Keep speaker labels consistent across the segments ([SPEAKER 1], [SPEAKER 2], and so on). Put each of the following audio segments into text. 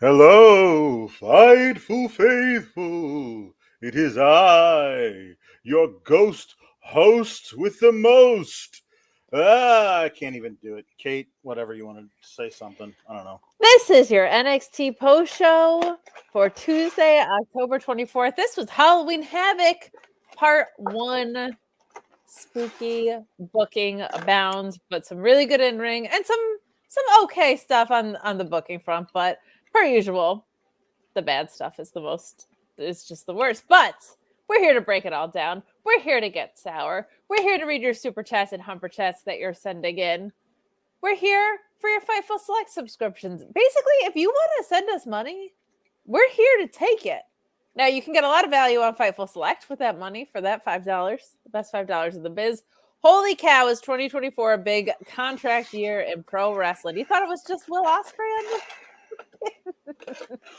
[SPEAKER 1] Hello, Fightful Faithful. It is I, your ghost host with the most. I can't even do it. Kate, whatever you want to say something. I don't know.
[SPEAKER 2] This is your NXT post show for Tuesday, October 24th. This was Halloween Havoc, part 1. Spooky booking abounds, but some really good in ring and some okay stuff on the booking front. But per usual, the bad stuff is just the worst. But we're here to break it all down. We're here to get sour. We're here to read your super chats and humper chats that you're sending in. We're here for your Fightful Select subscriptions. Basically, if you want to send us money, we're here to take it. Now, you can get a lot of value on Fightful Select with that money for that $5, the best $5 in the biz. Holy cow, is 2024 a big contract year in pro wrestling? You thought it was just Will Ospreay?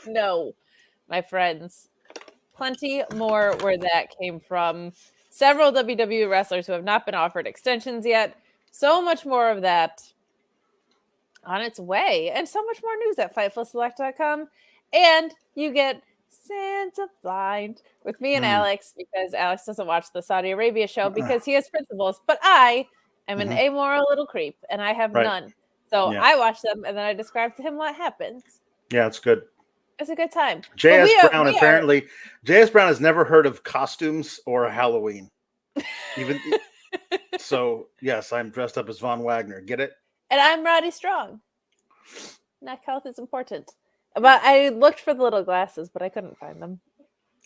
[SPEAKER 2] No, my friends. Plenty more where that came from. Several WWE wrestlers who have not been offered extensions yet. So much more of that on its way, and so much more news at FightfulSelect.com. And you get Santa Blind with me and Alex, because Alex doesn't watch the Saudi Arabia show because he has principles, but I am an amoral little creep and I have none. So I watch them and then I describe to him what happens.
[SPEAKER 1] Yeah, it's good.
[SPEAKER 2] It's a good time.
[SPEAKER 1] J.S. Brown apparently. J.S. Brown has never heard of costumes or Halloween. Even so, yes, I'm dressed up as Von Wagner. Get it?
[SPEAKER 2] And I'm Roddy Strong. Neck health is important. But I looked for the little glasses, but I couldn't find them.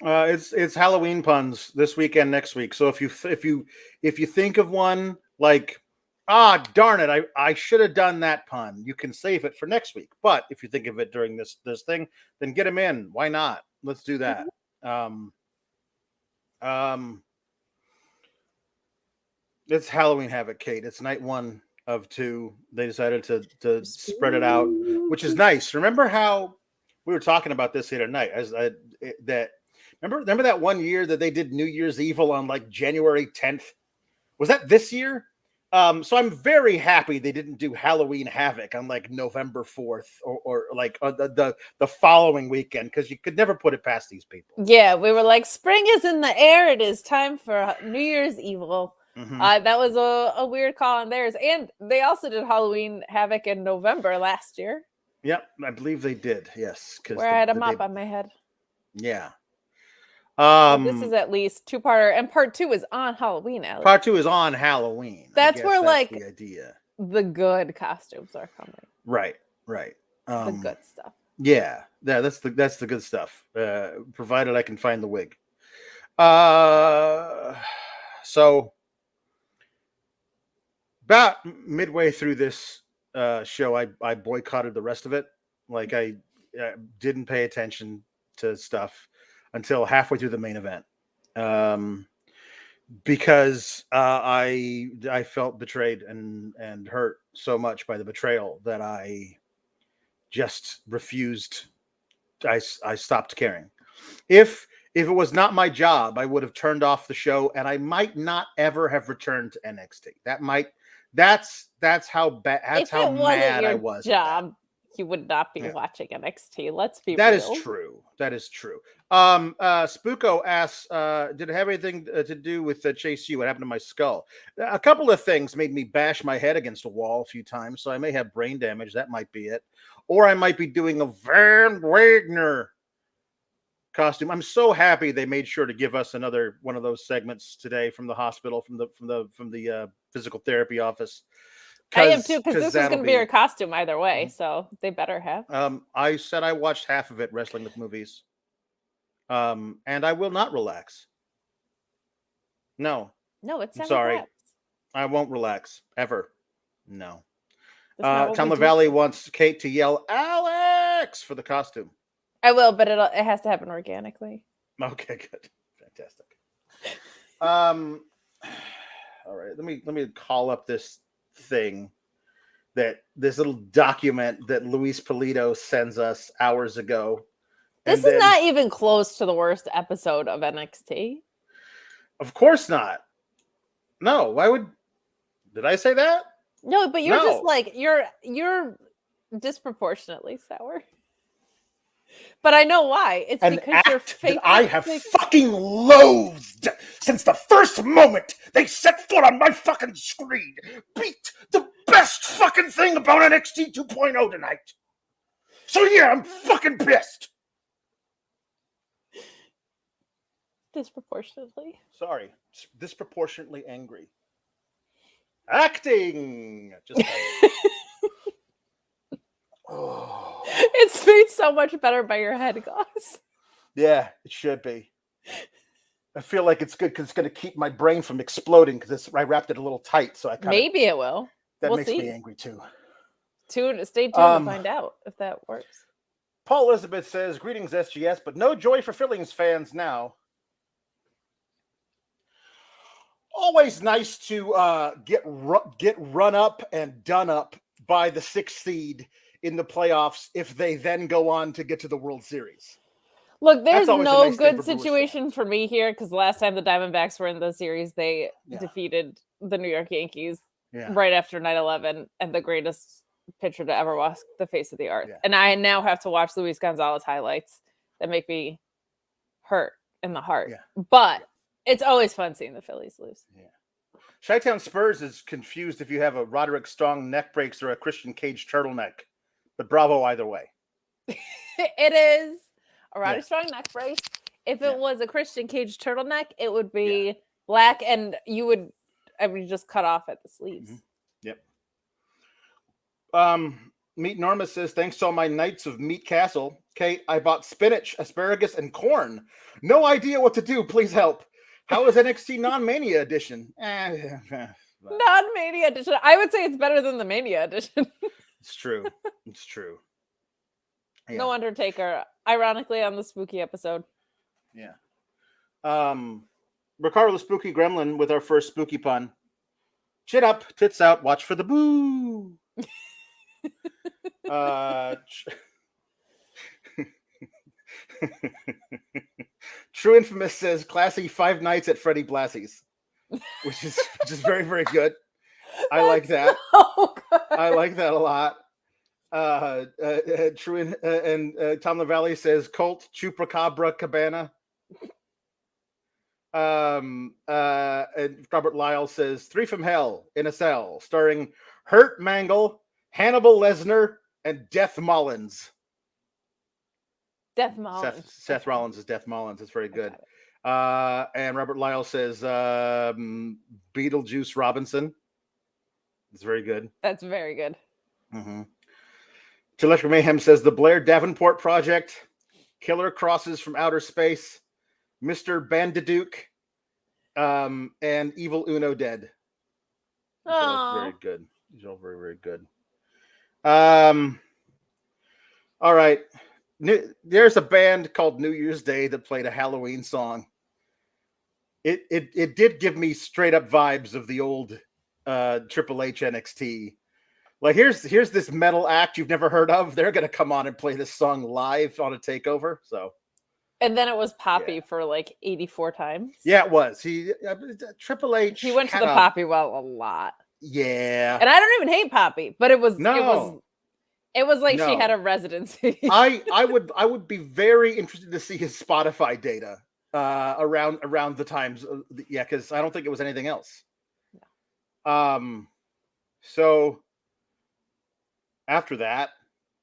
[SPEAKER 1] It's Halloween puns this week and next week. So if you think of one like, darn it, I should have done that pun, you can save it for next week. But if you think of it during this thing, then get them in. Why not? Let's do that. It's Halloween Havoc, Kate. It's night 1 of 2. They decided to spread it out, which is nice. Remember how we were talking about this the other night? Remember that one year that they did New Year's Evil on like January 10th? Was that this year? So I'm very happy they didn't do Halloween Havoc on like November 4th or like the following weekend, because you could never put it past these people.
[SPEAKER 2] Yeah, we were like, spring is in the air. It is time for New Year's Evil. That was a weird call on theirs. And they also did Halloween Havoc in November last year.
[SPEAKER 1] Yep, I believe they did. Yes,
[SPEAKER 2] because where I had a mop on my head.
[SPEAKER 1] Yeah.
[SPEAKER 2] This is at least 2-parter, and part 2 is on Halloween. Alex.
[SPEAKER 1] Part 2 is on Halloween.
[SPEAKER 2] That's where like
[SPEAKER 1] the idea.
[SPEAKER 2] The good costumes are coming.
[SPEAKER 1] Right.
[SPEAKER 2] The good stuff.
[SPEAKER 1] Yeah, that's the good stuff. Provided I can find the wig. So about midway through this show, I boycotted the rest of it. Like I didn't pay attention to stuff until halfway through the main event, because I felt betrayed and hurt so much by the betrayal that I just refused. I stopped caring. If it was not my job, I would have turned off the show, and I might not ever have returned to NXT. That's how bad. That's how mad I was.
[SPEAKER 2] Job, you would not be watching NXT. Let's be
[SPEAKER 1] real. That is true. Spooko asks, did it have anything to do with Chase U? What happened to my skull? A couple of things made me bash my head against a wall a few times, so I may have brain damage. That might be it. Or I might be doing a Van Wagner costume. I'm so happy they made sure to give us another one of those segments today from the hospital, from the physical therapy office.
[SPEAKER 2] I am too, because this is going to be your costume either way, so they better have.
[SPEAKER 1] I said I watched half of it, Wrestling with Movies, and I will not relax. No,
[SPEAKER 2] it's
[SPEAKER 1] sorry. I won't relax ever. No. Tama Valley wants Kate to yell Alex for the costume.
[SPEAKER 2] I will, but it has to happen organically.
[SPEAKER 1] Okay, good, fantastic. All right, let me call up this thing, this little document that Luis Polito sends us hours ago.
[SPEAKER 2] This is not even close to the worst episode of NXT.
[SPEAKER 1] Of course not. No, why would? Did I say that?
[SPEAKER 2] No, but you're just like you're disproportionately sour. But I know why. It's
[SPEAKER 1] An
[SPEAKER 2] because you're
[SPEAKER 1] act
[SPEAKER 2] fake.
[SPEAKER 1] that I have fucking loathed since the first moment they set foot on my fucking screen. Beat the best fucking thing about NXT 2.0 tonight. So yeah, I'm fucking pissed.
[SPEAKER 2] Disproportionately.
[SPEAKER 1] Sorry, disproportionately angry. Acting. Just oh.
[SPEAKER 2] It's made so much better by your head gloss.
[SPEAKER 1] Yeah, it should be. I feel like it's good because it's going to keep my brain from exploding because I wrapped it a little tight. So I kind of
[SPEAKER 2] maybe it will.
[SPEAKER 1] That
[SPEAKER 2] we'll
[SPEAKER 1] makes
[SPEAKER 2] see.
[SPEAKER 1] me angry too.
[SPEAKER 2] Stay tuned to find out if that works.
[SPEAKER 1] Paul Elizabeth says, "Greetings, SGS, but no joy for Fillings fans now. Always nice to get run up and done up by the 6th seed in the playoffs if they then go on to get to the World Series."
[SPEAKER 2] Look, there's no
[SPEAKER 1] nice
[SPEAKER 2] good situation for me here because last time the Diamondbacks were in the series, they defeated the New York Yankees right after 9/11, and the greatest pitcher to ever walk the face of the earth. Yeah. And I now have to watch Luis Gonzalez highlights that make me hurt in the heart. Yeah. But it's always fun seeing the Phillies lose.
[SPEAKER 1] Yeah. Chi-Town Spurs is confused if you have a Roderick Strong neck breaks or a Christian Cage turtleneck, but bravo either way.
[SPEAKER 2] It is a Roderick Strong neck brace. If it was a Christian Cage turtleneck, it would be black, and you would, just cut off at the sleeves.
[SPEAKER 1] Mm-hmm. Yep. Meat Norma says, "Thanks to all my Knights of Meat Castle, Kate, I bought spinach, asparagus, and corn. No idea what to do. Please help. How is NXT Non-Mania edition?"
[SPEAKER 2] Non-Mania edition. I would say it's better than the Mania edition.
[SPEAKER 1] It's true. It's true.
[SPEAKER 2] Yeah. No Undertaker, ironically, on the spooky episode.
[SPEAKER 1] Yeah. Ricardo the Spooky Gremlin with our first spooky pun. Chin up, tits out, watch for the boo. True Infamous says, "Classy 5 nights at Freddie Blassie's," which is very, very good. I like that.
[SPEAKER 2] So
[SPEAKER 1] I like that a lot. True and Tom LaValle says, "Colt Chupacabra Cabana." And Robert Lyle says, "Three from Hell in a Cell," starring Hurt Mangle, Hannibal Lesnar, and Death Mullins.
[SPEAKER 2] Death Mullins.
[SPEAKER 1] Seth Rollins is Death Mullins. It's very good. And Robert Lyle says, Beetlejuice Robinson. It's very good.
[SPEAKER 2] That's very good.
[SPEAKER 1] Mm-hmm. Electric Mayhem says, "The Blair Davenport Project, Killer Crosses from Outer Space, Mr. Bandiduke, and Evil Uno Dead." All very good. These are all very, very good. All right. There's a band called New Year's Day that played a Halloween song. It did give me straight up vibes of the old Triple H NXT. Like here's this metal act you've never heard of. They're gonna come on and play this song live on a takeover. So,
[SPEAKER 2] and then it was Poppy for like 84 times.
[SPEAKER 1] Yeah, it was. Triple H.
[SPEAKER 2] He went to the Poppy well a lot.
[SPEAKER 1] Yeah,
[SPEAKER 2] and I don't even hate Poppy, but it was like she had a residency.
[SPEAKER 1] I would be very interested to see his Spotify data around the times. Because I don't think it was anything else. No. So after that,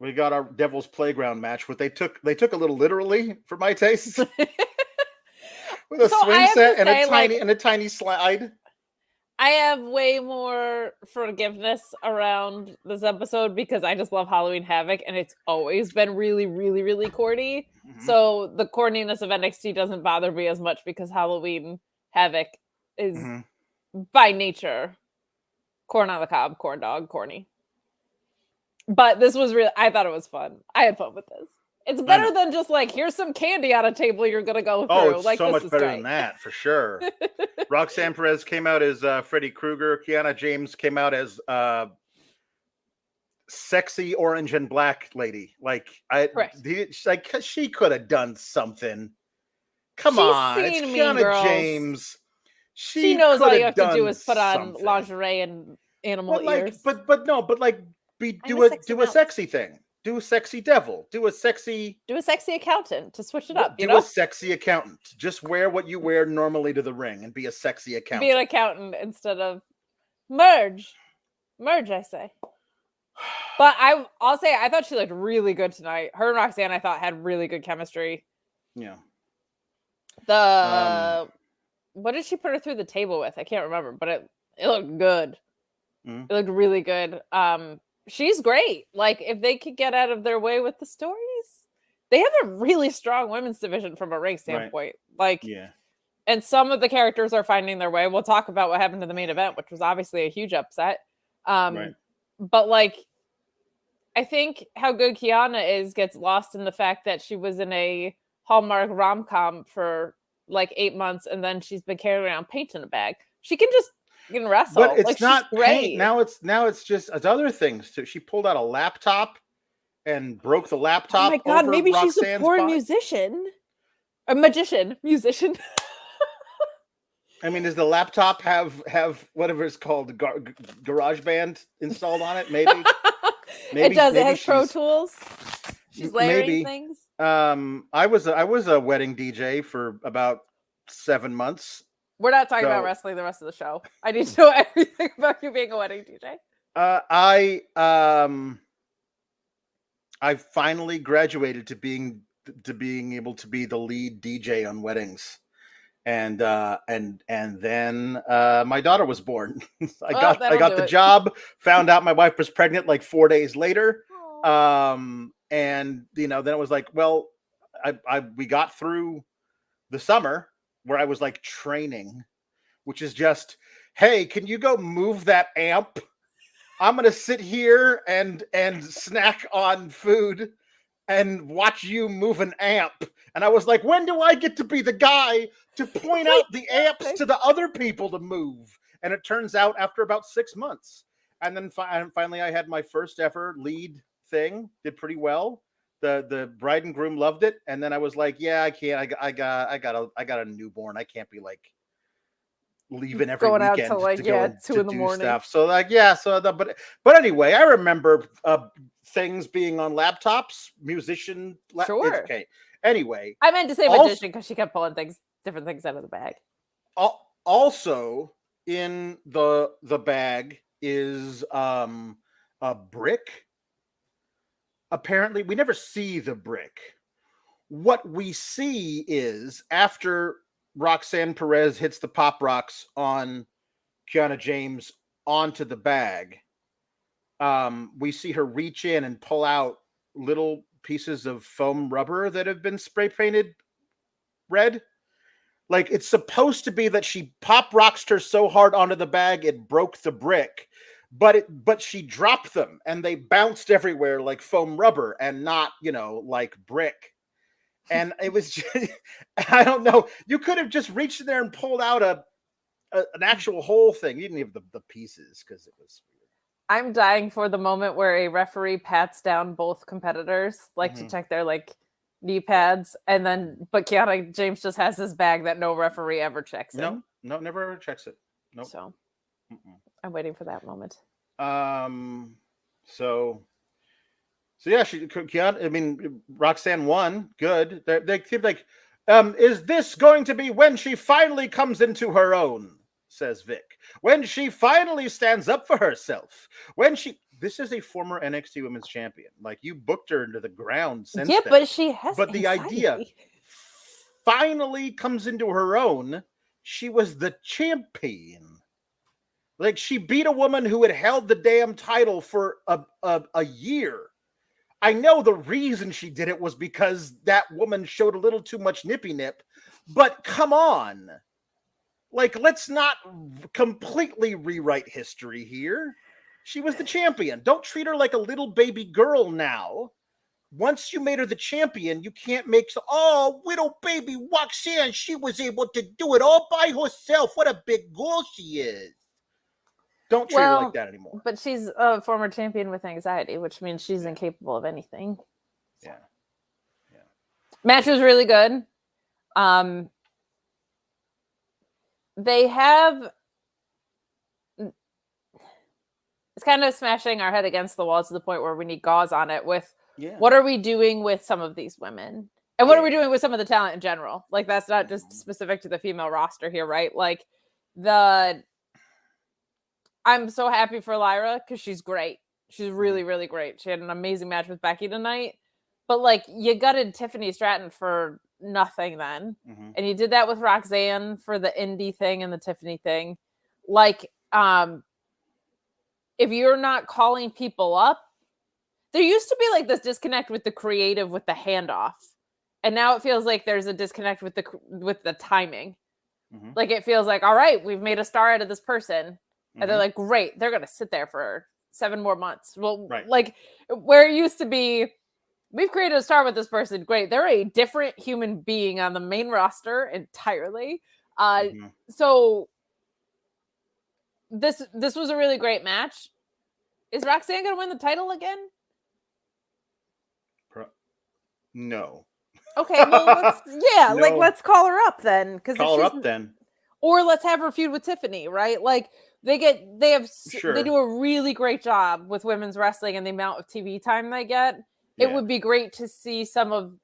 [SPEAKER 1] we got our Devil's Playground match, which they took a little literally for my taste, with a swing set and a tiny slide.
[SPEAKER 2] I have way more forgiveness around this episode because I just love Halloween Havoc, and it's always been really, really, really corny. Mm-hmm. So the corniness of NXT doesn't bother me as much because Halloween Havoc is by nature corn on the cob, corn dog, corny. But this was really, I thought it was fun. I had fun with this. It's better than just like, here's some candy on a table you're going to go through.
[SPEAKER 1] Oh, it's
[SPEAKER 2] like,
[SPEAKER 1] so much better than that, for sure. Roxanne Perez came out as Freddy Krueger. Kiana James came out as sexy orange and black lady. Like, she could have done something. Come on, it's Kiana James. She knows all you have to do is put on
[SPEAKER 2] lingerie and animal ears.
[SPEAKER 1] Do a sexy thing. Do a sexy devil. Do a sexy
[SPEAKER 2] accountant to switch it up.
[SPEAKER 1] Do a sexy accountant. Just wear what you wear normally to the ring and be a sexy accountant.
[SPEAKER 2] Be an accountant instead of merge. Merge, I say. But I'll say I thought she looked really good tonight. Her and Roxanne, I thought, had really good chemistry.
[SPEAKER 1] Yeah.
[SPEAKER 2] What did she put her through the table with? I can't remember, but it looked good.
[SPEAKER 1] Mm-hmm.
[SPEAKER 2] It looked really good. She's great. Like, if they could get out of their way with the stories, they have a really strong women's division from a rank standpoint.
[SPEAKER 1] Right.
[SPEAKER 2] Like, and some of the characters are finding their way. We'll talk about what happened to the main event, which was obviously a huge upset. But like, I think how good Kiana is gets lost in the fact that she was in a Hallmark rom-com for like 8 months, and then she's been carrying around paint in a bag. She can just wrestle.
[SPEAKER 1] But it's
[SPEAKER 2] like,
[SPEAKER 1] not
[SPEAKER 2] she's
[SPEAKER 1] paint.
[SPEAKER 2] great.
[SPEAKER 1] It's just it's other things too. She pulled out a laptop and broke the laptop.
[SPEAKER 2] Oh my god, maybe
[SPEAKER 1] Roxanne's
[SPEAKER 2] she's a poor musician. I
[SPEAKER 1] mean, does the laptop have whatever it's called, GarageBand installed on it? Maybe.
[SPEAKER 2] It does. It has Pro Tools. She's layering things.
[SPEAKER 1] I was a wedding DJ for about 7 months.
[SPEAKER 2] We're not talking about wrestling the rest of the show. I need to know everything about you being a wedding DJ.
[SPEAKER 1] I finally graduated to being able to be the lead DJ on weddings. And then my daughter was born. I got the job, found out my wife was pregnant like 4 days later. And then it was like, well, we got through the summer where I was like training, which is just, hey, can you go move that amp? I'm gonna sit here and snack on food and watch you move an amp. And I was like, when do I get to be the guy to point out the amps to the other people to move? And it turns out after about 6 months. And then finally I had my first ever lead thing, did pretty well. The bride and groom loved it. And then I was like, yeah, I can't. I got a newborn. I can't be like leaving every
[SPEAKER 2] going
[SPEAKER 1] weekend
[SPEAKER 2] out to like,
[SPEAKER 1] to go
[SPEAKER 2] 2 in the
[SPEAKER 1] do
[SPEAKER 2] morning
[SPEAKER 1] stuff. So like, yeah. But anyway, I remember things being on laptops, musician.
[SPEAKER 2] Sure.
[SPEAKER 1] Okay. Anyway,
[SPEAKER 2] I meant to say magician because she kept pulling different things out of the bag.
[SPEAKER 1] Also, in the bag is a brick. Apparently, we never see the brick. What we see is after Roxanne Perez hits the pop rocks on Kiana James onto the bag, we see her reach in and pull out little pieces of foam rubber that have been spray painted red. Like, it's supposed to be that she pop rocked her so hard onto the bag it broke the brick, but she dropped them and they bounced everywhere like foam rubber and not, like brick. And it was just, I don't know. You could have just reached in there and pulled out an actual whole thing. You didn't have the pieces because it was weird.
[SPEAKER 2] I'm dying for the moment where a referee pats down both competitors, like to check their like knee pads, but Kiana James just has this bag that no referee ever checks.
[SPEAKER 1] No, never ever checks it. Nope.
[SPEAKER 2] So I'm waiting for that moment.
[SPEAKER 1] So yeah, Kiana. I mean, Roxanne won. Good. They seem like, is this going to be when she finally comes into her own? Says Vic. When she finally stands up for herself. This is a former NXT Women's Champion. Like, you booked her into the ground since then.
[SPEAKER 2] But she has.
[SPEAKER 1] But the idea finally comes into her own. She was the champion. Like, she beat a woman who had held the damn title for a year. I know the reason she did it was because that woman showed a little too much nippy nip. But come on. Like, let's not completely rewrite history here. She was the champion. Don't treat her like a little baby girl now. Once you made her the champion, you can't make little baby Roxanne, she was able to do it all by herself. What a big girl she is. Don't treat her like that anymore.
[SPEAKER 2] But she's a former champion with anxiety, which means she's incapable of anything.
[SPEAKER 1] Yeah.
[SPEAKER 2] Match was really good. They have it's kind of smashing our head against the wall to the point where we need gauze on it with
[SPEAKER 1] Yeah.
[SPEAKER 2] what are we doing with some of these women? And what are we doing with some of the talent in general? Like, that's not just specific to the female roster here, right? Like, I'm so happy for Lyra because she's great. She's really, really great. She had an amazing match with Becky tonight. But, like, you gutted Tiffany Stratton for nothing then. And you did that with Roxanne for the indie thing and the Tiffany thing. Like, if you're not calling people up, there used to be, like, this disconnect with the creative with the handoff. And now it feels like there's a disconnect with the timing. Like, it feels like, all right, we've made a star out of this person. And they're like, great, they're going to sit there for 7 more months. Well, like, where it used to be, we've created a star with this person. Great. They're a different human being on the main roster entirely. So this was a really great match. Is Roxanne going to win the title again?
[SPEAKER 1] No.
[SPEAKER 2] Okay, well, let's call her up then.
[SPEAKER 1] Call her up then.
[SPEAKER 2] Or let's have her feud with Tiffany, right? Like, they do a really great job with women's wrestling and the amount of TV time they get. It would be great to see some of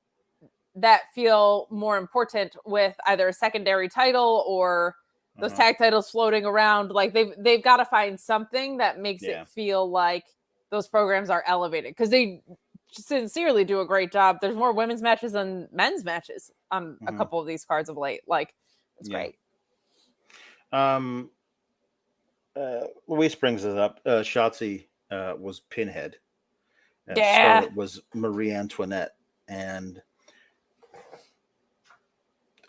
[SPEAKER 2] that feel more important with either a secondary title or those tag titles floating around. Like, they've got to find something that makes it feel like those programs are elevated, because they sincerely do a great job. There's more women's matches than men's matches on a couple of these cards of late. Like, it's great.
[SPEAKER 1] Luis brings it up. Shotzi was Pinhead. Scarlett was Marie Antoinette, and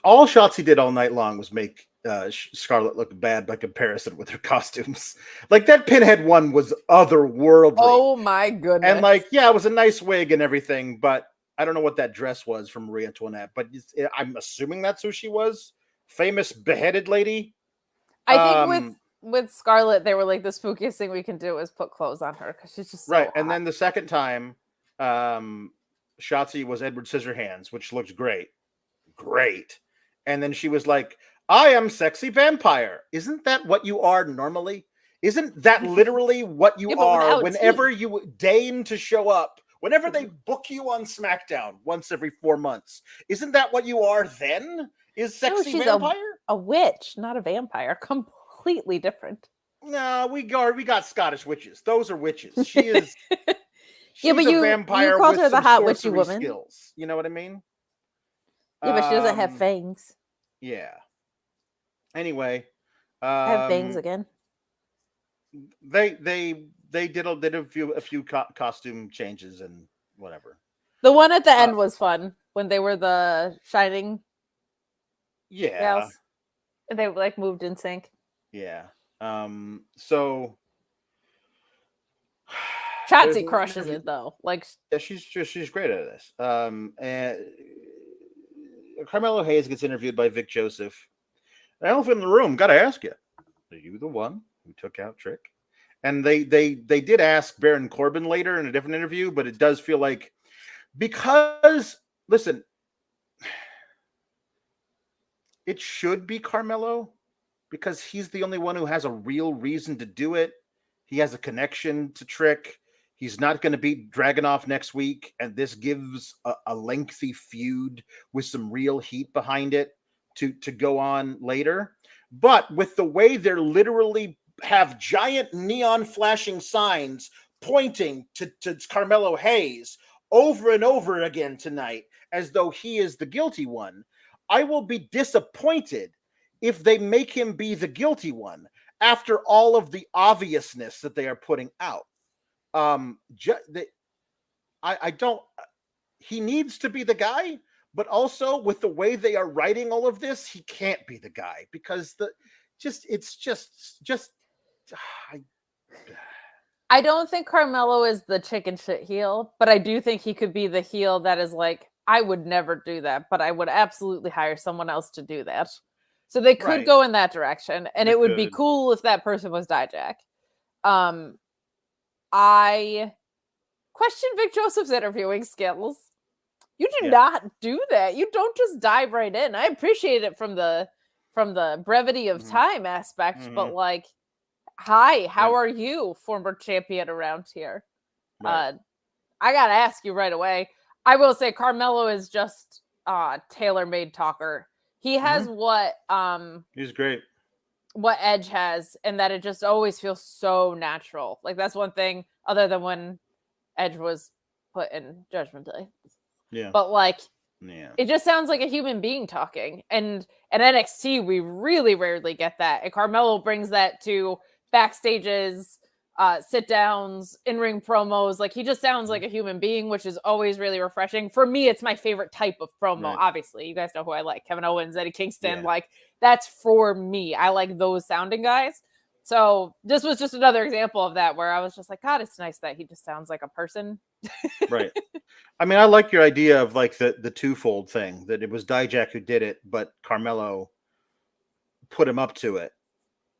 [SPEAKER 1] all Shotzi did all night long was make Scarlett look bad by comparison with her costumes. Like, that Pinhead one was otherworldly.
[SPEAKER 2] Oh my goodness!
[SPEAKER 1] And like, yeah, it was a nice wig and everything, but I don't know what that dress was from Marie Antoinette. But I'm assuming that's who she was. Famous beheaded lady.
[SPEAKER 2] I think with Scarlett, they were like, the spookiest thing we can do is put clothes on her because she's just so hot.
[SPEAKER 1] And then the second time, Shotzi was Edward Scissorhands, which looked great. And then she was like, I am sexy vampire. Isn't that what you are normally? Isn't that literally what you are whenever you deign to show up? Whenever they book you on SmackDown once every 4 months, isn't that what you are then? Is sexy vampire?
[SPEAKER 2] A witch, not a vampire. Completely different.
[SPEAKER 1] No, we got Scottish witches. Those are witches. She is.
[SPEAKER 2] Yeah, but you called her the hot witchy woman.
[SPEAKER 1] Skills. You know what I mean?
[SPEAKER 2] Yeah, but she doesn't have fangs.
[SPEAKER 1] Yeah. Anyway,
[SPEAKER 2] have fangs again.
[SPEAKER 1] They did a few costume changes and whatever.
[SPEAKER 2] The one at the end was fun when they were the shining.
[SPEAKER 1] Yeah.
[SPEAKER 2] Gals. They like moved in sync.
[SPEAKER 1] Yeah. So
[SPEAKER 2] Shotzi crushes it though. Like,
[SPEAKER 1] yeah, she's great at this. And Carmelo Hayes gets interviewed by Vic Joseph. The elephant in the room. Got to ask you: are you the one who took out Trick? And they did ask Baron Corbin later in a different interview, but it does feel like, because listen, it should be Carmelo, because he's the only one who has a real reason to do it. He has a connection to Trick. He's not going to beat Dragunov next week, and this gives a lengthy feud with some real heat behind it to go on later. But with the way they're literally have giant neon flashing signs pointing to Carmelo Hayes over and over again tonight, as though he is the guilty one, I will be disappointed if they make him be the guilty one after all of the obviousness that they are putting out. I don't. He needs to be the guy, but also with the way they are writing all of this, he can't be the guy, because
[SPEAKER 2] I don't think Carmelo is the chicken shit heel, but I do think he could be the heel that is like, I would never do that, but I would absolutely hire someone else to do that. So they could go in that direction, and it would be cool if that person was Dijak. I question Vic Joseph's interviewing skills. You do not do that. You don't just dive right in. I appreciate it from the brevity of time aspect, but like, Hi, how are you, former champion around here?
[SPEAKER 1] Right.
[SPEAKER 2] I gotta ask you right away. I will say Carmelo is just tailor-made talker. He has what
[SPEAKER 1] he's great.
[SPEAKER 2] What Edge has, and that it just always feels so natural. Like that's one thing, other than when Edge was put in Judgment Day.
[SPEAKER 1] Yeah.
[SPEAKER 2] But like,
[SPEAKER 1] yeah,
[SPEAKER 2] it just sounds like a human being talking. And at NXT, we really rarely get that. And Carmelo brings that to backstages, sit downs, in-ring promos. Like he just sounds like a human being, which is always really refreshing. For me, it's my favorite type of promo.
[SPEAKER 1] Right.
[SPEAKER 2] Obviously, you guys know who I like: Kevin Owens, Eddie Kingston.
[SPEAKER 1] Yeah.
[SPEAKER 2] Like that's for me. I like those sounding guys. So this was just another example of that, where I was just like, God, it's nice that he just sounds like a person.
[SPEAKER 1] Right. I mean, I like your idea of like the twofold thing, that it was Dijak who did it, but Carmelo put him up to it.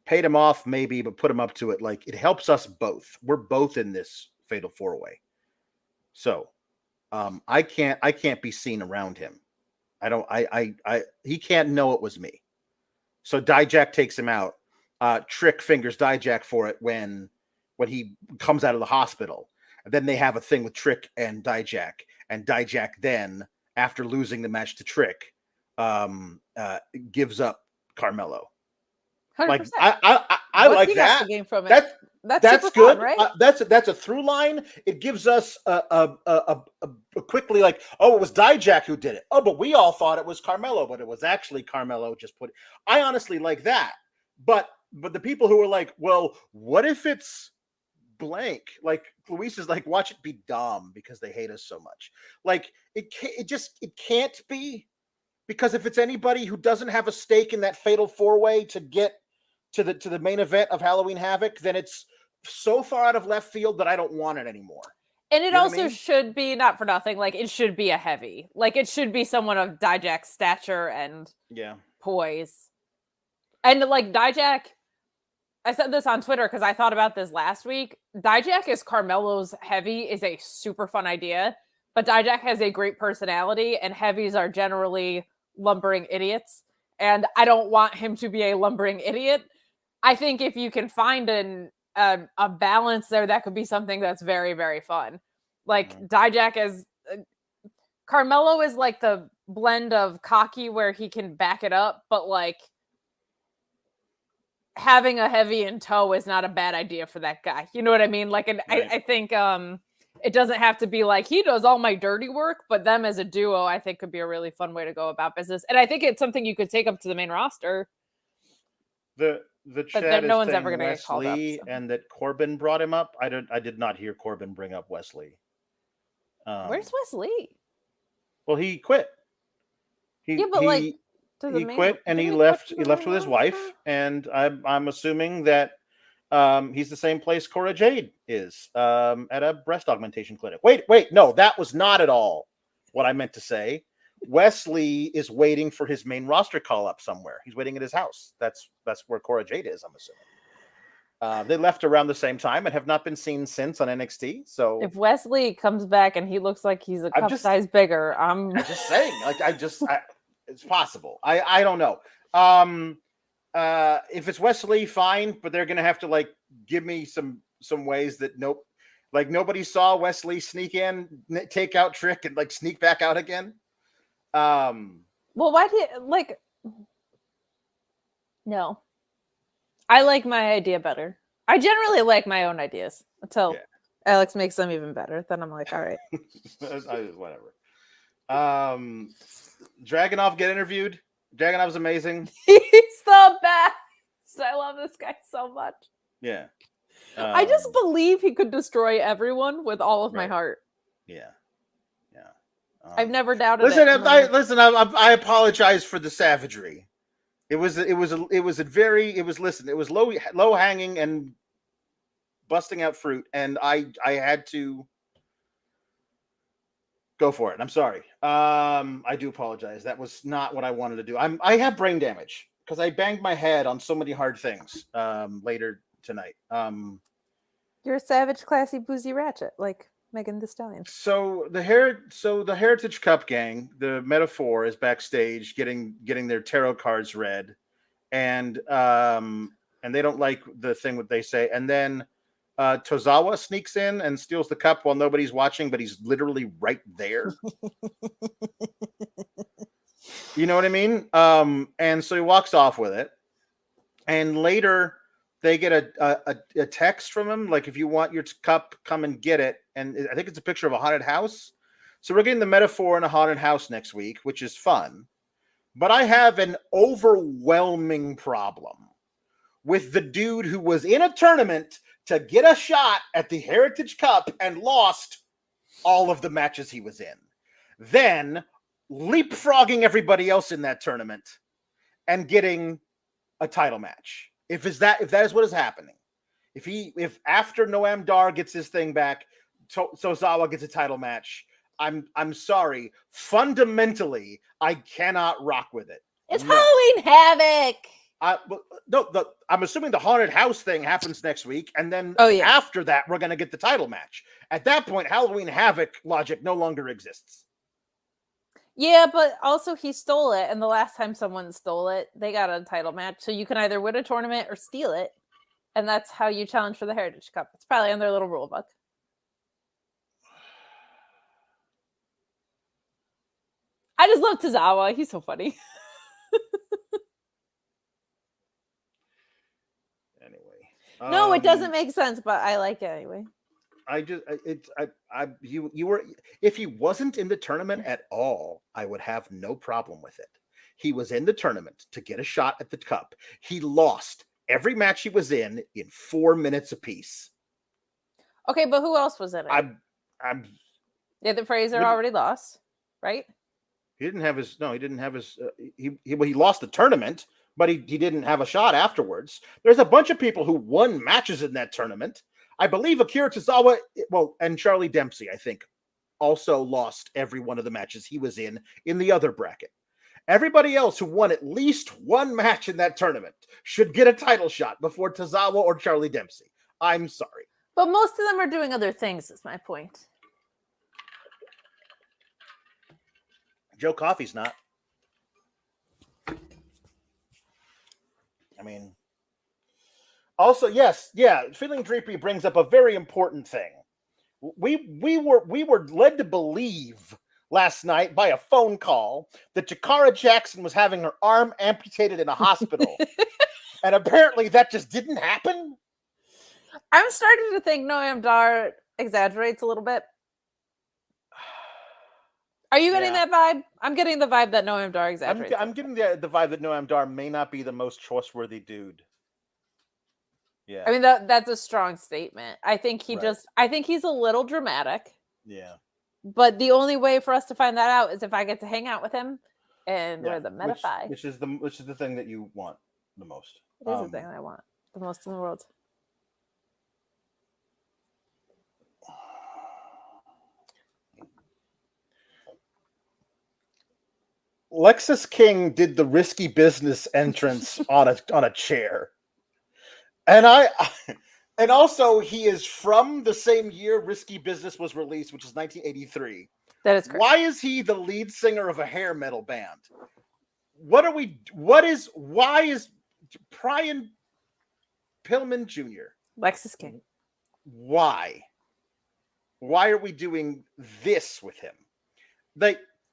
[SPEAKER 1] Paid him off, maybe, but put him up to it. Like, it helps us both. We're both in this fatal 4-way. So I can't be seen around him. He can't know it was me. So Dijak takes him out. Trick fingers Dijak for it when he comes out of the hospital. And then they have a thing with Trick and Dijak. And Dijak then, after losing the match to Trick, gives up Carmelo.
[SPEAKER 2] 100%.
[SPEAKER 1] Like I like that.
[SPEAKER 2] From it?
[SPEAKER 1] That's
[SPEAKER 2] good,
[SPEAKER 1] fun,
[SPEAKER 2] right?
[SPEAKER 1] That's a through line. It gives us a quickly like, oh, it was Dijak who did it. Oh, but we all thought it was Carmelo, but it was actually Carmelo just put it. I honestly like that. But the people who are like, well, what if it's blank? Like Luis is like, watch it be dumb because they hate us so much. Like it can't be, because if it's anybody who doesn't have a stake in that fatal 4-way to get to the main event of Halloween Havoc, then it's so far out of left field that I don't want it anymore.
[SPEAKER 2] And it also should be, not for nothing, like it should be a heavy. Like it should be someone of Dijak's stature and poise. And like Dijak, I said this on Twitter because I thought about this last week. Dijak as Carmelo's heavy is a super fun idea, but Dijak has a great personality, and heavies are generally lumbering idiots. And I don't want him to be a lumbering idiot. I think if you can find a balance there, that could be something that's very, very fun. Like Dijak as Carmelo is like the blend of cocky where he can back it up, but like having a heavy in tow is not a bad idea for that guy. You know what I mean? Like, and I think it doesn't have to be like he does all my dirty work, but them as a duo, I think could be a really fun way to go about business. And I think it's something you could take up to the main roster.
[SPEAKER 1] The chat
[SPEAKER 2] no
[SPEAKER 1] is
[SPEAKER 2] one's ever
[SPEAKER 1] saying
[SPEAKER 2] going to get called up,
[SPEAKER 1] Wesley, and that Corbin brought him up. I did not hear Corbin bring up Wesley.
[SPEAKER 2] Where's Wesley?
[SPEAKER 1] Well, he quit. He quit and he left. He left with his wife, and I'm assuming that he's the same place Cora Jade is, at a breast augmentation clinic. Wait, no, that was not at all what I meant to say. Wesley is waiting for his main roster call up somewhere. He's waiting at his house. That's where Cora Jade is, I'm assuming. They left around the same time and have not been seen since on NXT. So
[SPEAKER 2] if Wesley comes back and he looks like he's a cup size bigger, I'm
[SPEAKER 1] just saying. Like it's possible. I don't know. If it's Wesley, fine, but they're gonna have to like give me some ways that nobody saw Wesley sneak in, take out Trick, and like sneak back out again.
[SPEAKER 2] Well, why do you like? No, I like my idea better. I generally like my own ideas until Alex makes them even better. Then I'm like, all right,
[SPEAKER 1] whatever. Dragunov get interviewed. Dragunov's amazing.
[SPEAKER 2] He's the best. I love this guy so much.
[SPEAKER 1] Yeah.
[SPEAKER 2] I just believe he could destroy everyone with all of my heart.
[SPEAKER 1] Yeah.
[SPEAKER 2] I've never doubted
[SPEAKER 1] it.
[SPEAKER 2] Listen,
[SPEAKER 1] I apologize for the savagery. It was low hanging and busting out fruit, and I had to go for it. I'm sorry. I do apologize. That was not what I wanted to do. I have brain damage because I banged my head on so many hard things later tonight.
[SPEAKER 2] You're a savage, classy, boozy ratchet, like Megan Thee Stallion.
[SPEAKER 1] So the Heritage Cup gang, the Metaphor, is backstage getting their tarot cards read, and and they don't like the thing that they say. And then Tozawa sneaks in and steals the cup while nobody's watching, but he's literally right there. You know what I mean? And so he walks off with it. And later they get a text from him, like, if you want your cup, come and get it. And I think it's a picture of a haunted house. So we're getting the metaphor in a haunted house next week, which is fun. But I have an overwhelming problem with the dude who was in a tournament to get a shot at the Heritage Cup and lost all of the matches he was in. Then leapfrogging everybody else in that tournament and getting a title match. If that is what is happening, if after Noam Dar gets his thing back, Tozawa gets a title match, I'm sorry. Fundamentally, I cannot rock with it.
[SPEAKER 2] It's Halloween Havoc.
[SPEAKER 1] I'm assuming the haunted house thing happens next week, and then after that, we're going to get the title match. At that point, Halloween Havoc logic no longer exists.
[SPEAKER 2] Yeah, but also he stole it, and the last time someone stole it, they got a title match. So you can either win a tournament or steal it, and that's how you challenge for the Heritage Cup. It's probably on their little rule book. I just love Tozawa. He's so funny.
[SPEAKER 1] Anyway.
[SPEAKER 2] No, it doesn't make sense, but I like it anyway.
[SPEAKER 1] You were, if he wasn't in the tournament at all, I would have no problem with it. He was in the tournament to get a shot at the cup. He lost every match he was in 4 minutes apiece.
[SPEAKER 2] Okay, but who else was in it? The Fraser already lost, right?
[SPEAKER 1] He didn't have his. No, he didn't have his. He lost the tournament, but he didn't have a shot afterwards. There's a bunch of people who won matches in that tournament. I believe Akira Tozawa, and Charlie Dempsey, I think, also lost every one of the matches he was in the other bracket. Everybody else who won at least one match in that tournament should get a title shot before Tozawa or Charlie Dempsey. I'm sorry.
[SPEAKER 2] But most of them are doing other things, is my point.
[SPEAKER 1] Joe Coffey's not. I mean... Also, yes, Feeling Dreepy brings up a very important thing. We were led to believe last night by a phone call that Jakara Jackson was having her arm amputated in a hospital. And apparently that just didn't happen.
[SPEAKER 2] I'm starting to think Noam Dar exaggerates a little bit. Are you getting that vibe? I'm getting the vibe that Noam Dar exaggerates.
[SPEAKER 1] I'm getting the vibe that Noam Dar may not be the most trustworthy dude. Yeah.
[SPEAKER 2] I mean, that's a strong statement. I think I think he's a little dramatic.
[SPEAKER 1] Yeah.
[SPEAKER 2] But the only way for us to find that out is if I get to hang out with him and we're the Metafy.
[SPEAKER 1] Which is the thing that you want the most.
[SPEAKER 2] It is the thing that I want the most in the world.
[SPEAKER 1] Lexis King did the risky business entrance on a chair. And also he is from the same year Risky Business was released, which is 1983.
[SPEAKER 2] That is correct.
[SPEAKER 1] Why is he the lead singer of a hair metal band? Why is Brian Pillman Jr.
[SPEAKER 2] Lexis King?
[SPEAKER 1] Why are we doing this with him?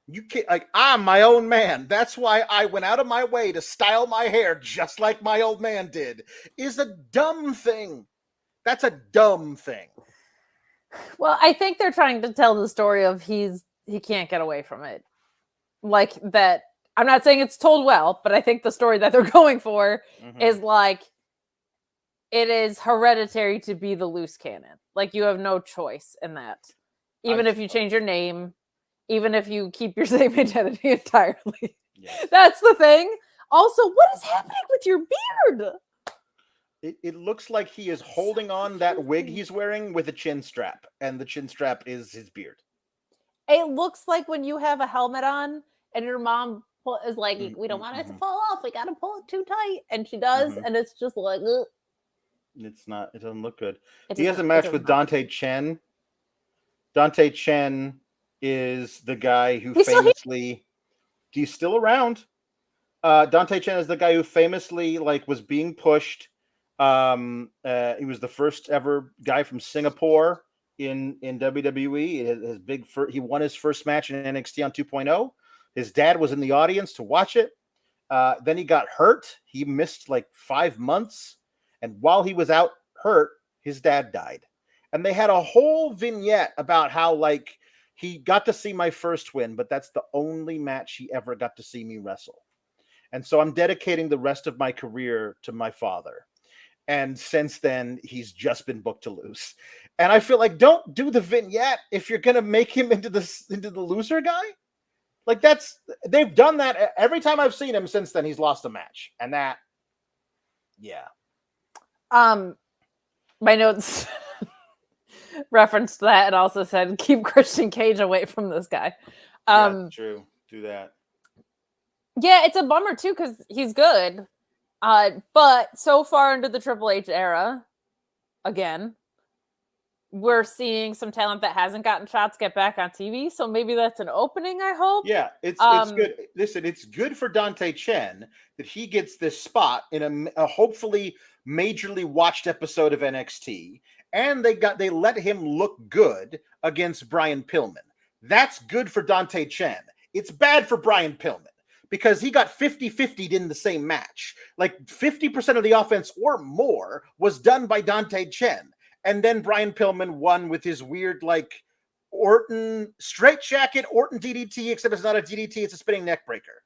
[SPEAKER 1] You can't, I'm my own man. That's why I went out of my way to style my hair just like my old man did. Is a dumb thing. That's a dumb thing.
[SPEAKER 2] Well, I think they're trying to tell the story of he can't get away from it. Like that. I'm not saying it's told well, but I think the story that they're going for is like it is hereditary to be the loose cannon. Like you have no choice in that. Even if you change your name. Even if you keep your same identity entirely. Yes. That's the thing. Also, what is happening with your beard?
[SPEAKER 1] It looks like he is holding on that wig he's wearing with a chin strap. And the chin strap is his beard.
[SPEAKER 2] It looks like when you have a helmet on and your mom is like, we don't want it to fall off. We got to pull it too tight. And she does. And it's just like, ugh.
[SPEAKER 1] It doesn't look good. He has a match with Dante Chen. Dante Chen is the guy who he's still around. Dante Chen is the guy who famously was being pushed He was the first ever guy from Singapore in WWE. He won his first match in NXT on 2.0. His dad was in the audience to watch it. Then he got hurt. He missed like 5 months, and while he was out hurt, his dad died. And they had a whole vignette about how like he got to see my first win, but that's the only match he ever got to see me wrestle. And so I'm dedicating the rest of my career to my father. And since then, he's just been booked to lose. And I feel like don't do the vignette if you're gonna make him into the loser guy. Like they've done that every time I've seen him since then. He's lost a match, and that, yeah.
[SPEAKER 2] My notes referenced that and also said keep Christian Cage away from this guy.
[SPEAKER 1] Yeah, true. Do that.
[SPEAKER 2] Yeah, it's a bummer too because he's good. But so far into the Triple H era, again, we're seeing some talent that hasn't gotten shots get back on TV. So maybe that's an opening, I hope.
[SPEAKER 1] Yeah, it's good. Listen, it's good for Dante Chen that he gets this spot in a hopefully majorly watched episode of NXT. And they let him look good against Brian Pillman. That's good for Dante Chen. It's bad for Brian Pillman because he got 50-50'd in the same match. Like 50% of the offense or more was done by Dante Chen. And then Brian Pillman won with his weird, like, Orton straitjacket, Orton DDT, except it's not a DDT, it's a spinning neck breaker.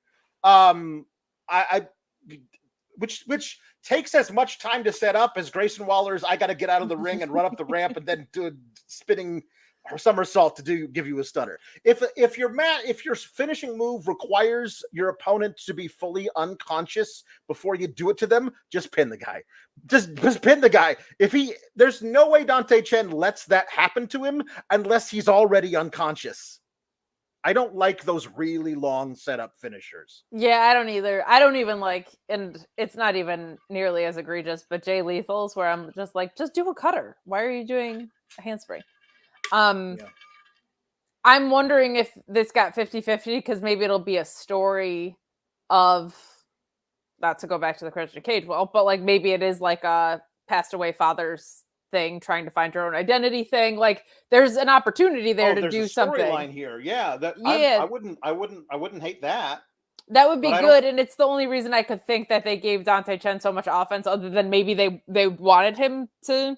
[SPEAKER 1] Which takes as much time to set up as Grayson Waller's I got to get out of the ring and run up the ramp and then do a spinning somersault to give you a stutter. If your finishing move requires your opponent to be fully unconscious before you do it to them, just pin the guy. Just pin the guy. There's no way Dante Chen lets that happen to him unless he's already unconscious. I don't like those really long setup finishers.
[SPEAKER 2] Yeah, I don't either. I don't even like, and it's not even nearly as egregious, but Jay Lethal's where I'm just like, just do a cutter. Why are you doing a handspring? Yeah. I'm wondering if this got 50-50 because maybe it'll be a story of, not to go back to the Christian Cage, but like maybe it is like a passed away father's thing, trying to find your own identity thing. Like there's an opportunity there to do something.
[SPEAKER 1] Storyline here, yeah. I wouldn't hate that.
[SPEAKER 2] That would be good, and it's the only reason I could think that they gave Dante Chen so much offense, other than maybe they wanted him to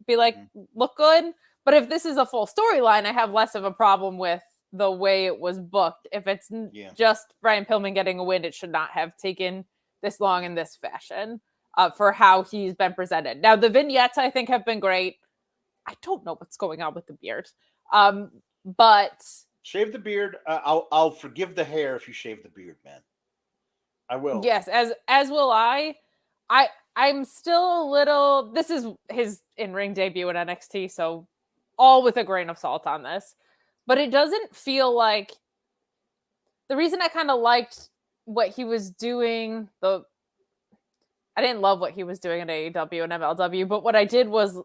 [SPEAKER 2] be like look good. But if this is a full storyline, I have less of a problem with the way it was booked. If it's just Brian Pillman getting a win, it should not have taken this long in this fashion for how he's been presented. Now, the vignettes, I think, have been great. I don't know what's going on with the beard. But...
[SPEAKER 1] Shave the beard. I'll forgive the hair if you shave the beard, man. I will.
[SPEAKER 2] Yes, as will I. I'm still a little... This is his in-ring debut at NXT, so... all with a grain of salt on this, but it doesn't feel like the reason I kind of liked what he was doing. I didn't love what he was doing at AEW and MLW, but what I did was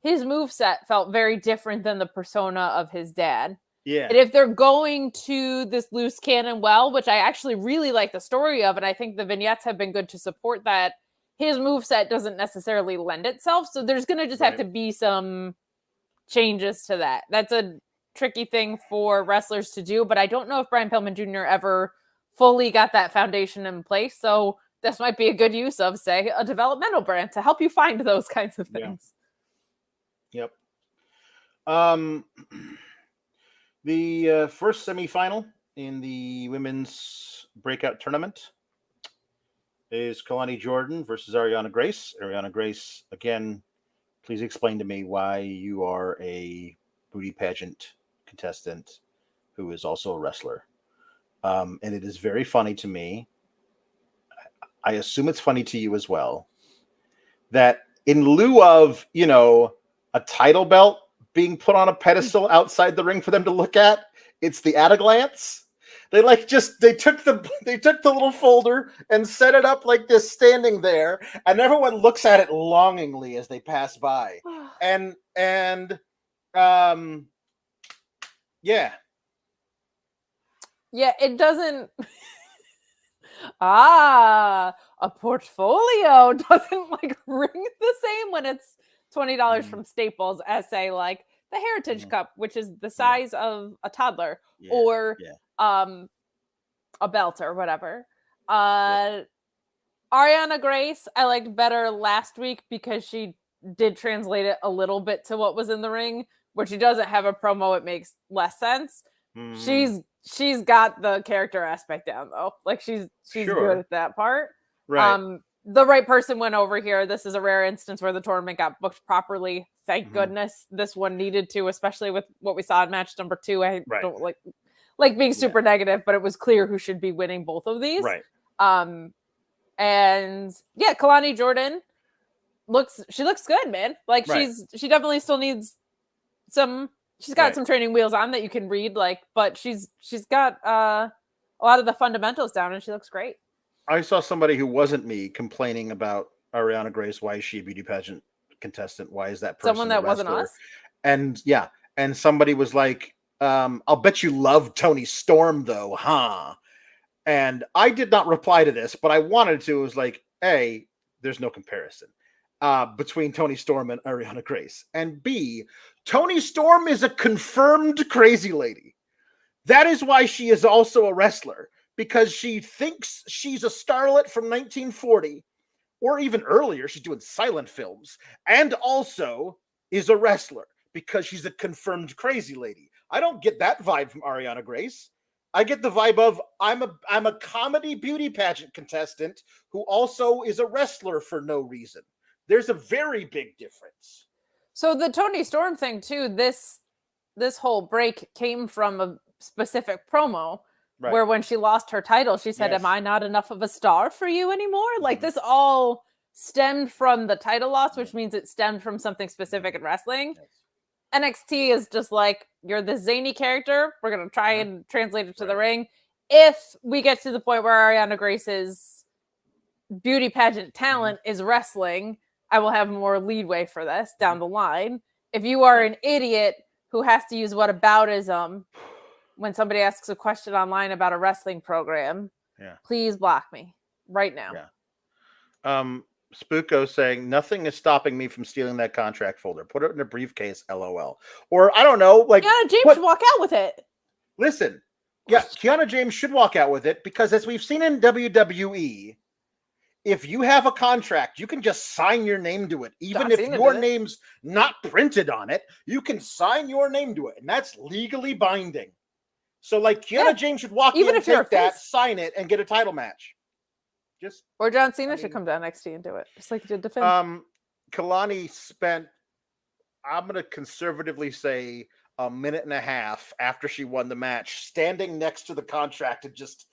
[SPEAKER 2] his moveset felt very different than the persona of his dad.
[SPEAKER 1] Yeah.
[SPEAKER 2] And if they're going to this loose cannon well, which I actually really like the story of, and I think the vignettes have been good to support that, his moveset doesn't necessarily lend itself. So there's going to just have to be some changes to that. That's a tricky thing for wrestlers to do, but I don't know if Brian Pillman Jr. ever fully got that foundation in place. So this might be a good use of, say, a developmental brand to help you find those kinds of things.
[SPEAKER 1] Yep. The first semifinal in the women's breakout tournament is Kelani Jordan versus Arianna Grace. Arianna Grace, again, please explain to me why you are a booty pageant contestant who is also a wrestler. And it is very funny to me. I assume it's funny to you as well, that in lieu of, a title belt being put on a pedestal outside the ring for them to look at, it's the at-a-glance. They took the little folder and set it up like this, standing there, and everyone looks at it longingly as they pass by. And
[SPEAKER 2] yeah, it doesn't. A portfolio doesn't like ring the same when it's $20 from Staples as say like the Heritage Cup, which is the size of a toddler, or a belt or whatever. Arianna Grace, I liked better last week because she did translate it a little bit to what was in the ring. When she doesn't have a promo, it makes less sense. She's got the character aspect down though. Like she's good at that part.
[SPEAKER 1] Right.
[SPEAKER 2] The right person went over here. This is a rare instance where the tournament got booked properly. Thank goodness. This one needed to, especially with what we saw in match number 2. I don't like being super negative, but it was clear who should be winning both of these.
[SPEAKER 1] Right.
[SPEAKER 2] And yeah, Kelani Jordan looks good, man. Like she definitely still needs she's got some training wheels on that you can read, like, but she's got a lot of the fundamentals down and she looks great.
[SPEAKER 1] I saw somebody who wasn't me complaining about Arianna Grace. Why is she a beauty pageant contestant? Why is that person
[SPEAKER 2] someone that wasn't us?
[SPEAKER 1] And somebody was like, I'll bet you love Toni Storm though, huh? And I did not reply to this, but I wanted to. It was like, A, there's no comparison between Toni Storm and Arianna Grace. And B, Toni Storm is a confirmed crazy lady. That is why she is also a wrestler, because she thinks she's a starlet from 1940 or even earlier. She's doing silent films and also is a wrestler because she's a confirmed crazy lady. I don't get that vibe from Arianna Grace. I get the vibe of I'm a comedy beauty pageant contestant who also is a wrestler for no reason. There's a very big difference.
[SPEAKER 2] So the Toni Storm thing too, this whole break came from a specific promo where when she lost her title, she said, "Am I not enough of a star for you anymore?" Like this all stemmed from the title loss, which means it stemmed from something specific in wrestling. NXT is just like, you're the zany character. We're going to try and translate it to the ring. If we get to the point where Arianna Grace's beauty pageant talent is wrestling, I will have more leeway for this down the line. If you are an idiot who has to use whataboutism when somebody asks a question online about a wrestling program, please block me right now.
[SPEAKER 1] Spooko saying, nothing is stopping me from stealing that contract folder. Put it in a briefcase, LOL. Or, I don't know, like...
[SPEAKER 2] Kiana James should walk out with it.
[SPEAKER 1] Listen, Kiana James should walk out with it, because as we've seen in WWE, if you have a contract, you can just sign your name to it. Even if your name's not printed on it, you can sign your name to it, and that's legally binding. So, like, Kiana James should walk in, take that, sign it, and get a title match.
[SPEAKER 2] Or John Cena should come to NXT and do it, just like he did to Finn.
[SPEAKER 1] Kelani spent, I'm going to conservatively say, a minute and a half after she won the match, standing next to the contract and just,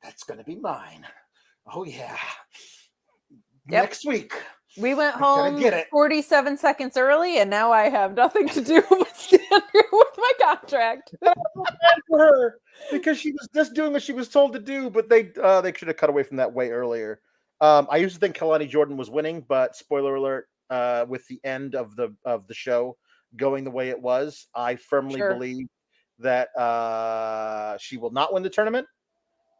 [SPEAKER 1] that's going to be mine. Oh, next week.
[SPEAKER 2] We went home 47 seconds early, and now I have nothing to do but stand here with my contract.
[SPEAKER 1] For her, because she was just doing what she was told to do, but they should have cut away from that way earlier. I used to think Kelani Jordan was winning, but spoiler alert, with the end of the show going the way it was, I firmly believe that she will not win the tournament.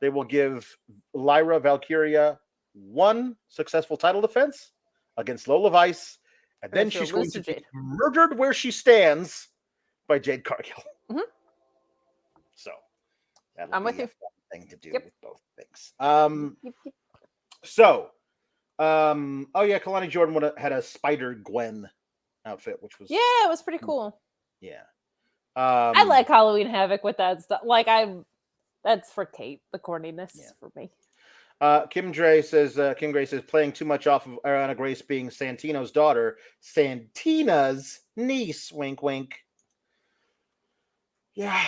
[SPEAKER 1] They will give Lyra Valkyria one successful title defense against Lola Vice, and then she's going to be murdered where she stands by Jade Cargill. So that'll be a fun thing to do with both things. Kelani Jordan had a Spider Gwen outfit, which was
[SPEAKER 2] it was pretty cool.
[SPEAKER 1] I
[SPEAKER 2] like Halloween Havoc with that stuff. Like that's for Kate. The corniness is for me.
[SPEAKER 1] Kim Gray says playing too much off of Arianna Grace being Santino's daughter, Santina's niece. Wink, wink. Yeah.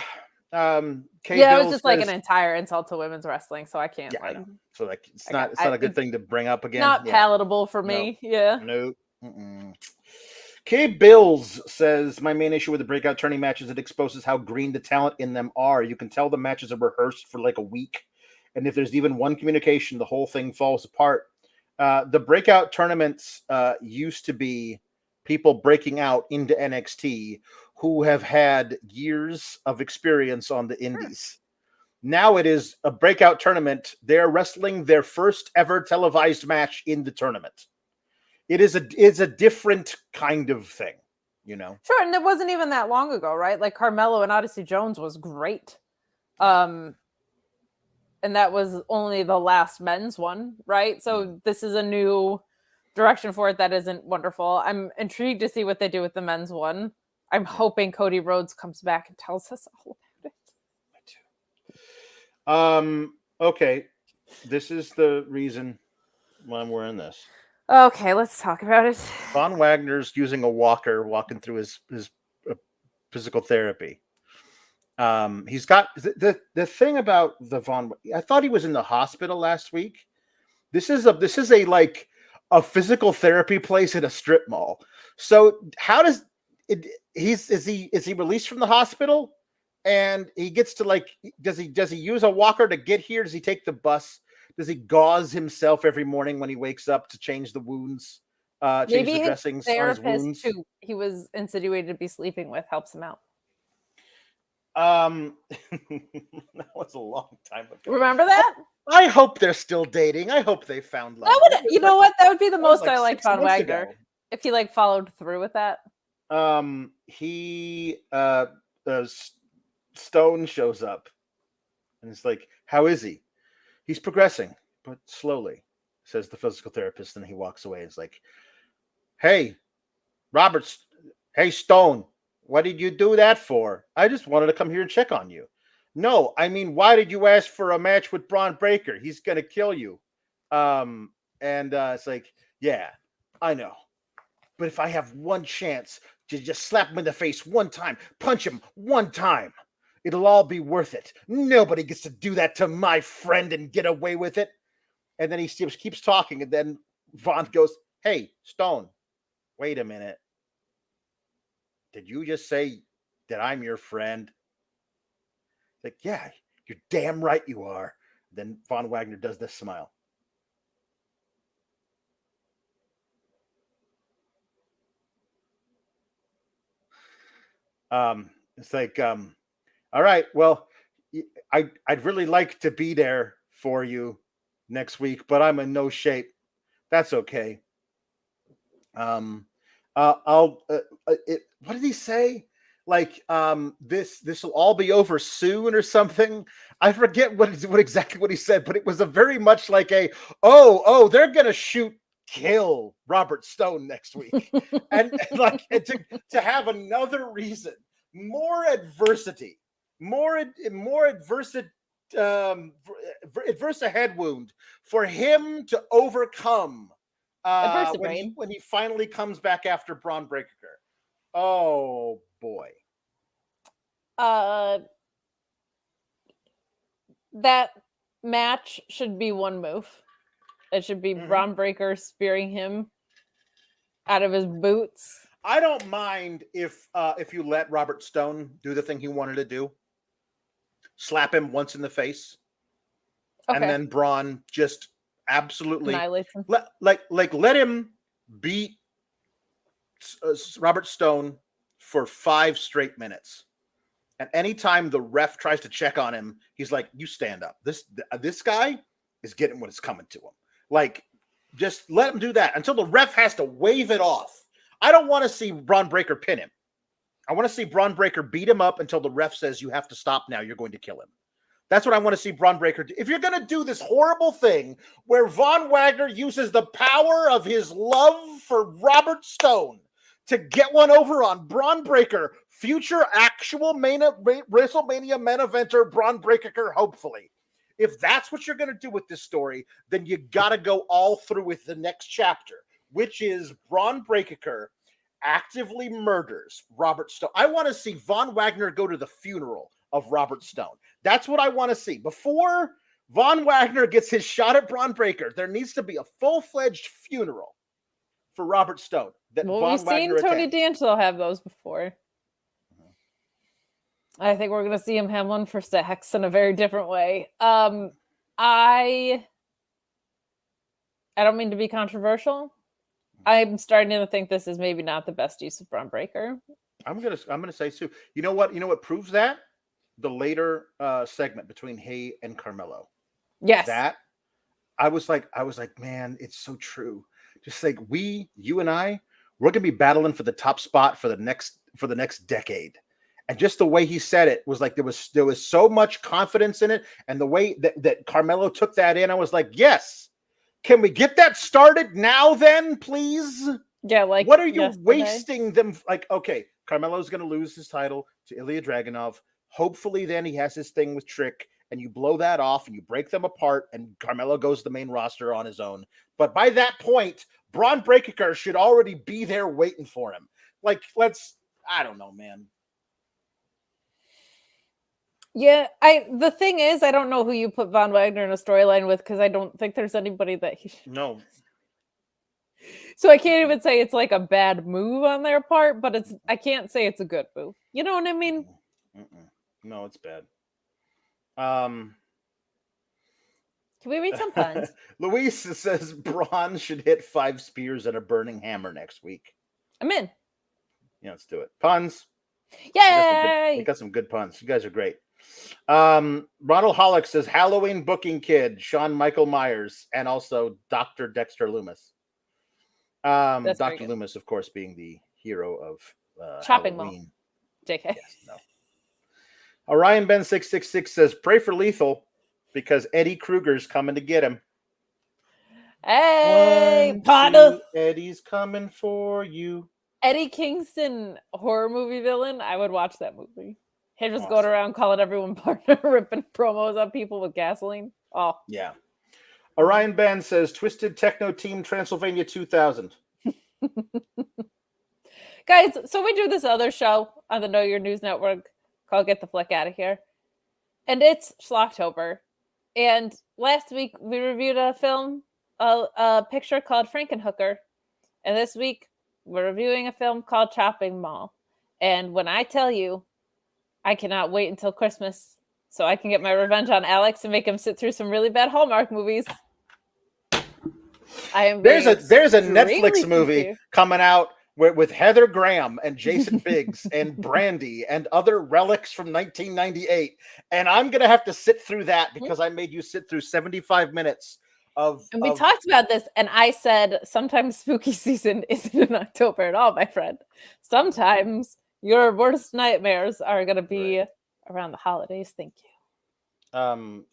[SPEAKER 2] It was just like an entire insult to women's wrestling, so I can't.
[SPEAKER 1] I know. So like, it's not a good thing to bring up again.
[SPEAKER 2] Not palatable for me.
[SPEAKER 1] Nope. K Bills says, my main issue with the breakout tourney matches, it exposes how green the talent in them are. You can tell the matches are rehearsed for like a week. And if there's even one communication, the whole thing falls apart. The breakout tournaments used to be people breaking out into NXT who have had years of experience on the indies. Now it is a breakout tournament. They're wrestling their first ever televised match in the tournament. It's a different kind of thing, you know.
[SPEAKER 2] Sure, and it wasn't even that long ago, right? Like Carmelo and Odyssey Jones was great. And that was only the last men's one, right? So this is a new direction for it that isn't wonderful. I'm intrigued to see what they do with the men's one. I'm hoping Cody Rhodes comes back and tells us all about
[SPEAKER 1] it. Okay. This is the reason why I'm wearing this.
[SPEAKER 2] Okay, let's talk about it.
[SPEAKER 1] Von Wagner's using a walker, walking through his physical therapy. He's got the thing about the Von. I thought he was in the hospital last week. This is a like a physical therapy place at a strip mall. So how does it? Is he released from the hospital? And he gets to like does he use a walker to get here? Does he take the bus? Does he gauze himself every morning when he wakes up to change the wounds? Change
[SPEAKER 2] Maybe
[SPEAKER 1] the dressings
[SPEAKER 2] his
[SPEAKER 1] on his
[SPEAKER 2] therapist
[SPEAKER 1] wounds?
[SPEAKER 2] who he was insinuated to be sleeping with helps him out.
[SPEAKER 1] That was a long time ago.
[SPEAKER 2] Remember that?
[SPEAKER 1] I hope they're still dating. I hope they found love.
[SPEAKER 2] That would, you know what? That would be the most
[SPEAKER 1] like
[SPEAKER 2] I liked Von Wagner
[SPEAKER 1] ago.
[SPEAKER 2] if he like followed through with that.
[SPEAKER 1] Stone shows up, and it's like, "How is he? He's progressing, but slowly," says the physical therapist, and he walks away. It's like, "Hey, Roberts. Hey, Stone. What did you do that for? I just wanted to come here and check on you." No, I mean, why did you ask for a match with Braun Breaker? He's gonna kill you. It's like, yeah, I know. But if I have one chance to just slap him in the face one time, punch him one time, it'll all be worth it. Nobody gets to do that to my friend and get away with it. And then he keeps talking, and then Von goes, "Hey, Stone, wait a minute. Did you just say that I'm your friend?" Like, yeah, you're damn right you are. Then Von Wagner does this smile. It's like, all right, well, I'd really like to be there for you next week, but I'm in no shape. That's okay. What did he say? Like, this will all be over soon or something. I forget what exactly what he said, but it was a very much like they're gonna kill Robert Stone next week, and like to have another reason, more adversity, adverse a head wound for him to overcome when he finally comes back after Braun Breaker. Oh boy.
[SPEAKER 2] That match should be one move. It should be Braun Breaker spearing him out of his boots.
[SPEAKER 1] I don't mind if you let Robert Stone do the thing he wanted to do. Slap him once in the face. Okay. And then Braun just absolutely
[SPEAKER 2] annihilates him.
[SPEAKER 1] Let him beat Robert Stone for 5 straight minutes. And anytime the ref tries to check on him, he's like, "You stand up. This guy is getting what is coming to him." Like, just let him do that until the ref has to wave it off. I don't want to see Braun Breaker pin him. I want to see Braun Breaker beat him up until the ref says, "You have to stop now. You're going to kill him." That's what I want to see Braun Breaker do. If you're going to do this horrible thing where Von Wagner uses the power of his love for Robert Stone to get one over on Braun Breaker, future actual WrestleMania main eventer Braun Breaker, hopefully. If that's what you're going to do with this story, then you got to go all through with the next chapter, which is Braun Breaker actively murders Robert Stone. I want to see Von Wagner go to the funeral of Robert Stone. That's what I want to see. Before Von Wagner gets his shot at Braun Breaker, there needs to be a full-fledged funeral for Robert Stone.
[SPEAKER 2] We've seen Tony D'Angelo have those before. I think we're going to see him have one for Stacks in a very different way. I don't mean to be controversial. I'm starting to think this is maybe not the best use of Braun Breaker.
[SPEAKER 1] I'm gonna say too. You know what? You know what proves that? the later segment between Hay and Carmelo.
[SPEAKER 2] Yes.
[SPEAKER 1] That I was like, man, it's so true. Just like you and I, we're gonna be battling for the top spot for the next decade. And just the way he said it was like there was so much confidence in it, and the way that Carmelo took that in, I was like, yes. Can we get that started now, then, please?
[SPEAKER 2] Yeah, like
[SPEAKER 1] what are you
[SPEAKER 2] yesterday.
[SPEAKER 1] wasting them? Like, okay, Carmelo's gonna lose his title to Ilya Dragunov. Hopefully, then he has his thing with Trick, and you blow that off and you break them apart, and Carmelo goes to the main roster on his own. But by that point, Braun Breaker should already be there waiting for him. Like, I don't know, man.
[SPEAKER 2] Yeah, the thing is, I don't know who you put Von Wagner in a storyline with, because I don't think there's anybody that he should.
[SPEAKER 1] No.
[SPEAKER 2] So I can't even say it's like a bad move on their part, but I can't say it's a good move. You know what I mean?
[SPEAKER 1] No, it's bad.
[SPEAKER 2] Can we read some puns?
[SPEAKER 1] Luis says Braun should hit 5 spears and a burning hammer next week.
[SPEAKER 2] I'm in.
[SPEAKER 1] Yeah, let's do it. Puns.
[SPEAKER 2] Yay!
[SPEAKER 1] We got some good puns. You guys are great. Ronald Hollick says Halloween booking kid, Shawn Michael Myers, and also Dr. Dexter Loomis. Dr. Loomis, of course, being the hero of
[SPEAKER 2] Chopping
[SPEAKER 1] Halloween.
[SPEAKER 2] Mall. JK.
[SPEAKER 1] Yes, no. Orion Ben 666 says pray for Lethal because Eddie Kruger's coming to get him.
[SPEAKER 2] Hey,
[SPEAKER 1] partner. Eddie's coming for you.
[SPEAKER 2] Eddie Kingston, horror movie villain. I would watch that movie. He just going around calling everyone partner, ripping promos on people with gasoline. Oh,
[SPEAKER 1] yeah. Orion Ben says Twisted Techno Team Transylvania 2000.
[SPEAKER 2] Guys, so we do this other show on the Know Your News Network called Get the Flick Out of Here. And it's Schlocktober. And last week we reviewed a film, a picture called Frankenhooker. And this week we're reviewing a film called Chopping Mall. And when I tell you, I cannot wait until Christmas so I can get my revenge on Alex and make him sit through some really bad Hallmark movies. I am
[SPEAKER 1] there's a Netflix movie coming out with Heather Graham and Jason Biggs and Brandy and other relics from 1998, and I'm gonna have to sit through that because I made you sit through 75 minutes of.
[SPEAKER 2] And we talked about this, and I said sometimes spooky season isn't in October at all, my friend. Sometimes your worst nightmares are gonna be around the holidays. Thank you.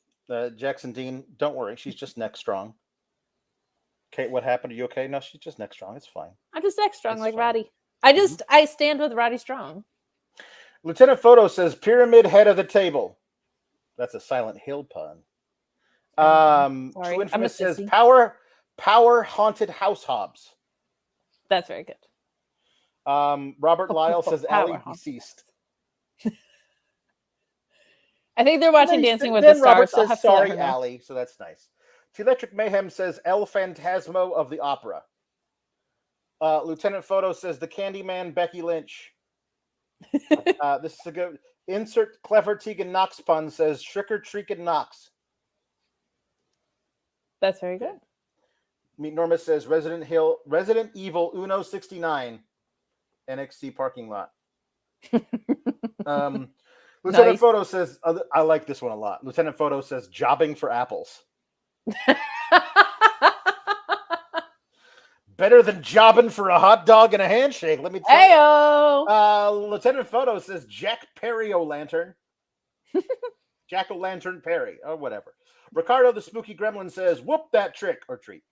[SPEAKER 1] Jackson Dean, don't worry, she's just neck strong. Kate, what happened? Are you okay? No, she's just neck strong. It's fine.
[SPEAKER 2] I'm just neck strong, like Roddy. I stand with Roddy Strong.
[SPEAKER 1] Lieutenant Photo says pyramid head of the table. That's a Silent Hill pun. True Infamous says power haunted house hobs.
[SPEAKER 2] That's very good.
[SPEAKER 1] Robert Lyle says Allie deceased.
[SPEAKER 2] I think they're watching Dancing with the Stars.
[SPEAKER 1] Robert says sorry, Allie. So that's nice. Electric Mayhem says El Phantasmo of the Opera. Lieutenant Photo says the Candyman Becky Lynch. This is a good insert. Clever Tegan Knox pun says Shricker Treakin' Knox.
[SPEAKER 2] That's very good.
[SPEAKER 1] Meet Norma says Resident Evil Uno 69 NXT parking lot. Lieutenant Photo says I like this one a lot. Lieutenant Photo says jobbing for apples. Better than jobbing for a hot dog and a handshake, let me tell you. Lieutenant Photo says Jack Perry O'Lantern. Jack O'Lantern Perry, or whatever. Ricardo the Spooky Gremlin says, whoop that trick or treat.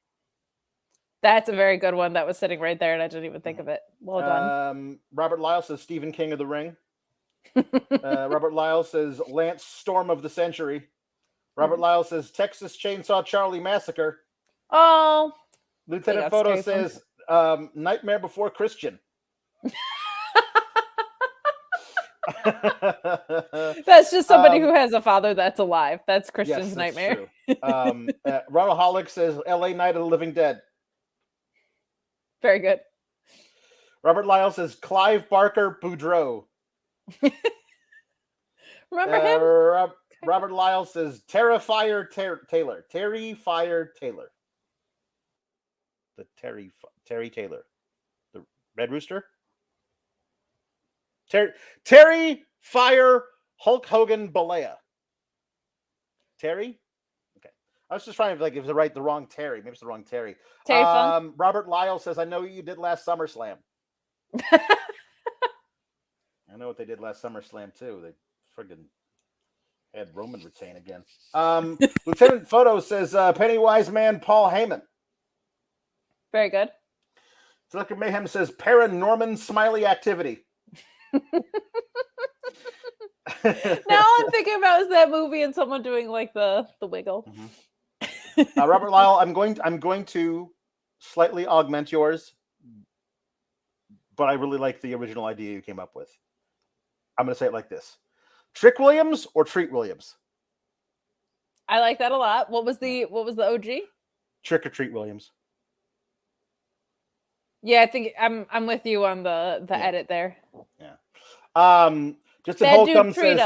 [SPEAKER 2] That's a very good one. That was sitting right there, and I didn't even think of it. Well done.
[SPEAKER 1] Robert Lyle says Stephen King of the Ring. Robert Lyle says Lance Storm of the Century. Robert Lyle says Texas Chainsaw Charlie Massacre.
[SPEAKER 2] Oh.
[SPEAKER 1] Lieutenant Photo says Nightmare Before Christian.
[SPEAKER 2] That's just somebody who has a father that's alive. That's Christian's nightmare.
[SPEAKER 1] Ronald Hollick says LA Night of the Living Dead.
[SPEAKER 2] Very good.
[SPEAKER 1] Robert Lyle says Clive Barker Boudreaux.
[SPEAKER 2] Remember him?
[SPEAKER 1] Robert Lyle says Terrifier Taylor. Terrifier Taylor. The Terry Taylor. The Red Rooster? Terry Fire Hulk Hogan Balea. Terry? Okay. I was just trying to if it's the wrong Terry. Maybe it's the wrong Terry.
[SPEAKER 2] Terry Funk.
[SPEAKER 1] Robert Lyle says, I know what you did last SummerSlam. I know what they did last SummerSlam too. They friggin' had Roman retain again. Lieutenant Photo says Pennywise Man Paul Heyman.
[SPEAKER 2] Very good.
[SPEAKER 1] Selector Mayhem says Paranorman Smiley Activity.
[SPEAKER 2] Now all I'm thinking about is that movie and someone doing like the wiggle.
[SPEAKER 1] Mm-hmm. Robert Lyle, I'm going to slightly augment yours, but I really like the original idea you came up with. I'm going to say it like this: Trick Williams or Treat Williams?
[SPEAKER 2] I like that a lot. What was the OG?
[SPEAKER 1] Trick or Treat Williams.
[SPEAKER 2] Yeah, I think I'm with you on the edit there.
[SPEAKER 1] Yeah. Just a whole come says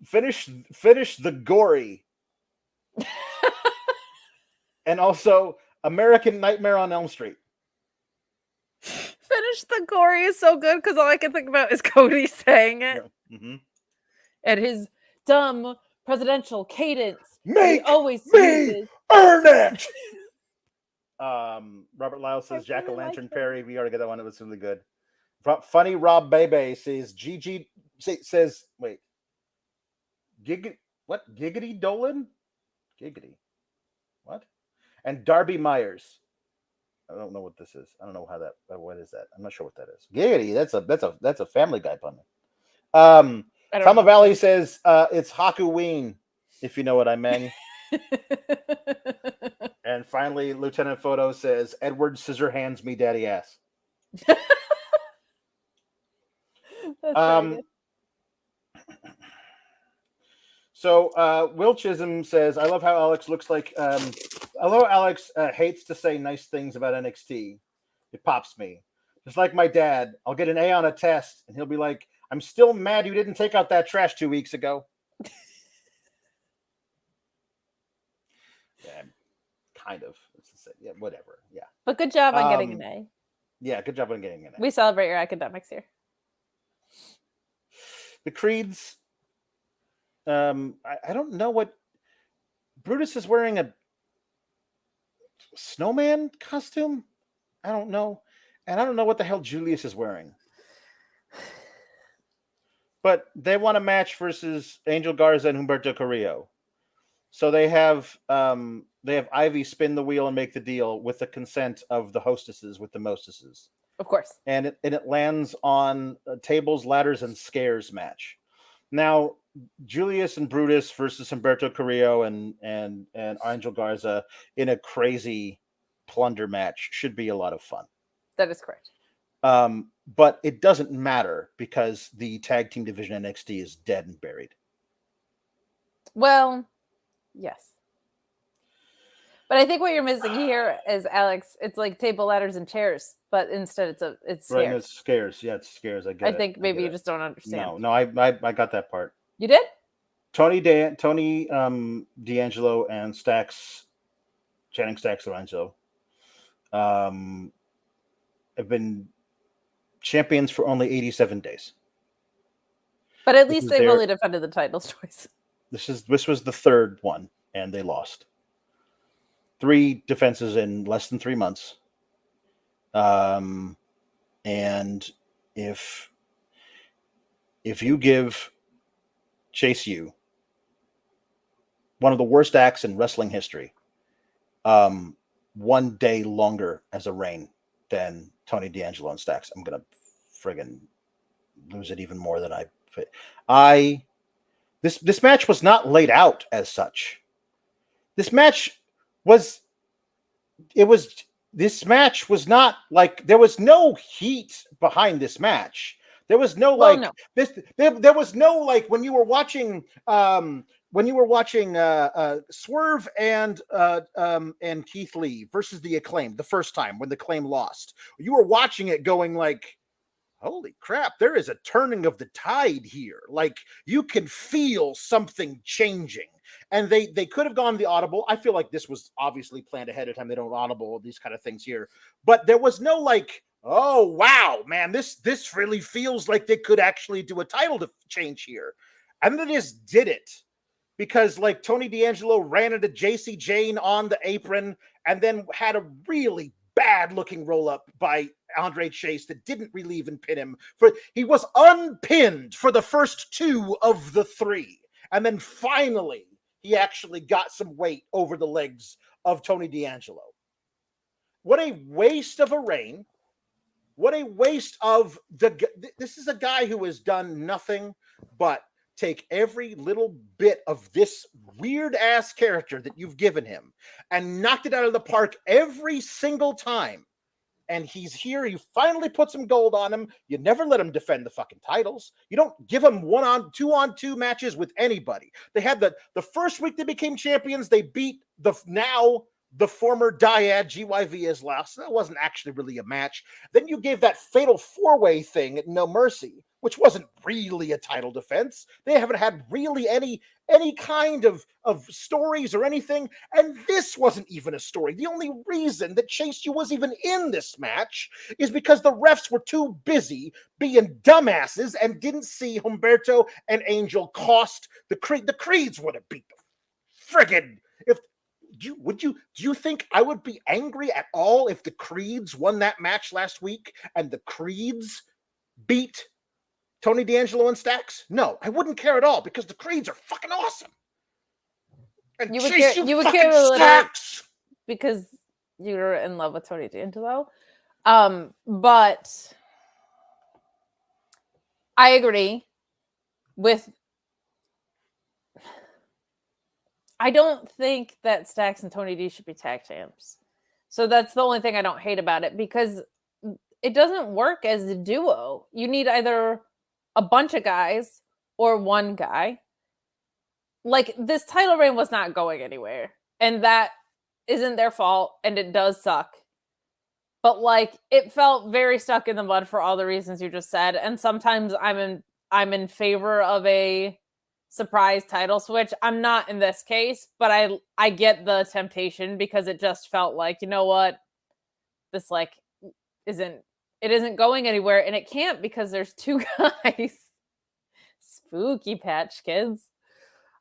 [SPEAKER 1] finish the gory. And also American Nightmare on Elm Street.
[SPEAKER 2] Finish the gory is so good because all I can think about is Cody saying it.
[SPEAKER 1] Yeah. Mm-hmm.
[SPEAKER 2] And his dumb presidential cadence.
[SPEAKER 1] Make
[SPEAKER 2] he always
[SPEAKER 1] me
[SPEAKER 2] uses.
[SPEAKER 1] Earn it. Robert Lyle says Jack o'
[SPEAKER 2] really
[SPEAKER 1] Lantern
[SPEAKER 2] like
[SPEAKER 1] Perry. We already got that one. It was really good. Funny Rob Bebe says Gigi says wait. Giggity Dolin? Giggity. What? And Darby Myers. I don't know what this is. I don't know what is that? I'm not sure what that is. Giggity. That's a Family Guy pun. Tama Valley says it's Hakuween, if you know what I mean. And finally, Lieutenant Photo says Edward Scissorhands me daddy ass. So Will Chisholm says, I love how Alex looks like although Alex hates to say nice things about NXT, it pops me. Just like my dad, I'll get an A on a test and he'll be like, I'm still mad you didn't take out that trash 2 weeks ago. Yeah, kind of. Yeah, whatever. Yeah.
[SPEAKER 2] But good job on getting an A.
[SPEAKER 1] Yeah, good job on getting an A.
[SPEAKER 2] We celebrate your academics here.
[SPEAKER 1] The Creeds. I don't know what Brutus is wearing, a snowman costume. I don't know. And I don't know what the hell Julius is wearing. But they want a match versus Angel Garza and Humberto Carrillo. So they have Ivy spin the wheel and make the deal with the consent of the hostesses with the mostesses.
[SPEAKER 2] Of course.
[SPEAKER 1] And it lands on a tables, ladders, and scares match. Now, Julius and Brutus versus Humberto Carrillo and Angel Garza in a crazy plunder match should be a lot of fun.
[SPEAKER 2] That is correct.
[SPEAKER 1] But it doesn't matter because the tag team division NXT is dead and buried.
[SPEAKER 2] Well, yes. But I think what you're missing here is, Alex, it's like table, ladders, and chairs, but instead it's scares.
[SPEAKER 1] Right, it's scares. Yeah, it's scares. I
[SPEAKER 2] think maybe you just don't understand.
[SPEAKER 1] No, I got that part.
[SPEAKER 2] You did?
[SPEAKER 1] Tony D'Angelo and Channing Stacks Lorenzo, have been champions for only 87 days.
[SPEAKER 2] But at least they've only defended the titles twice.
[SPEAKER 1] This was the third one, and they lost. 3 defenses in less than 3 months. And if you give Chase U, one of the worst acts in wrestling history, 1 day longer as a reign than Tony D'Angelo and Stacks, I'm gonna friggin' lose it even more than This match was not laid out as such. This match was not like, there was no heat behind this match. There was no there was no like when you were watching Swerve and Keith Lee versus the Acclaim the first time when the Acclaim lost. You were watching it going like, holy crap, there is a turning of the tide here. Like, you can feel something changing. And they could have gone the audible. I feel like this was obviously planned ahead of time. They don't audible these kind of things here. But there was no like, oh wow, man, this really feels like they could actually do a title change here, and they just did it because like Tony D'Angelo ran into JC Jane on the apron and then had a really bad looking roll up by Andre Chase that didn't really even pin him. He was unpinned for the first 2 of the 3, and then finally he actually got some weight over the legs of Tony D'Angelo. What a waste of a reign. What a waste of this is a guy who has done nothing but take every little bit of this weird ass character that you've given him and knocked it out of the park every single time. And he's here. You finally put some gold on him. You never let him defend the fucking titles. You don't give him 1-on-2 matches with anybody. They had the first week they became champions. They beat the former dyad GYV as last. That wasn't actually really a match. Then you gave that fatal 4-way thing at No Mercy, which wasn't really a title defense. They haven't had really any kind of stories or anything, and this wasn't even a story. The only reason that Chase U was even in this match is because the refs were too busy being dumbasses and didn't see Humberto and Angel cost the Creed. The Creeds would have beat them. Friggin' do you think I would be angry at all if the Creeds won that match last week and the Creeds beat Tony D'Angelo and Stacks? No, I wouldn't care at all because the Creeds are fucking awesome. And
[SPEAKER 2] you would care a little
[SPEAKER 1] Stacks
[SPEAKER 2] because you're in love with Tony D'Angelo. But I agree with. I don't think that Stacks and Tony D should be tag champs. So that's the only thing I don't hate about it because it doesn't work as a duo. You need either a bunch of guys or one guy. Like, this title reign was not going anywhere. And that isn't their fault, and it does suck. But, like, it felt very stuck in the mud for all the reasons you just said. And sometimes I'm in favor of a surprise title switch. I'm not in this case, but I get the temptation because it just felt like, you know what? This, like, isn't going anywhere, and it can't because there's 2 guys. Spooky Patch Kids.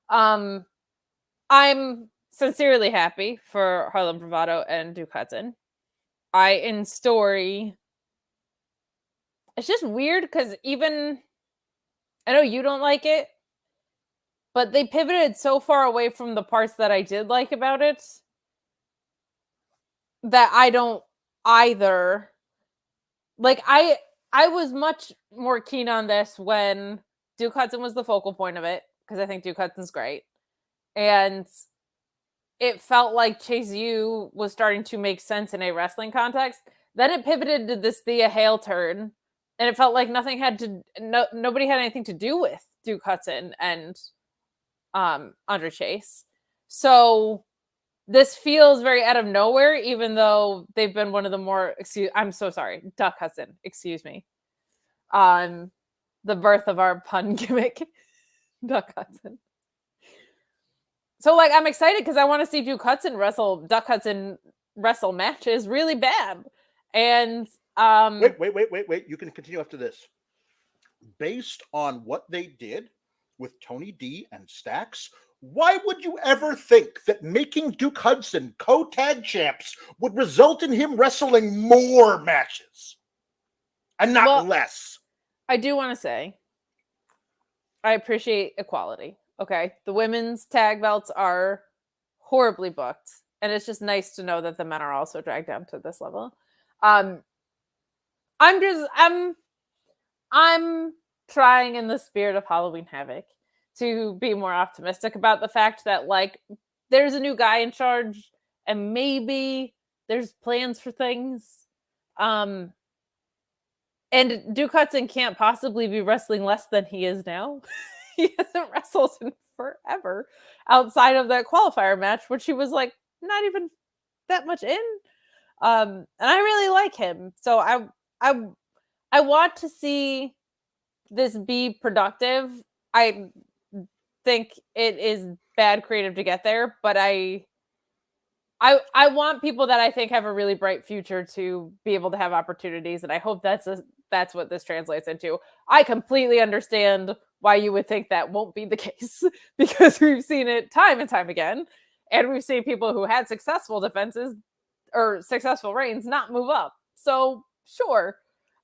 [SPEAKER 2] I'm sincerely happy for Harlem Bravado and Duke Hudson. In story, it's just weird because even I know you don't like it, but they pivoted so far away from the parts that I did like about it that I don't either. Like, I was much more keen on this when Duke Hudson was the focal point of it, because I think Duke Hudson's great. And it felt like Chase U was starting to make sense in a wrestling context. Then it pivoted to this Thea Hale turn, and it felt like nobody had anything to do with Duke Hudson and Andre Chase. So this feels very out of nowhere, even though they've been one of the more I'm so sorry, Duck Hudson, excuse me. The birth of our pun gimmick, Duck Hudson. So, like, I'm excited because I want to see Duck Hudson wrestle matches really bad. And
[SPEAKER 1] wait. You can continue after this. Based on what they did with Tony D and Stacks, why would you ever think that making Duke Hudson co-tag champs would result in him wrestling more matches and not less?
[SPEAKER 2] I do want to say I appreciate equality. Okay, the women's tag belts are horribly booked, and it's just nice to know that the men are also dragged down to this level. I'm trying in the spirit of Halloween Havoc to be more optimistic about the fact that, like, there's a new guy in charge and maybe there's plans for things. And Duke Hudson can't possibly be wrestling less than he is now. He hasn't wrestled in forever outside of that qualifier match, which he was, like, not even that much in. And I really like him. So I want to see this be productive. I think it is bad creative to get there, but I I want people that I think have a really bright future to be able to have opportunities, and I hope that's what this translates into. I completely understand why you would think that won't be the case because we've seen it time and time again, and we've seen people who had successful defenses or successful reigns not move up. So sure,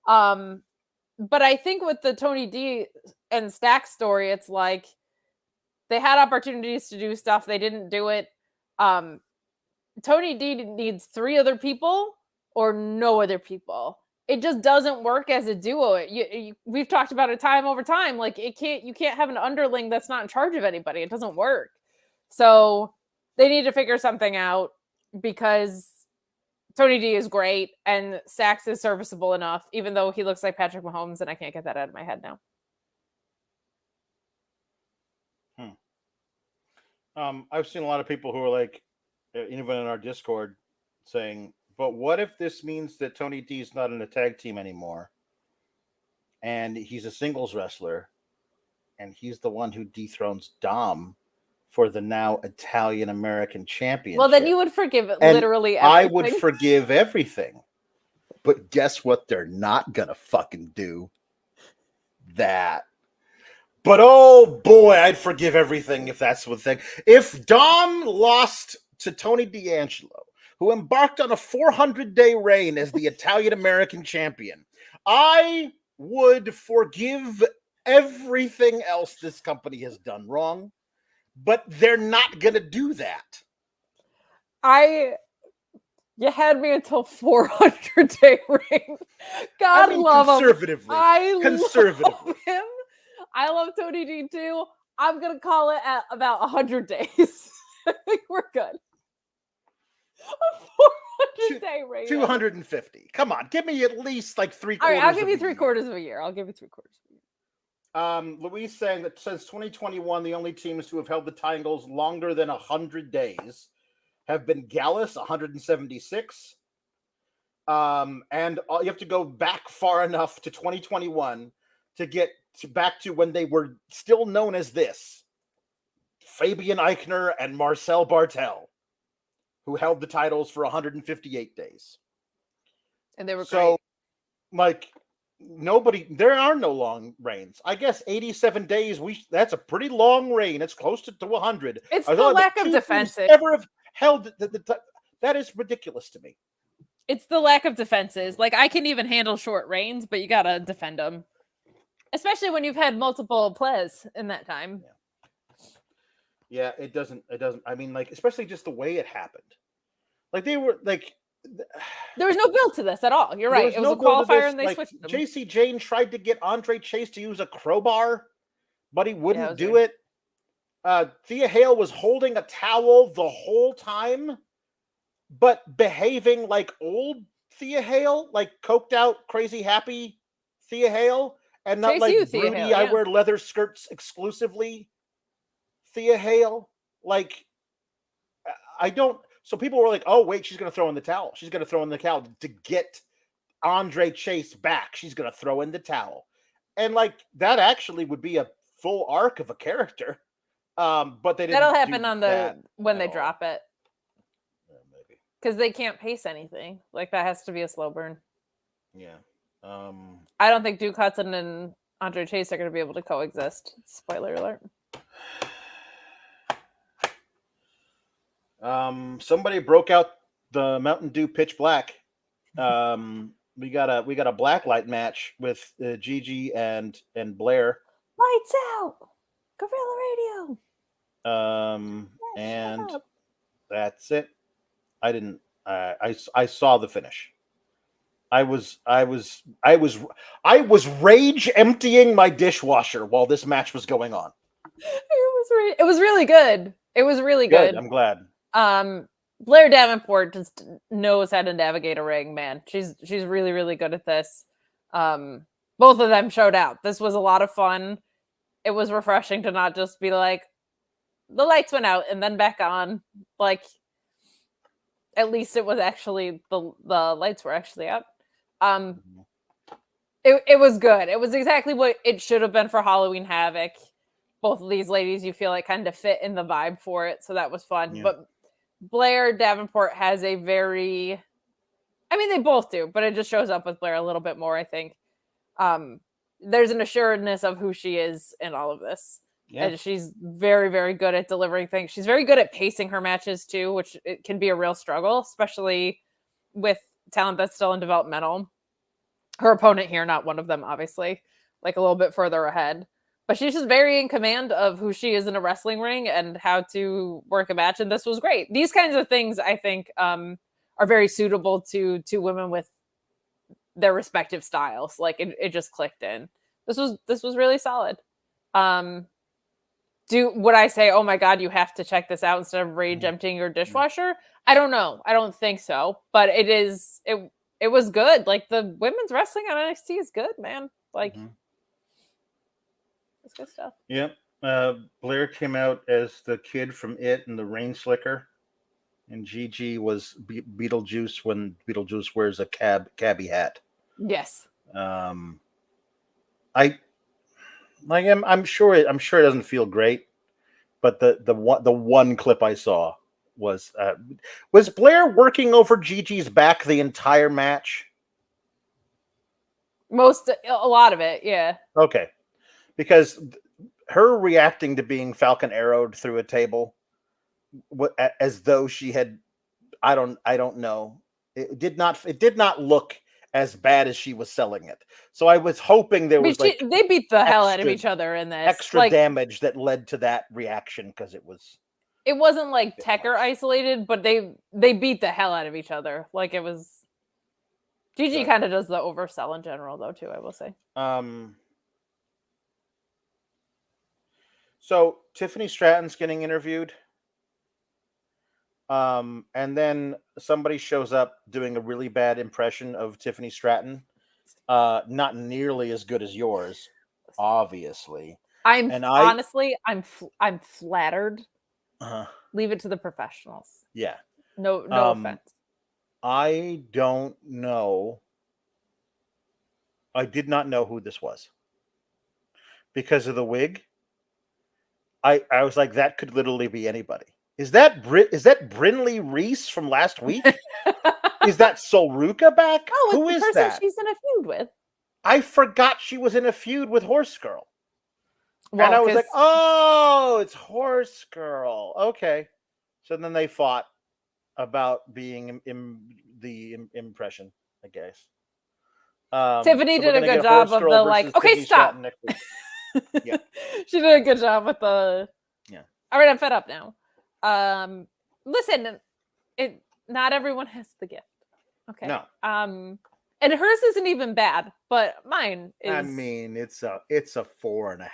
[SPEAKER 2] but I think with the Tony D and Stack story, it's like they had opportunities to do stuff, they didn't do it. Tony D needs 3 other people or no other people. It just doesn't work as a duo. We've talked about it time over time. Like you can't have an underling that's not in charge of anybody. It doesn't work. So they need to figure something out because Tony D is great and Sax is serviceable enough, even though he looks like Patrick Mahomes, and I can't get that out of my head now.
[SPEAKER 1] I've seen a lot of people who are like, even in our Discord, saying, but what if this means that Tony D is not in a tag team anymore and he's a singles wrestler and he's the one who dethrones Dom for the now Italian American championship?
[SPEAKER 2] Well, then you would forgive it, literally everything.
[SPEAKER 1] I would forgive everything. But guess what? They're not going to fucking do that. But oh boy, I'd forgive everything if that's the thing. If Dom lost to Tony D'Angelo, who embarked on a 400-day reign as the Italian-American champion, I would forgive everything else this company has done wrong, but they're not going to do that.
[SPEAKER 2] You had me until 400-day reign. God love
[SPEAKER 1] conservatively,
[SPEAKER 2] him.
[SPEAKER 1] Conservatively.
[SPEAKER 2] Love him. I love Tony D too. I'm going to call it at about 100 days. I think we're good. A 400-day reign.
[SPEAKER 1] 250. Come on, give me at least like 3/4.
[SPEAKER 2] All right, I'll give you 3/4 of a year. I'll give you 3/4 of a year.
[SPEAKER 1] Louise saying that since 2021, the only teams who have held the titles longer than 100 days have been Gallus, 176. And you have to go back far enough to 2021 to get back to when they were still known as this. Fabian Eichner and Marcel Bartel, who held the titles for 158 days.
[SPEAKER 2] And they were
[SPEAKER 1] so, great. There are no long reigns. I guess 87 days, that's a pretty long reign. It's close to 100.
[SPEAKER 2] It's the lack of defenses.
[SPEAKER 1] Ever have held that is ridiculous to me.
[SPEAKER 2] It's the lack of defenses. Like, I can even handle short reigns, but you got to defend them. Especially when you've had multiple plays in that time.
[SPEAKER 1] Yeah, it doesn't. I mean, like, especially just the way it happened. Like, they were like,
[SPEAKER 2] there was no build to this at all. You're right. It was a qualifier, and they switched them.
[SPEAKER 1] JC Jane tried to get Andre Chase to use a crowbar, but he wouldn't do it. Thea Hale was holding a towel the whole time, but behaving like old Thea Hale, like coked out, crazy happy Thea Hale, and not like broody, I wear leather skirts exclusively Thea Hale. Like, I don't. So people were like, oh, wait, she's going to throw in the towel. She's going to throw in the towel to get Andre Chase back. She's going to throw in the towel. And like, that actually would be a full arc of a character. But they didn't.
[SPEAKER 2] That'll happen on when they drop it.
[SPEAKER 1] Yeah, maybe.
[SPEAKER 2] Because they can't pace anything. Like, that has to be a slow burn.
[SPEAKER 1] Yeah.
[SPEAKER 2] I don't think Duke Hudson and Andre Chase are going to be able to coexist. Spoiler alert.
[SPEAKER 1] Somebody broke out the Mountain Dew Pitch Black. We got a blacklight match with Gigi and Blair.
[SPEAKER 2] Lights out, Gorilla Radio.
[SPEAKER 1] And that's it. I saw the finish. I was rage emptying my dishwasher while this match was going on.
[SPEAKER 2] It was really good. It was really good.
[SPEAKER 1] I'm glad.
[SPEAKER 2] Blair Davenport just knows how to navigate a ring, man. She's really, really good at this. Both of them showed out. This was a lot of fun. It was refreshing to not just be like, the lights went out and then back on. Like, at least it was actually the lights were actually out. It was good. It was exactly what it should have been for Halloween Havoc. Both of these ladies, you feel like, kind of fit in the vibe for it, so that was fun. Yeah. But Blair Davenport has a very, I mean, they both do, but it just shows up with Blair a little bit more, I think. There's an assuredness of who she is in all of this. Yeah. And she's very, very good at delivering things. She's very good at pacing her matches too, which it can be a real struggle, especially with talent that's still in developmental. Her opponent here, not one of them, obviously, like a little bit further ahead. But she's just very in command of who she is in a wrestling ring and how to work a match. And this was great. These kinds of things, I think, are very suitable to women with their respective styles. Like it just clicked in. This was really solid. Would I say, oh my God, you have to check this out instead of rage emptying your dishwasher? I don't know. I don't think so. But it was good. Like the women's wrestling on NXT is good, man. Like it's good stuff.
[SPEAKER 1] Yep. Blair came out as the kid from It and the Rain Slicker. And Gigi was Beetlejuice when Beetlejuice wears a cabbie hat.
[SPEAKER 2] Yes.
[SPEAKER 1] I'm sure it doesn't feel great, but the one clip I saw was Blair working over Gigi's back the entire match?
[SPEAKER 2] A lot of it, yeah.
[SPEAKER 1] Okay, because her reacting to being Falcon arrowed through a table, as though she had, I don't know. It did not look as bad as she was selling it. So I was hoping they
[SPEAKER 2] beat the hell out of each other in this.
[SPEAKER 1] Extra damage that led to that reaction because it
[SPEAKER 2] wasn't like Tekker isolated, but they beat the hell out of each other. Like it was. Gigi kind of does the oversell in general, though, too. I will say.
[SPEAKER 1] So Tiffany Stratton's getting interviewed. And then somebody shows up doing a really bad impression of Tiffany Stratton. Not nearly as good as yours, obviously.
[SPEAKER 2] I'm flattered. Leave it to the professionals.
[SPEAKER 1] Yeah.
[SPEAKER 2] No offense.
[SPEAKER 1] I don't know. I did not know who this was because of the wig. I was like, that could literally be anybody. Is that Brinley Reese from last week? Is that Solruka back?
[SPEAKER 2] Oh,
[SPEAKER 1] who is that?
[SPEAKER 2] She's in a feud with.
[SPEAKER 1] I forgot she was in a feud with Horse Girl. Well, and I was like, oh, it's Horse Girl. Okay. So then they fought about being the impression, I guess.
[SPEAKER 2] Tiffany did a good job of the like, okay, stop.
[SPEAKER 1] Yeah.
[SPEAKER 2] She did a good job with the.
[SPEAKER 1] Yeah.
[SPEAKER 2] All right, I'm fed up now. Listen, not everyone has the gift. Okay.
[SPEAKER 1] No.
[SPEAKER 2] And hers isn't even bad, but mine is.
[SPEAKER 1] I mean, it's a 4.5.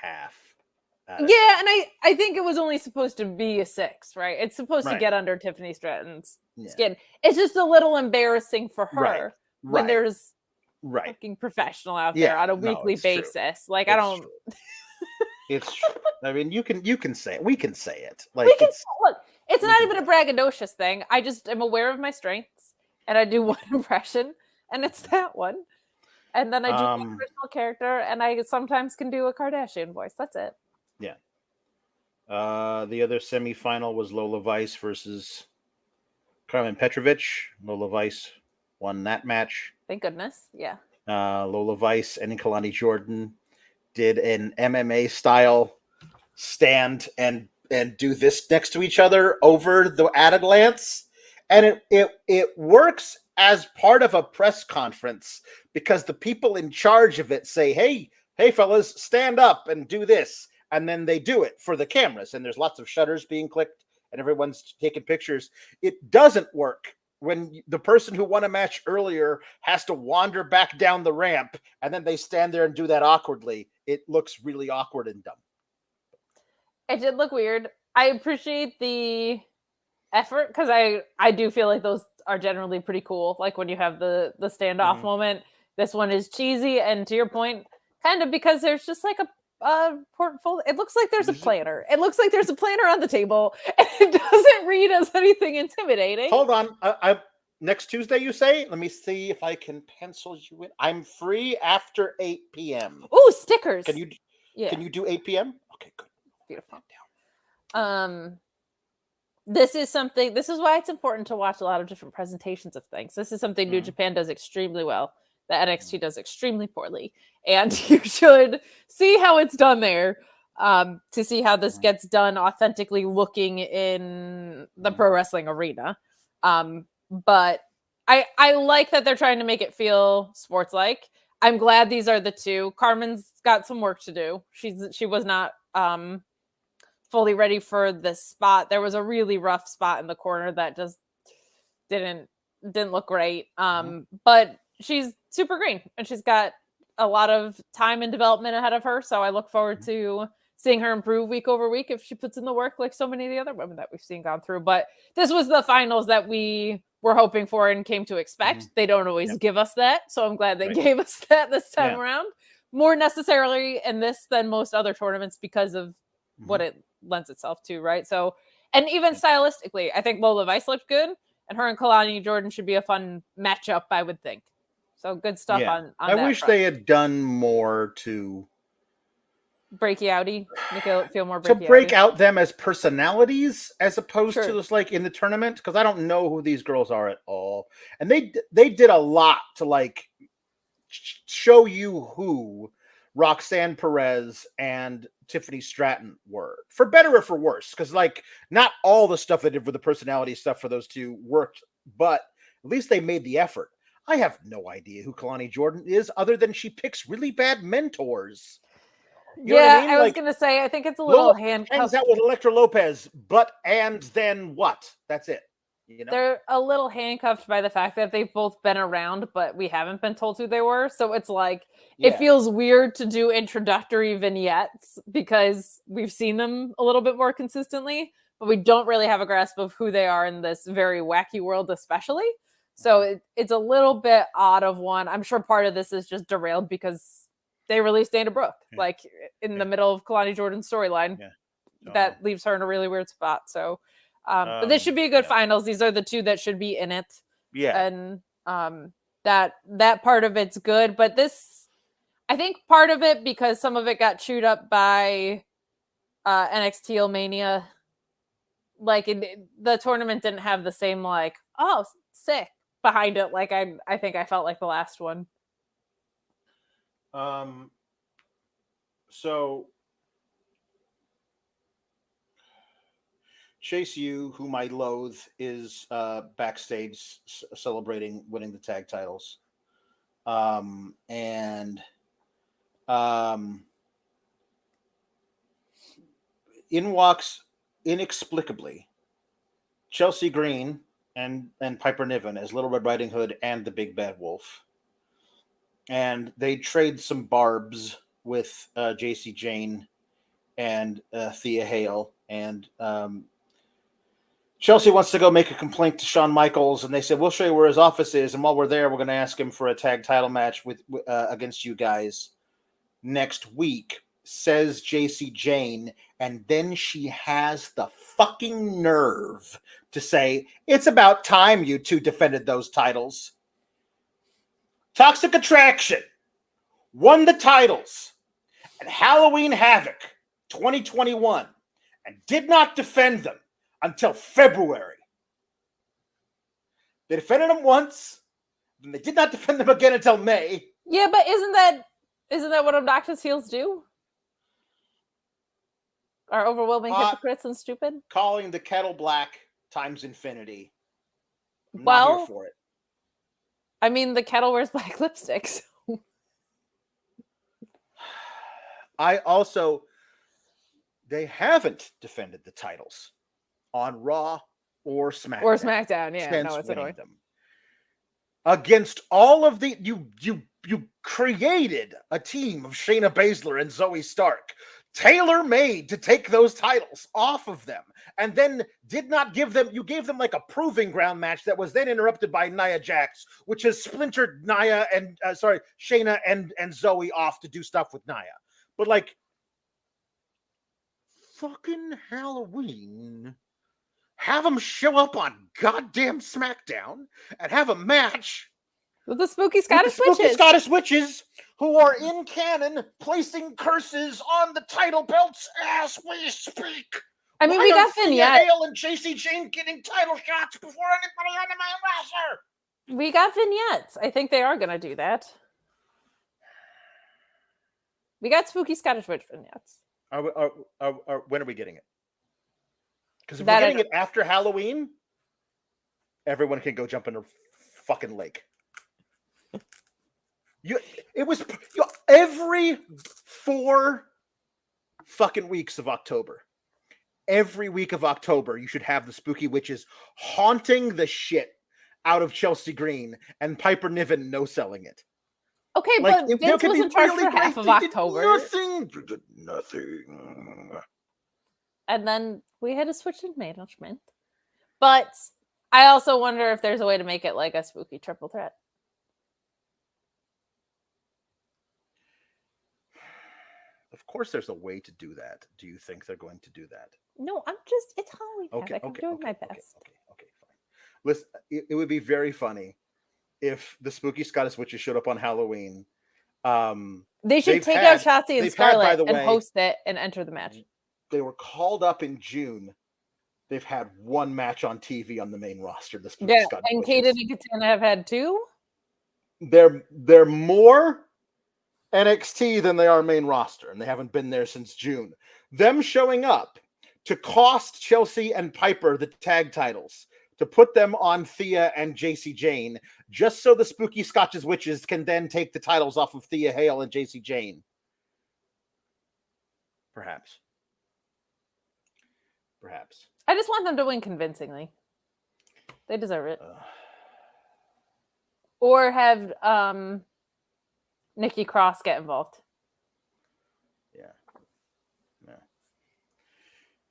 [SPEAKER 2] Yeah, and I think it was only supposed to be a 6, right? It's supposed to get under Tiffany Stratton's skin. It's just a little embarrassing for her when there's fucking professional out there on a weekly basis. True. Like, I don't.
[SPEAKER 1] It's true. I mean, you can say it. We can say it. Like,
[SPEAKER 2] look. It's not even a braggadocious thing. I just am aware of my strengths, and I do one impression, and it's that one. And then I do an original character, and I sometimes can do a Kardashian voice. That's it.
[SPEAKER 1] Yeah. The other semifinal was Lola Vice versus Karmen Petrovic. Lola Vice won that match.
[SPEAKER 2] Thank goodness. Yeah.
[SPEAKER 1] Lola Vice and Kelani Jordan did an MMA style stand and do this next to each other over the added lance, and it works as part of a press conference because the people in charge of it say, hey fellas, stand up and do this, and then they do it for the cameras, and there's lots of shutters being clicked and everyone's taking pictures. It doesn't work when the person who won a match earlier has to wander back down the ramp and then they stand there and do that awkwardly. It looks really awkward and dumb.
[SPEAKER 2] It did look weird. I appreciate the effort because I do feel like those are generally pretty cool. Like when you have the standoff moment, this one is cheesy. And to your point, kind of because there's just like a portfolio. It looks like there's a planner. It looks like there's a planner on the table and it doesn't read as anything intimidating.
[SPEAKER 1] Hold on. Next Tuesday, you say? Let me see if I can pencil you in. I'm free after 8 p.m.
[SPEAKER 2] Ooh, stickers.
[SPEAKER 1] Can you do 8 p.m.? Okay, good.
[SPEAKER 2] Beautiful. this is why it's important to watch a lot of different presentations of things. This is something New Japan does extremely well, that NXT does extremely poorly. And you should see how it's done there, to see how this gets done authentically looking in the pro wrestling arena. But I like that they're trying to make it feel sports-like. I'm glad these are the two. Karmen's got some work to do. She was not fully ready for this spot. There was a really rough spot in the corner that just didn't look great. But she's super green and she's got a lot of time and development ahead of her. So I look forward to seeing her improve week over week if she puts in the work like so many of the other women that we've seen gone through. But this was the finals that we were hoping for and came to expect. They don't always give us that. So I'm glad they gave us that this time around. More necessarily in this than most other tournaments because of what it lends itself to, right? So, and even stylistically, I think Lola Vice looked good, and her and Kelani Jordan should be a fun matchup, I would think. So good stuff on
[SPEAKER 1] I
[SPEAKER 2] that
[SPEAKER 1] wish
[SPEAKER 2] front.
[SPEAKER 1] they had done more to
[SPEAKER 2] breaky-outy, make it feel more breaky-outy.
[SPEAKER 1] To break out them as personalities as opposed to just like in the tournament, because I don't know who these girls are at all. And they did a lot to like show you who Roxanne Perez and Tiffany Stratton were, for better or for worse, because like not all the stuff they did for the personality stuff for those two worked, but at least they made the effort. I have no idea who Kelani Jordan is other than she picks really bad mentors.
[SPEAKER 2] You know what I mean? I was going to say, I think it's a little handcuffed.
[SPEAKER 1] Hangs out with Elektra Lopez, and then what? That's it. You know?
[SPEAKER 2] They're a little handcuffed by the fact that they've both been around, but we haven't been told who they were. So it's like, it feels weird to do introductory vignettes because we've seen them a little bit more consistently, but we don't really have a grasp of who they are in this very wacky world, especially. So it's a little bit odd of one. I'm sure part of this is just derailed because they released Dana Brooke, like in the middle of Kelani Jordan's storyline. That leaves her in a really weird spot. So, but this should be a good finals. These are the two that should be in it. And that part of it's good. But this, I think part of it, because some of it got chewed up by NXT Mania, like the tournament didn't have the same like, oh, sick behind it. Like I think I felt like the last one.
[SPEAKER 1] So Chase U, whom I loathe, is backstage celebrating winning the tag titles. In walks inexplicably Chelsea Green and Piper Niven as Little Red Riding Hood and the Big Bad Wolf. And they trade some barbs with JC Jane and Thea Hale. And Chelsea wants to go make a complaint to Shawn Michaels, and they said, we'll show you where his office is. And while we're there, we're going to ask him for a tag title match with against you guys next week, says JC Jane. And then she has the fucking nerve to say, it's about time you two defended those titles. Toxic Attraction won the titles at Halloween Havoc 2021 and did not defend them until February. They defended them once, and they did not defend them again until May.
[SPEAKER 2] Yeah, but isn't that what obnoxious heels do? Are overwhelming hypocrites and stupid?
[SPEAKER 1] Calling the kettle black times infinity. I'm not here for it.
[SPEAKER 2] I mean, the kettle wears black lipstick. So.
[SPEAKER 1] They haven't defended the titles on Raw or SmackDown.
[SPEAKER 2] Or SmackDown, yeah. No, it's annoying.
[SPEAKER 1] Them. Against all of the you created a team of Shayna Baszler and Zoe Stark, tailor-made to take those titles off of them, and then did not give them, you gave them like a proving ground match that was then interrupted by Nia Jax, which has splintered Shayna and Zoe off to do stuff with Nia. But like fucking Halloween, have them show up on goddamn SmackDown and have a match
[SPEAKER 2] with the spooky Scottish
[SPEAKER 1] witches who are in canon placing curses on the title belts as we speak.
[SPEAKER 2] I mean,
[SPEAKER 1] Why
[SPEAKER 2] we got
[SPEAKER 1] are Thea
[SPEAKER 2] vignettes.
[SPEAKER 1] Hale and JC Jane getting title shots before anybody on the main roster?
[SPEAKER 2] We got vignettes. I think they are going to do that. We got Spooky Scottish Witch vignettes.
[SPEAKER 1] When are we getting it? Because if
[SPEAKER 2] That
[SPEAKER 1] we're
[SPEAKER 2] I
[SPEAKER 1] getting it after Halloween, everyone can go jump in a fucking lake. Every 4 fucking weeks of October. Every week of October, you should have the spooky witches haunting the shit out of Chelsea Green and Piper Niven no-selling it.
[SPEAKER 2] Okay, but Vince was in charge for half of October.
[SPEAKER 1] They did nothing.
[SPEAKER 2] And then we had to switch in management. But I also wonder if there's a way to make it like a spooky triple threat.
[SPEAKER 1] Of course there's a way to do that. Do you think they're going to do that?
[SPEAKER 2] No, it's Halloween Havoc. I'm doing my best.
[SPEAKER 1] Okay, fine. Listen, it would be very funny if the spooky Scottish witches showed up on Halloween.
[SPEAKER 2] They should take out Shotzi and Scarlett and host it and enter the match.
[SPEAKER 1] They were called up in June. They've had 1 match on TV on the main roster. The spooky Scottish
[SPEAKER 2] and
[SPEAKER 1] witches.
[SPEAKER 2] Kaden and Katana have had 2.
[SPEAKER 1] They're more NXT than they are main roster, and they haven't been there since June. Them showing up to cost Chelsea and Piper the tag titles, to put them on Thea and JC Jane, just so the spooky Scottish witches can then take the titles off of Thea Hale and JC Jane. Perhaps.
[SPEAKER 2] I just want them to win convincingly. They deserve it. Or have Nikki Cross get involved.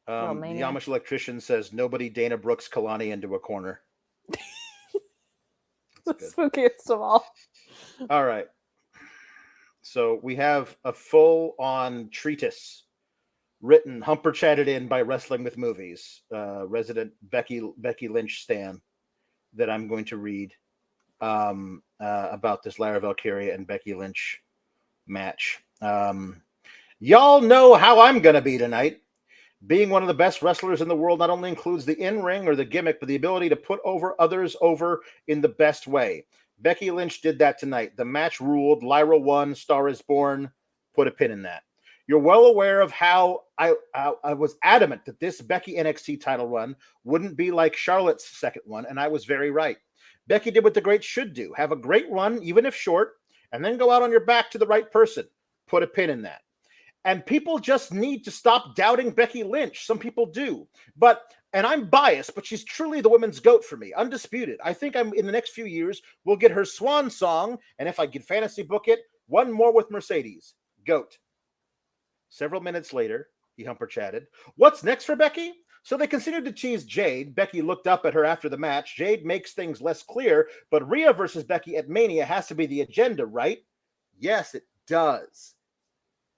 [SPEAKER 1] The Amish electrician says nobody Dana Brooks Kelani into a corner.
[SPEAKER 2] The spookiest of all.
[SPEAKER 1] All right. So we have a full-on treatise written, humper chatted in by Wrestling with Movies, resident Becky Lynch stan, that I'm going to read about this Lyra Valkyria and Becky Lynch match. Y'all know how I'm going to be tonight. Being one of the best wrestlers in the world not only includes the in-ring or the gimmick, but the ability to put others over in the best way. Becky Lynch did that tonight. The match ruled. Lyra won. Star is born. Put a pin in that. You're well aware of how I was adamant that this Becky NXT title run wouldn't be like Charlotte's second one, and I was very right. Becky did what the greats should do. Have a great run, even if short, and then go out on your back to the right person. Put a pin in that. And people just need to stop doubting Becky Lynch. Some people do. And I'm biased, but she's truly the women's GOAT for me. Undisputed. I think in the next few years, we'll get her swan song. And if I can fantasy book it, one more with Mercedes. GOAT. Several minutes later, he humper chatted. What's next for Becky? So they continued to tease Jade. Becky looked up at her after the match. Jade makes things less clear, but Rhea versus Becky at Mania has to be the agenda, right? Yes, it does.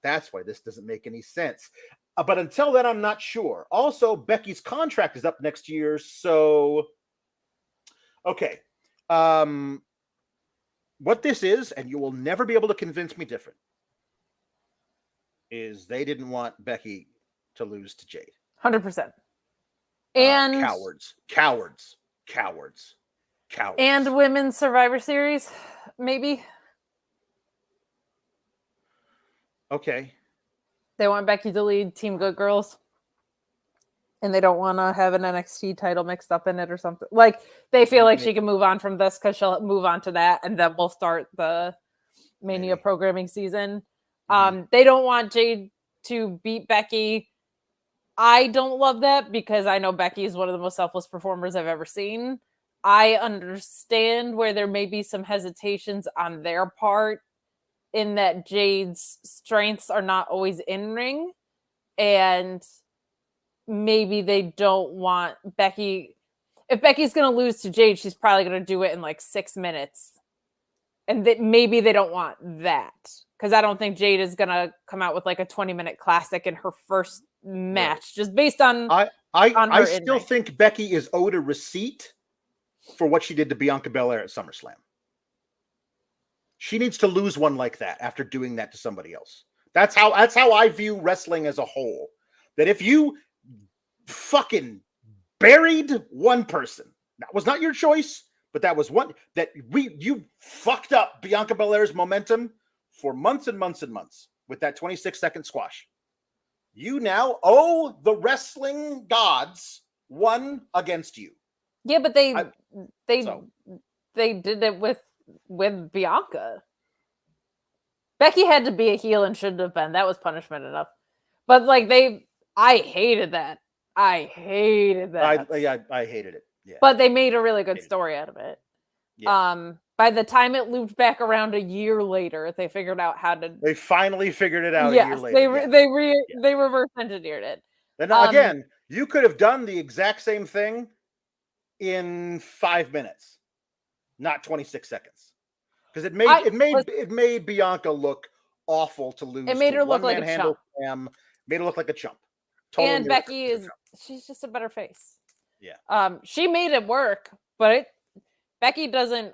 [SPEAKER 1] That's why this doesn't make any sense. But until then, I'm not sure. Also, Becky's contract is up next year, so... Okay. What this is, and you will never be able to convince me different, is they didn't want Becky to lose to Jade.
[SPEAKER 2] 100%. And...
[SPEAKER 1] Cowards.
[SPEAKER 2] And Women's Survivor Series, maybe?
[SPEAKER 1] Okay.
[SPEAKER 2] They want Becky to lead Team Good Girls. And they don't want to have an NXT title mixed up in it or something. Like, they feel like she can move on from this because she'll move on to that. And then we'll start the Mania programming season. They don't want Jade to beat Becky. I don't love that because I know Becky is one of the most selfless performers I've ever seen. I understand where there may be some hesitations on their part, in that Jade's strengths are not always in ring, and maybe they don't want Becky. If Becky's going to lose to Jade, she's probably going to do it in like 6 minutes, and maybe they don't want that because I don't think Jade is going to come out with like a 20-minute classic in her first match, just based on.
[SPEAKER 1] I still think Becky is owed a receipt for what she did to Bianca Belair at SummerSlam. She needs to lose one like that after doing that to somebody else. That's how I view wrestling as a whole. That if you fucking buried one person. That was not your choice, but that was one that you fucked up Bianca Belair's momentum for months and months and months with that 26-second squash. You now owe the wrestling gods one against you.
[SPEAKER 2] Yeah, but they did it with Bianca. Becky had to be a heel and shouldn't have been. That was punishment enough. But like I hated that. I hated that.
[SPEAKER 1] I hated it. Yeah.
[SPEAKER 2] But they made a really good story out of it.
[SPEAKER 1] Yeah.
[SPEAKER 2] By the time it looped back around a year later, they figured out how to.
[SPEAKER 1] They finally figured it out a year later.
[SPEAKER 2] They reverse engineered it.
[SPEAKER 1] And again, you could have done the exact same thing in 5 minutes, not 26 seconds, because it made Bianca look awful to lose.
[SPEAKER 2] It made her look like a chump.
[SPEAKER 1] Made her look like a chump.
[SPEAKER 2] Totally. And Becky she's just a better face.
[SPEAKER 1] Yeah.
[SPEAKER 2] She made it work, but Becky doesn't.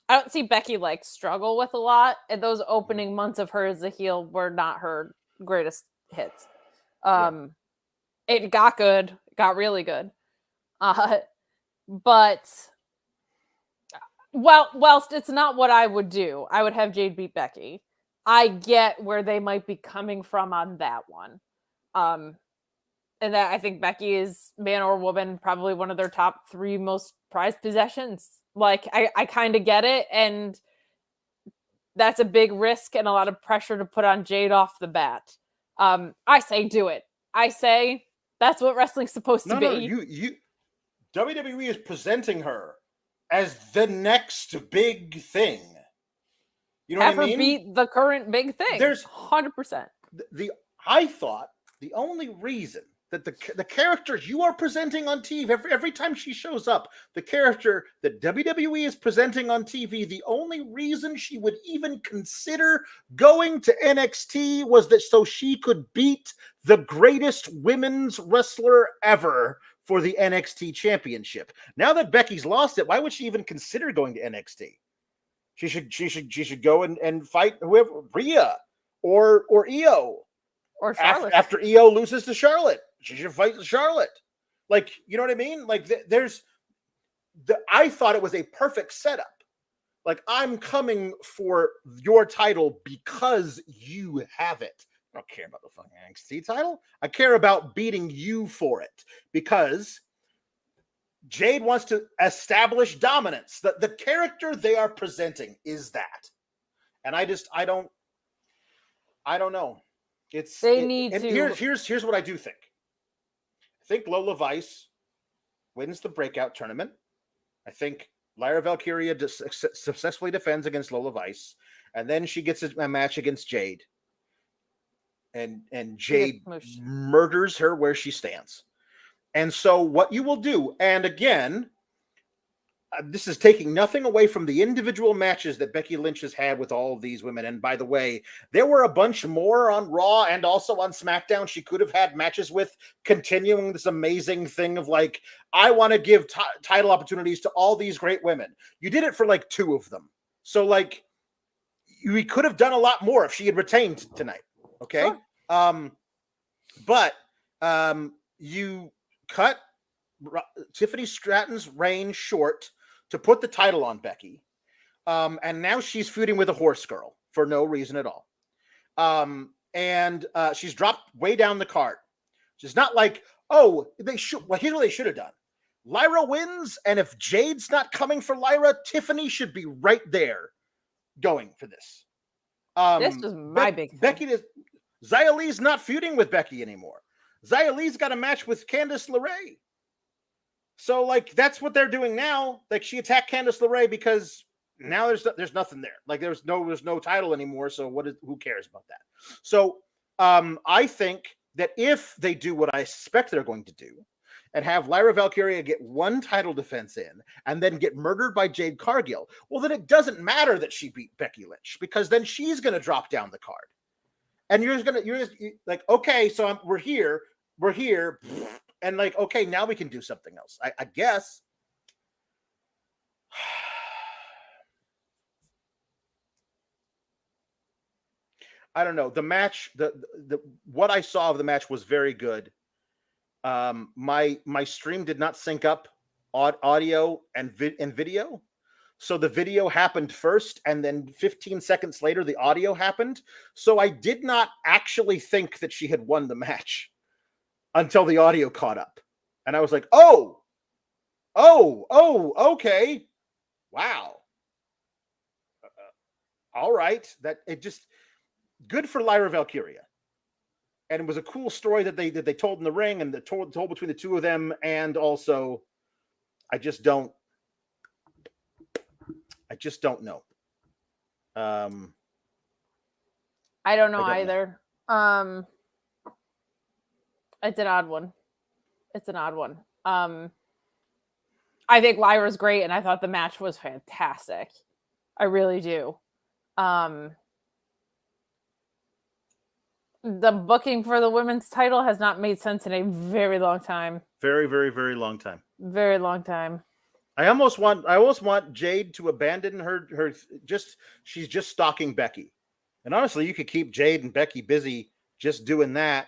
[SPEAKER 2] I don't see Becky like struggle with a lot. And those opening months of her as a heel were not her greatest hits. It got good, got really good. But whilst it's not what I would do, I would have Jade beat Becky. I get where they might be coming from on that one. And that I think Becky is, man or woman, probably one of their top 3 most prized possessions. Like, I kind of get it. And that's a big risk and a lot of pressure to put on Jade off the bat. I say do it. I say that's what wrestling's supposed to be.
[SPEAKER 1] No, WWE is presenting her as the next big thing. You know
[SPEAKER 2] Have
[SPEAKER 1] what I mean?
[SPEAKER 2] Her beat the current big thing.
[SPEAKER 1] There's
[SPEAKER 2] 100%.
[SPEAKER 1] I thought the only reason that the character you are presenting on TV, every time she shows up, the character that WWE is presenting on TV, the only reason she would even consider going to NXT was that so she could beat the greatest women's wrestler ever for the NXT championship. Now that Becky's lost it, why would she even consider going to NXT? She should go and fight whoever, Rhea or Io.
[SPEAKER 2] Or Charlotte.
[SPEAKER 1] After Io loses to Charlotte, she should fight Charlotte. Like, you know what I mean? Like, I thought it was a perfect setup. Like, I'm coming for your title because you have it. I don't care about the fucking NXT title. I care about beating you for it because Jade wants to establish dominance. The character they are presenting is that. And I don't know. Here's what I do think. I think Lola Vice wins the breakout tournament. I think Lyra Valkyria successfully defends against Lola Vice, and then she gets a match against Jade. And Jade murders her where she stands. And so what you will do, and again, this is taking nothing away from the individual matches that Becky Lynch has had with all of these women. And by the way, there were a bunch more on Raw and also on SmackDown she could have had matches with, continuing this amazing thing of like, I want to give title opportunities to all these great women. You did it for like 2 of them. So like, we could have done a lot more if she had retained tonight. Okay. Sure. But you cut Tiffany Stratton's reign short to put the title on Becky. And now she's feuding with a horse girl for no reason at all. And she's dropped way down the card. She's not like, here's what they should have done. Lyra wins, and if Jade's not coming for Lyra, Tiffany should be right there going for this.
[SPEAKER 2] This was my big thing.
[SPEAKER 1] Becky Xia Li's not feuding with Becky anymore. Xia Li's got a match with Candice LeRae. So, like, that's what they're doing now. Like, she attacked Candice LeRae because now there's nothing there. Like, there's no title anymore. So who cares about that? So, I think that if they do what I suspect they're going to do and have Lyra Valkyria get one title defense in and then get murdered by Jade Cargill, well, then it doesn't matter that she beat Becky Lynch because then she's going to drop down the card. And you're just like, okay, so we're here. And like, okay, now we can do something else. I guess. I don't know. The match, the what I saw of the match was very good. My stream did not sync up audio and video. So the video happened first, and then 15 seconds later, the audio happened. So I did not actually think that she had won the match until the audio caught up. And I was like, oh, okay. Wow. All right. That it just good for Lyra Valkyria. And it was a cool story that they told in the ring and told between the two of them. And also, I just don't know.
[SPEAKER 2] I don't know either. It's an odd one. I think Lyra's great, and I thought the match was fantastic. I really do. The booking for the women's title has not made sense in a very long time.
[SPEAKER 1] Very, very, very long time.
[SPEAKER 2] Very long time.
[SPEAKER 1] I almost want Jade to abandon her she's just stalking Becky. And honestly, you could keep Jade and Becky busy just doing that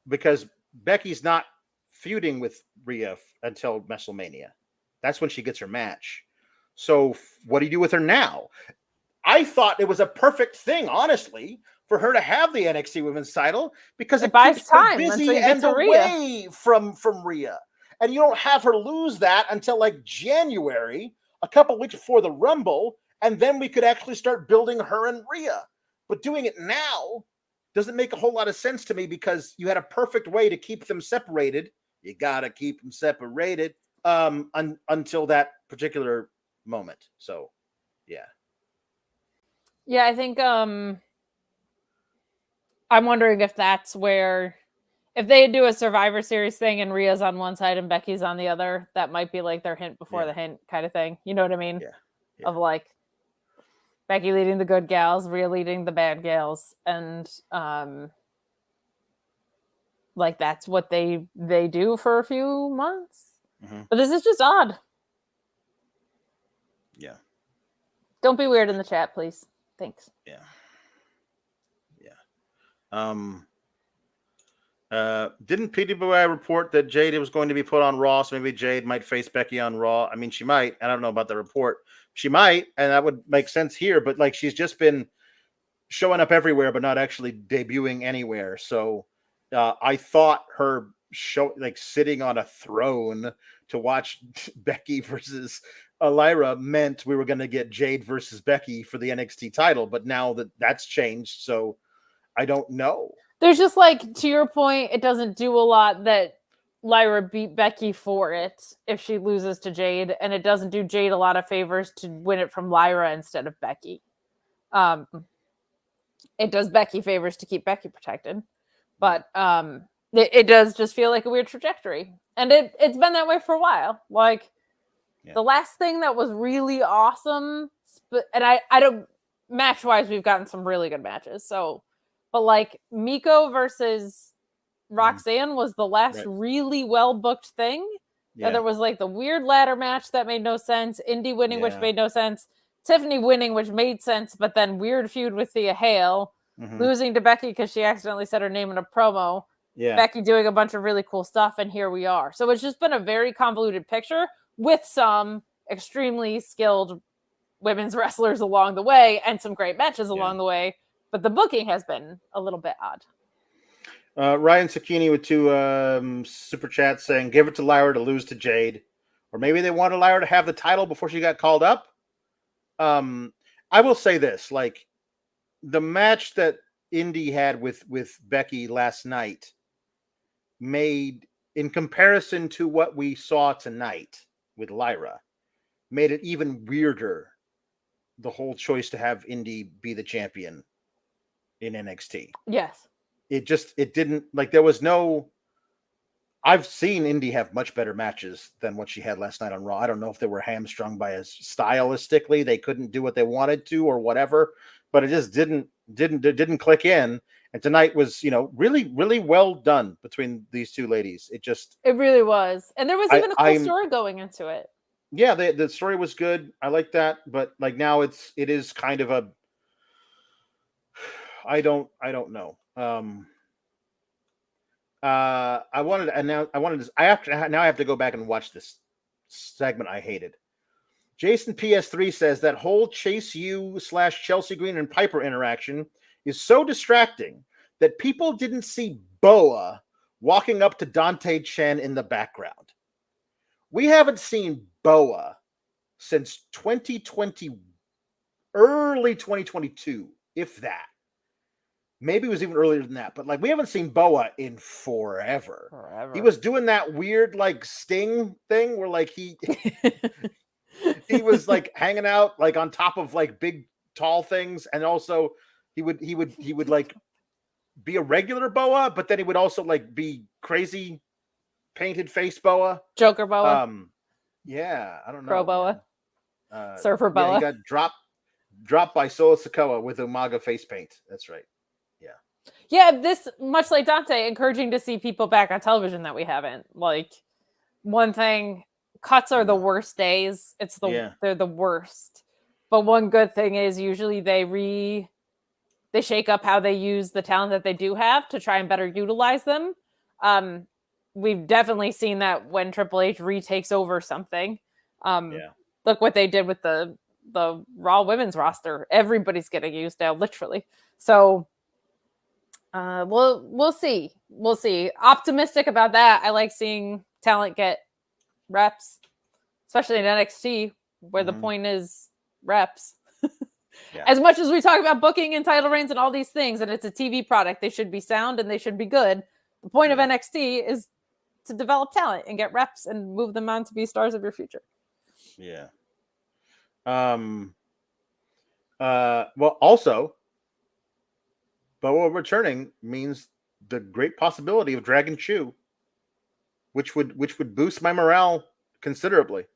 [SPEAKER 1] because Becky's not feuding with Rhea until WrestleMania. That's when she gets her match. So what do you do with her now? I thought it was a perfect thing, honestly, for her to have the NXT Women's title because it
[SPEAKER 2] buys
[SPEAKER 1] keeps
[SPEAKER 2] time
[SPEAKER 1] her busy and away from Rhea. And you don't have her lose that until like January, a couple weeks before the Rumble, and then we could actually start building her and Rhea. But doing it now doesn't make a whole lot of sense to me because you had a perfect way to keep them separated. You got to keep them separated until that particular moment. So, yeah.
[SPEAKER 2] Yeah, I think I'm wondering if that's where, if they do a Survivor Series thing and Rhea's on one side and Becky's on the other, that might be like their hint before the hint kind of thing. You know what I mean?
[SPEAKER 1] Yeah.
[SPEAKER 2] Of like Becky leading the good gals, Rhea leading the bad gals, and like that's what they do for a few months. Mm-hmm. But this is just odd.
[SPEAKER 1] Yeah.
[SPEAKER 2] Don't be weird in the chat, please. Thanks.
[SPEAKER 1] Yeah. Didn't PWI report that Jade was going to be put on Raw? So maybe Jade might face Becky on Raw. I mean, she might. I don't know about the report. She might, and that would make sense here. But like, she's just been showing up everywhere, but not actually debuting anywhere. So I thought her sitting on a throne to watch Becky versus Lyra meant we were going to get Jade versus Becky for the NXT title. But now that's changed, so I don't know.
[SPEAKER 2] There's just like, to your point, it doesn't do a lot that Lyra beat Becky for it if she loses to Jade, and it doesn't do Jade a lot of favors to win it from Lyra instead of Becky. It does Becky favors to keep Becky protected, but it does just feel like a weird trajectory, and it's been that way for a while. Like the last thing that was really awesome, and I don't match wise, we've gotten some really good matches, so. But like Miko versus Roxanne was the last really well booked thing. Yeah. And there was like the weird ladder match that made no sense. Indy winning, which made no sense. Tiffany winning, which made sense, but then weird feud with Thea Hale, losing to Becky because she accidentally said her name in a promo. Yeah. Becky doing a bunch of really cool stuff, and here we are. So it's just been a very convoluted picture with some extremely skilled women's wrestlers along the way and some great matches along the way. But the booking has been a little bit odd.
[SPEAKER 1] Ryan Sakini with 2 super chats saying, give it to Lyra to lose to Jade. Or maybe they wanted Lyra to have the title before she got called up. I will say this, like the match that Indy had with Becky last night made, in comparison to what we saw tonight with Lyra, made it even weirder, the whole choice to have Indy be the champion in NXT.
[SPEAKER 2] Yes.
[SPEAKER 1] It didn't, like, there was no, I've seen Indy have much better matches than what she had last night on Raw. I don't know if they were hamstrung by us stylistically, they couldn't do what they wanted to or whatever, but it just didn't click in. And tonight was, really, really well done between these two ladies. It
[SPEAKER 2] really was. And there was even a cool story going into it.
[SPEAKER 1] Yeah, the story was good. I like that, but like now it is kind of I don't know. I wanted to announce. I have to go back and watch this segment I hated. Jason PS3 says that whole Chase U / Chelsea Green and Piper interaction is so distracting that people didn't see Boa walking up to Dante Chen in the background. We haven't seen Boa since 2020, early 2022, if that. Maybe it was even earlier than that, but like we haven't seen Boa in forever. He was doing that weird like Sting thing where like he was like hanging out like on top of like big tall things, and also he would like be a regular Boa, but then he would also like be crazy painted face Boa,
[SPEAKER 2] Joker Boa.
[SPEAKER 1] Yeah, I don't know.
[SPEAKER 2] Pro Boa, Surfer Boa.
[SPEAKER 1] Yeah, he got dropped by Solo Sikoa with Umaga face paint. That's right.
[SPEAKER 2] Yeah, this, much like Dante, encouraging to see people back on television that we haven't. Like, one thing, cuts are the worst days. They're the worst. But one good thing is usually they shake up how they use the talent that they do have to try and better utilize them. We've definitely seen that when Triple H retakes over something. Look what they did with the Raw women's roster. Everybody's getting used now, literally. So we'll see. We'll see. Optimistic about that. I like seeing talent get reps, especially in NXT, where the point is reps. As much as we talk about booking and title reigns and all these things, and it's a TV product, they should be sound and they should be good. The point of NXT is to develop talent and get reps and move them on to be stars of your future.
[SPEAKER 1] Yeah. Well, also, Boa returning means the great possibility of Dragon Chew, which would boost my morale considerably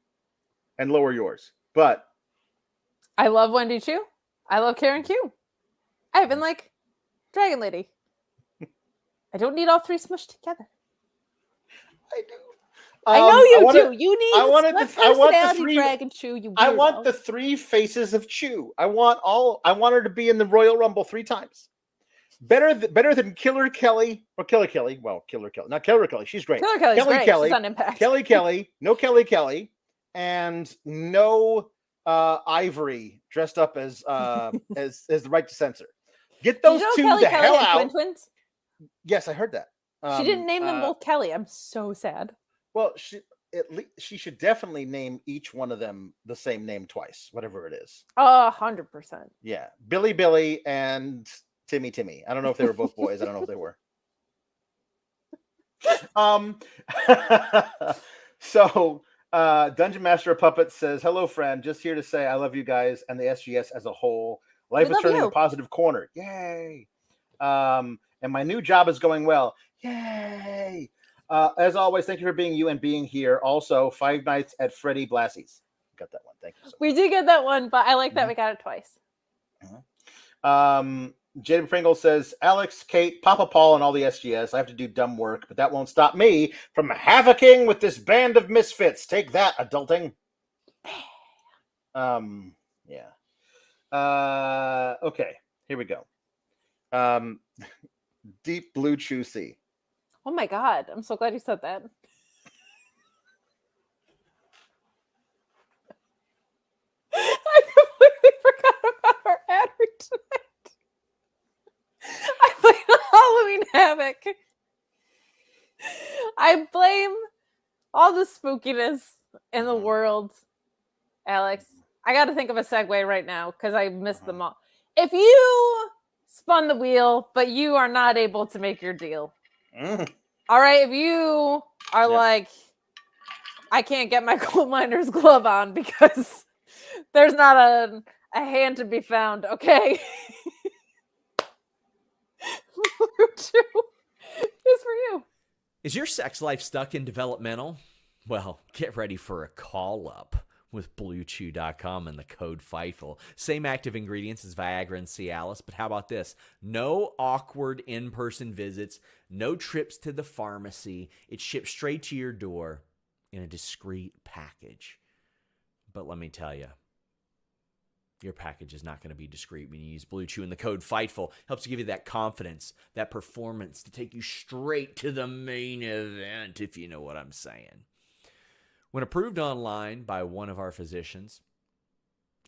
[SPEAKER 1] and lower yours. But
[SPEAKER 2] I love Wendy Chew. I love Karen Q. I even like Dragon Lady. I don't need all three smushed together.
[SPEAKER 1] I do.
[SPEAKER 2] I know you do. You need Dragon Chew. You weirdo.
[SPEAKER 1] I want the three faces of Chew. I want her to be in the Royal Rumble 3 times. Better than Killer Kelly or Killer Kelly. Well, Killer Kelly, not Killer Kelly. She's great.
[SPEAKER 2] Killer Kelly's great. She's on Impact.
[SPEAKER 1] Kelly, no Kelly Kelly, and no Ivory dressed up as the right to censor. Get those two the hell out. Twins? Yes, I heard that.
[SPEAKER 2] She didn't name them both Kelly. I'm so sad.
[SPEAKER 1] Well, she should definitely name each one of them the same name twice, whatever it is.
[SPEAKER 2] 100%.
[SPEAKER 1] Yeah, Billy and Timmy. I don't know if they were both boys. I don't know if they were. So Dungeon Master of Puppets says, "Hello, friend. Just here to say I love you guys and the SGS as a whole. Life is turning a positive corner. Yay! And my new job is going well. Yay! As always, thank you for being you and being here. Also, 5 Nights at Freddy Blassie's. Got that one. Thank you.
[SPEAKER 2] We did get that one, but I like that we got it twice.
[SPEAKER 1] Jaden Pringle says, Alex, Kate, Papa Paul, and all the SGS. I have to do dumb work, but that won't stop me from havocing with this band of misfits. Take that, adulting. Yeah. Okay, here we go. Deep Blue Chew Sea.
[SPEAKER 2] Oh my God, I'm so glad you said that. I completely forgot about our ad read tonight. I played Halloween Havoc. I blame all the spookiness in the world, Alex. I got to think of a segue right now because I missed them all. If you spun the wheel, but you are not able to make your deal. All right, if you are like, I can't get my gold miner's glove on because there's not a hand to be found, okay? Bluechew is for you.
[SPEAKER 3] Is your sex life stuck in developmental? Well, get ready for a call up with Bluechew.com and the code Fightful. Same active ingredients as Viagra and Cialis, but how about this? No awkward in-person visits, no trips to the pharmacy. It's shipped straight to your door in a discreet package. But let me tell you, Your package is not going to be discreet when you use Bluechew, and the code Fightful helps to give you that confidence, that performance to take you straight to the main event, if you know what I'm saying. When approved online by one of our physicians,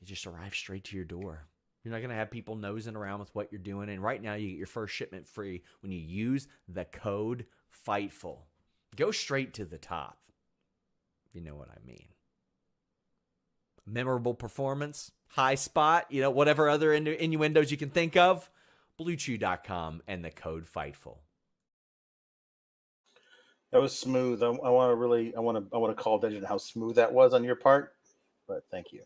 [SPEAKER 3] it just arrives straight to your door. You're not going to have people nosing around with what you're doing. And right now, you get your first shipment free when you use the code Fightful. Go straight to the top, if you know what I mean. Memorable performance, high spot, whatever other innuendos you can think of. Bluechew.com and the code Fightful.
[SPEAKER 1] That was smooth. I want to call attention to how smooth that was on your part. But thank you.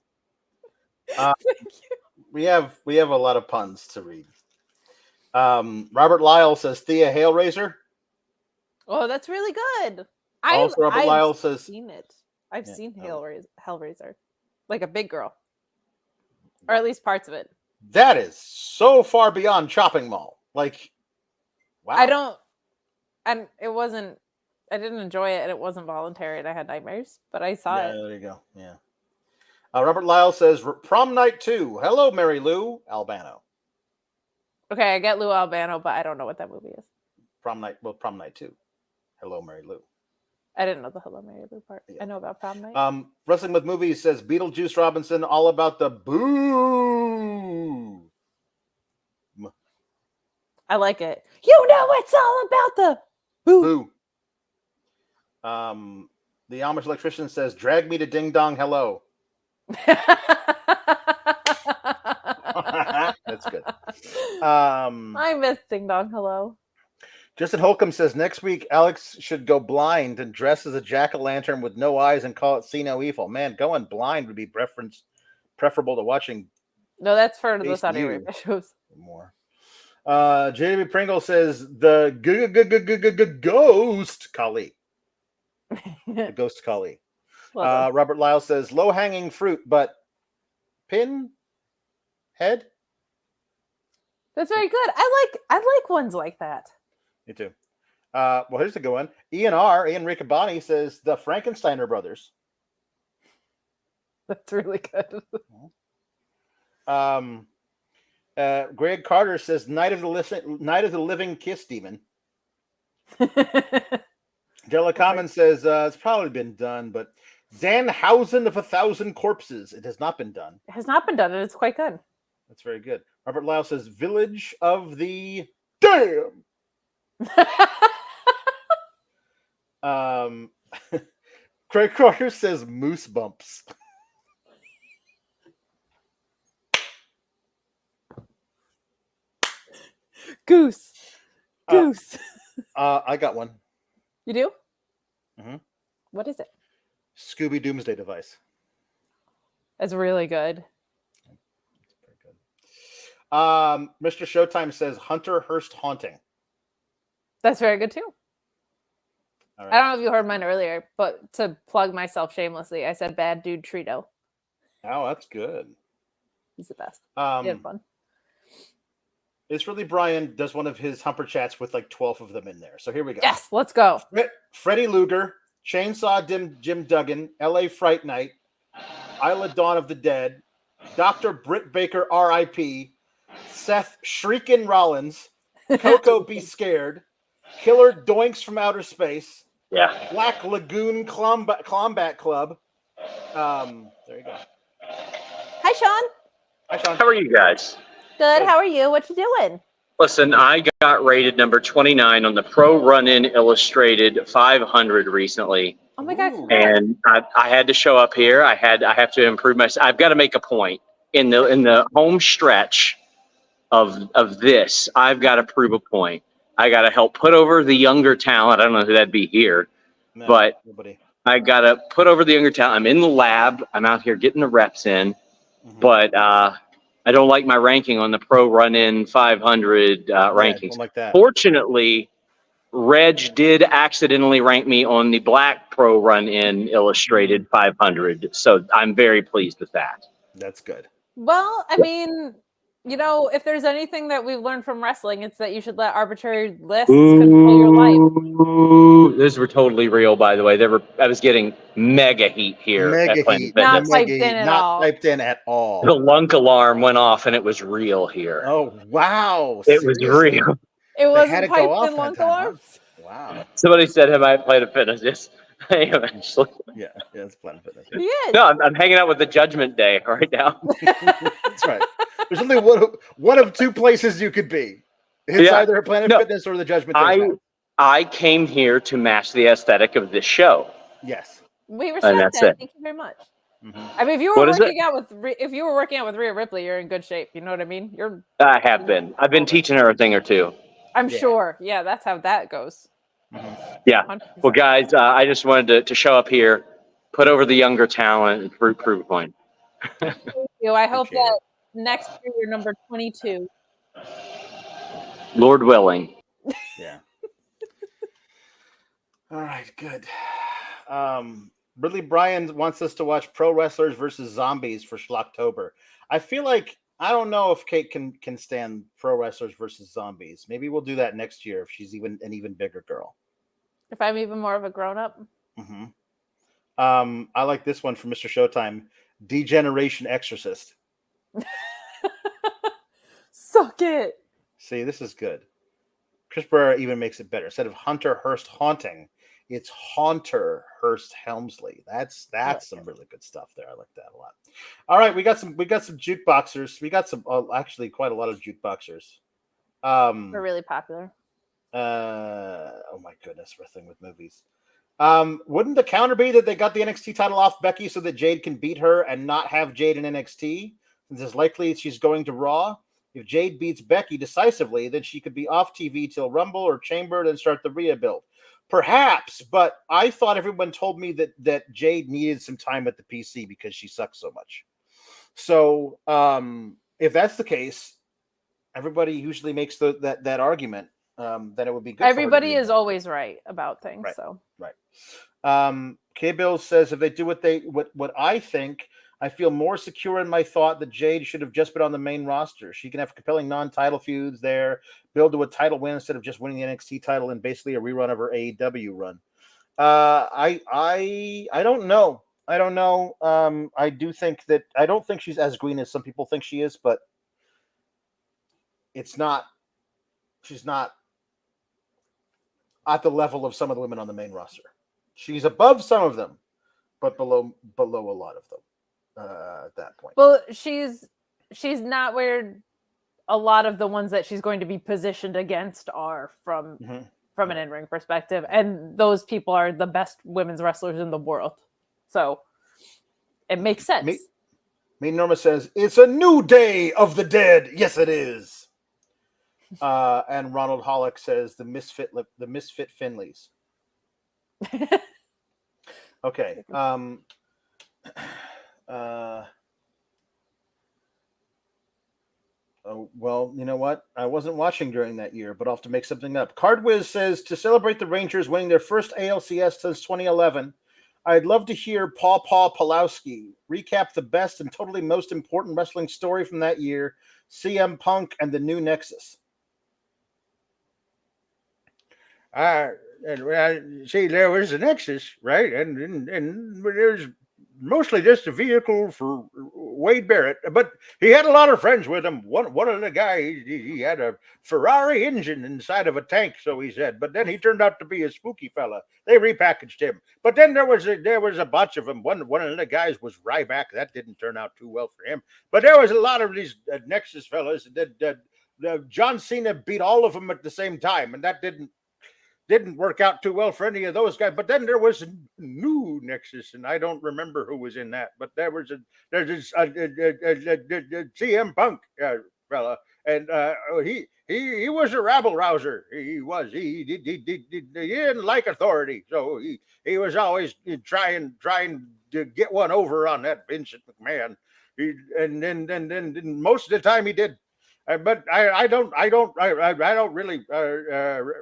[SPEAKER 2] Thank you.
[SPEAKER 1] We have a lot of puns to read. Robert Lyle says Thea Hailraiser.
[SPEAKER 2] Oh, that's really good.
[SPEAKER 1] Also, Robert Lyle says
[SPEAKER 2] seen it. I've seen Hellraiser, like a big girl, or at least parts of it.
[SPEAKER 1] That is so far beyond Chopping Mall. Like, wow.
[SPEAKER 2] And it wasn't. I didn't enjoy it, and it wasn't voluntary, and I had nightmares. But I saw it.
[SPEAKER 1] There you go. Yeah. Robert Lyle says Prom Night 2. Hello, Mary Lou Albano.
[SPEAKER 2] Okay, I get Lou Albano, but I don't know what that movie is.
[SPEAKER 1] Prom Night 2. Hello, Mary Lou.
[SPEAKER 2] I didn't know the Hello Mary Lou part. Yeah. I know about Prom Night.
[SPEAKER 1] Wrestling with Movies says Beetlejuice Robinson, all about the boo.
[SPEAKER 2] I like it. You know it's all about the boo.
[SPEAKER 1] The Amish electrician says, drag me to Ding Dong Hello. That's good.
[SPEAKER 2] I miss Ding Dong Hello.
[SPEAKER 1] Justin Holcomb says next week Alex should go blind and dress as a jack-o'-lantern with no eyes and call it See No Evil. Man, going blind would be preferable to watching.
[SPEAKER 2] No, that's for the Saudi Arabia shows.
[SPEAKER 1] More. JW Pringle says the ghost Kali. The ghost Kali. Robert Lyle says low-hanging fruit, but pin head.
[SPEAKER 2] That's very good. I like ones like that.
[SPEAKER 1] Me too. Well, here's a good one. Ian Riccaboni says the Frankensteiner brothers.
[SPEAKER 2] That's really good.
[SPEAKER 1] Greg Carter says Night of the Living Kiss Demon. Della Common says it's probably been done, but Danhausen of 1,000 Corpses. It has not been done.
[SPEAKER 2] It has not been done, and it's quite good.
[SPEAKER 1] That's very good. Robert Lyle says Village of the Damn. Craig Carter says Moose Bumps.
[SPEAKER 2] Goose.
[SPEAKER 1] I got one.
[SPEAKER 2] You do?
[SPEAKER 1] Mm-hmm.
[SPEAKER 2] What is it?
[SPEAKER 1] Scooby Doomsday Device.
[SPEAKER 2] That's really good.
[SPEAKER 1] That's pretty good. Mr. Showtime says Hunter Hearst Haunting.
[SPEAKER 2] That's very good too.
[SPEAKER 1] All right.
[SPEAKER 2] I don't know if you heard mine earlier, but to plug myself shamelessly, I said Bad Dude Trito.
[SPEAKER 1] Oh, that's good.
[SPEAKER 2] He's the best. He had fun.
[SPEAKER 1] It's really Brian does one of his Humper Chats with like 12 of them in there. So here we go.
[SPEAKER 2] Yes, let's go.
[SPEAKER 1] Freddie Luger, Chainsaw Jim Duggan, LA Fright Night, Isla Dawn of the Dead, Dr. Britt Baker, R.I.P., Seth Shriekin' Rollins, Coco Be Scared, Killer Doinks from Outer Space, Black Lagoon Combat Club. There you go.
[SPEAKER 2] Hi, Sean.
[SPEAKER 4] How are you guys?
[SPEAKER 2] Good. How are you? What you doing?
[SPEAKER 4] Listen, I got rated number 29 on the Pro Run-In Illustrated 500 recently.
[SPEAKER 2] Oh my God!
[SPEAKER 4] And I had to show up here. I have to improve myself. I've got to make a point in the home stretch of this. I've got to prove a point. I got to help put over the younger talent. I don't know who that'd be here, but nobody. I got to put over the younger talent. I'm in the lab. I'm out here getting the reps in, but I don't like my ranking on the Pro Run-In 500 rankings.
[SPEAKER 1] Like that.
[SPEAKER 4] Fortunately, Reg did accidentally rank me on the Black Pro Run-In Illustrated 500, so I'm very pleased with that.
[SPEAKER 1] That's good.
[SPEAKER 2] Well, I mean, You know, if there's anything that we've learned from wrestling, it's that you should let arbitrary lists control your life.
[SPEAKER 4] Ooh, those were totally real, by the way. I was getting mega heat here
[SPEAKER 1] Mega
[SPEAKER 4] at Planet
[SPEAKER 1] heat.
[SPEAKER 2] Not
[SPEAKER 4] Fitness.
[SPEAKER 2] piped
[SPEAKER 1] Mega
[SPEAKER 2] in
[SPEAKER 1] heat.
[SPEAKER 2] at
[SPEAKER 1] Not
[SPEAKER 2] all.
[SPEAKER 1] piped in at
[SPEAKER 4] The
[SPEAKER 1] all.
[SPEAKER 4] lunk alarm went off, and it was real here.
[SPEAKER 1] Oh, wow.
[SPEAKER 4] It was
[SPEAKER 1] Seriously?
[SPEAKER 4] real.
[SPEAKER 2] It
[SPEAKER 1] They
[SPEAKER 2] wasn't
[SPEAKER 1] had it go
[SPEAKER 2] piped
[SPEAKER 1] off
[SPEAKER 2] in
[SPEAKER 1] that
[SPEAKER 2] lunk
[SPEAKER 1] time, huh?
[SPEAKER 2] alarms.
[SPEAKER 1] Wow.
[SPEAKER 4] Somebody said, "Have I played at Fitness?" Yes, I am actually.
[SPEAKER 1] Yeah, it's Planet Fitness.
[SPEAKER 2] Yes.
[SPEAKER 4] No, I'm hanging out with the Judgment Day right now.
[SPEAKER 1] That's right. There's only one of two places you could be. It's
[SPEAKER 4] Yeah.
[SPEAKER 1] either Planet
[SPEAKER 4] No,
[SPEAKER 1] Fitness or the Judgment Day's house.
[SPEAKER 4] I came here to match the aesthetic of this show.
[SPEAKER 1] Yes.
[SPEAKER 2] We respect
[SPEAKER 4] that's
[SPEAKER 2] that.
[SPEAKER 4] it.
[SPEAKER 2] Thank you very much.
[SPEAKER 1] Mhm.
[SPEAKER 2] I mean, if you were
[SPEAKER 4] What is
[SPEAKER 2] working out with Rhea Ripley, you're in good shape. You know what I mean?
[SPEAKER 4] I have been. I've been teaching her a thing or two.
[SPEAKER 2] I'm
[SPEAKER 1] Yeah.
[SPEAKER 2] sure. Yeah, that's how that goes.
[SPEAKER 4] Yeah.
[SPEAKER 2] 100%.
[SPEAKER 4] Well, guys, I just wanted to show up here, put over the younger talent, and prove a point.
[SPEAKER 2] Thank you. I hope
[SPEAKER 1] Appreciate
[SPEAKER 2] that next year you're number 22.
[SPEAKER 4] Lord willing.
[SPEAKER 1] Yeah. All right, good. Ridley Bryan wants us to watch Pro Wrestlers versus Zombies for Schlocktober. I feel like I don't know if Kate can stand Pro Wrestlers versus Zombies. Maybe we'll do that next year if she's an even bigger girl.
[SPEAKER 2] If I'm even more of a grown up.
[SPEAKER 1] Mm-hmm. I like this one from Mr. Showtime. Degeneration Exorcist.
[SPEAKER 2] Suck it.
[SPEAKER 1] See, this is good. Chris Brewer even makes it better. Instead of Hunter Hearst haunting, it's Haunter Hearst Helmsley. That's some really good stuff there. I like that a lot. All right, we got some jukeboxers. We got some actually quite a lot of jukeboxers.
[SPEAKER 2] They're really popular.
[SPEAKER 1] Oh my goodness, we're a thing with movies. Wouldn't the counter be that they got the NXT title off Becky so that Jade can beat her and not have Jade in NXT? Since it's likely she's going to Raw. If Jade beats Becky decisively, then she could be off TV till Rumble or Chamber, then start the Rhea build. Perhaps, but I thought everyone told me that Jade needed some time at the PC because she sucks so much. So if that's the case, everybody usually makes that argument. That it would be good.
[SPEAKER 2] Everybody is always right about things.
[SPEAKER 1] Right.
[SPEAKER 2] So
[SPEAKER 1] right. K-Bill says if they do what I think, I feel more secure in my thought that Jade should have just been on the main roster. She can have compelling non-title feuds there, build to a title win instead of just winning the NXT title and basically a rerun of her AEW run. I don't know. I don't know. I don't think she's as green as some people think she is, but she's not at the level of some of the women on the main roster. She's above some of them, but below a lot of them at that point.
[SPEAKER 2] Well, she's not where a lot of the ones that she's going to be positioned against are from an in-ring perspective, and those people are the best women's wrestlers in the world. So it makes sense.
[SPEAKER 1] Me Norma says it's a new day of the dead. Yes, it is. And Ronald Hollick says the misfit Finleys. Okay. Oh, well, you know what? I wasn't watching during that year, but I'll have to make something up. Cardwiz says to celebrate the Rangers winning their first ALCS since 2011, I'd love to hear Paw Pawlowski recap the best and totally most important wrestling story from that year, CM Punk and the New Nexus. See, there was a Nexus, right? And there's mostly just a vehicle for Wade Barrett, but he had a lot of friends with him. One of the guys, he had a Ferrari engine inside of a tank, so he said. But then he turned out to be a spooky fella. They repackaged him. But then there was a bunch of them. One of the guys was Ryback. That didn't turn out too well for him. But there was a lot of these Nexus fellas that John Cena beat all of them at the same time, and that didn't work out too well for any of those guys. But then there was a new Nexus, and I don't remember who was in that. But there's this CM Punk fella, and he was a rabble rouser. He didn't like authority, so he was always trying to get one over on that Vincent McMahon. And then most of the time he did. But I don't really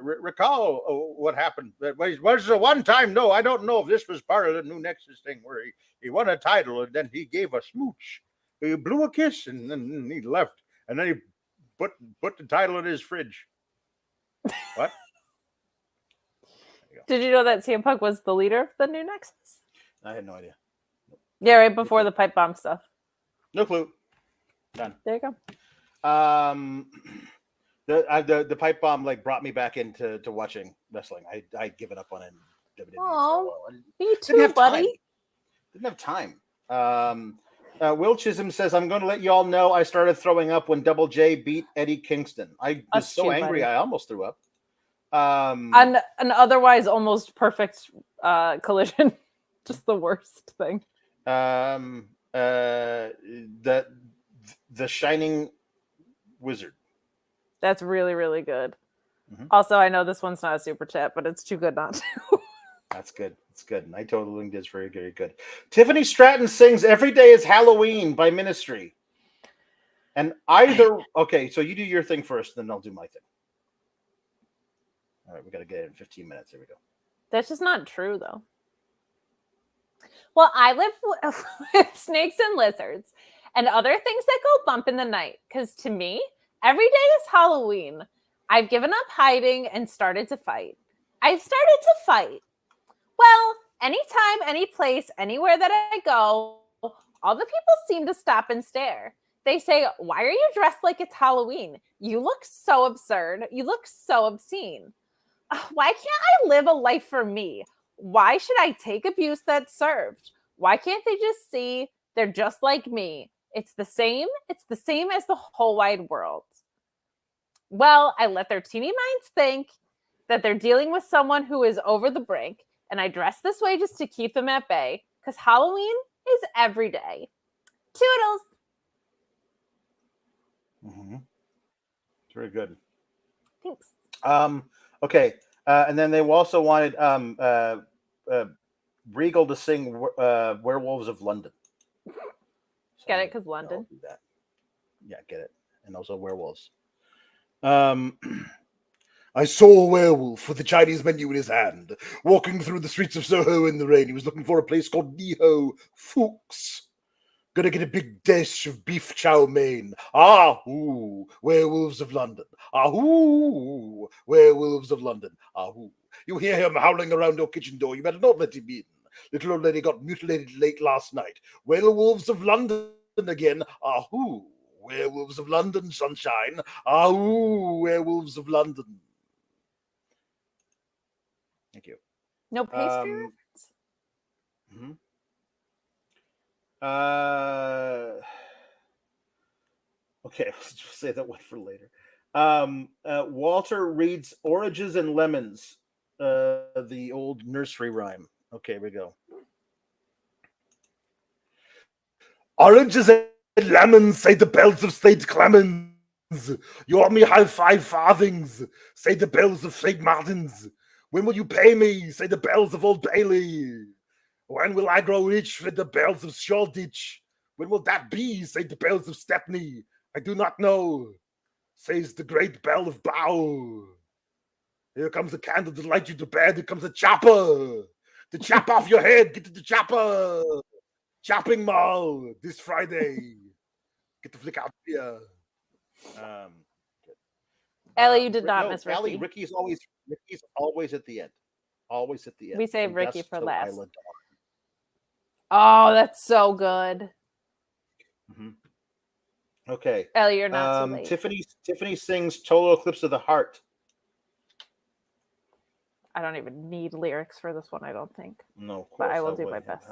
[SPEAKER 1] recall what happened. Was the one time? No, I don't know if this was part of the New Nexus thing where he won a title and then he gave a smooch. He blew a kiss and then he left. And then he put the title in his fridge. What?
[SPEAKER 2] Did you know that CM Punk was the leader of the new Nexus?
[SPEAKER 1] I had no idea.
[SPEAKER 2] Yeah, right before the pipe bomb stuff.
[SPEAKER 1] No clue. Done.
[SPEAKER 2] There you go.
[SPEAKER 1] The pipe bomb like brought me back into watching wrestling. I'd given up on it. WWE for a while.
[SPEAKER 2] Me too, buddy.
[SPEAKER 1] Didn't have time. Will Chisholm says, I'm going to let you all know I started throwing up when Double J beat Eddie Kingston. I was so angry, I almost threw up.
[SPEAKER 2] An otherwise almost perfect collision. Just the worst thing.
[SPEAKER 1] The Shining Wizard.
[SPEAKER 2] That's really, really good.
[SPEAKER 1] Mm-hmm.
[SPEAKER 2] Also, I know this one's not a super chat, but it's too good not to.
[SPEAKER 1] That's good. It's good. Night Totaling is very, very good. Tiffany Stratton sings Every Day is Halloween by Ministry. And okay, so you do your thing first, then I'll do my thing. All right, we got to get it in 15 minutes. Here we go.
[SPEAKER 2] That's just not true, though. Well, I live with snakes and lizards and other things that go bump in the night. Because to me, every day is Halloween. I've given up hiding and started to fight. I've started to fight. Well, anytime, any place, anywhere that I go, all the people seem to stop and stare. They say, why are you dressed like it's Halloween? You look so absurd. You look so obscene. Why can't I live a life for me? Why should I take abuse that's served? Why can't they just see they're just like me? It's the same as the whole wide world. Well, I let their teeny minds think that they're dealing with someone who is over the brink, and I dress this way just to keep them at bay, because Halloween is every day. Toodles!
[SPEAKER 1] Mm-hmm. It's very good.
[SPEAKER 2] Thanks.
[SPEAKER 1] Okay, and then they also wanted Regal to sing Werewolves of London. So
[SPEAKER 2] Get it? Because London.
[SPEAKER 1] I'll do that. Yeah, get it. And also werewolves. I saw a werewolf with the Chinese menu in his hand, walking through the streets of Soho in the rain. He was looking for a place called Niho Fuchs. Gonna get a big dish of beef chow mein. Ah, ooh, werewolves of London. Ah, ooh, werewolves of London. Ah, ooh. You hear him howling around your kitchen door. You better not let him in. Little old lady got mutilated late last night. Werewolves of London again. Ah, ooh, werewolves of London, sunshine. Ah, ooh, werewolves of London. Thank you.
[SPEAKER 2] No pastry reference?
[SPEAKER 1] Mm-hmm. Okay, let's just say that one for later. Walter reads Oranges and Lemons, the old nursery rhyme. Okay, here we go. Oranges and lemons, say the bells of St. Clemens. You ought me have 5 farthings, say the bells of St. Martin's. When will you pay me, say the bells of Old Bailey. When will I grow rich with the bells of Shoreditch? When will that be, say the bells of Stepney? I do not know, says the great bell of Bow. Here comes the candle to light you to bed. Here comes the chopper to chop off your head. Get to the chopper. Chopping mall this Friday. Get the flick out here.
[SPEAKER 2] Ellie, you did not miss Ricky.
[SPEAKER 1] Ellie, Ricky's always at the end. Always at the end.
[SPEAKER 2] We save Ricky for last.
[SPEAKER 1] Island.
[SPEAKER 2] Oh, that's so good.
[SPEAKER 1] Mm-hmm. Okay.
[SPEAKER 2] Ellie, you're not too late.
[SPEAKER 1] Tiffany sings Total Eclipse of the Heart.
[SPEAKER 2] I don't even need lyrics for this one, I don't think.
[SPEAKER 1] No, of course,
[SPEAKER 2] but I will do my best.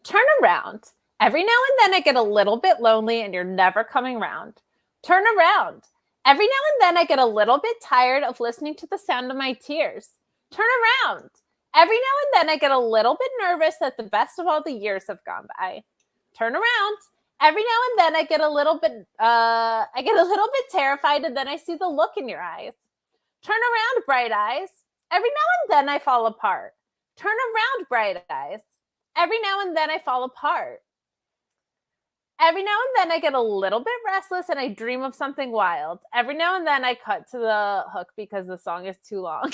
[SPEAKER 2] Turn around. Every now and then I get a little bit lonely and you're never coming round. Turn around. Every now and then I get a little bit tired of listening to the sound of my tears. Turn around. Every now and then I get a little bit nervous that the best of all the years have gone by. Turn around. Every now and then I get a little bit terrified, and then I see the look in your eyes. Turn around, bright eyes. Every now and then I fall apart. Turn around, bright eyes. Every now and then I fall apart. Every now and then I get a little bit restless and I dream of something wild. Every now and then I cut to the hook because the song is too long.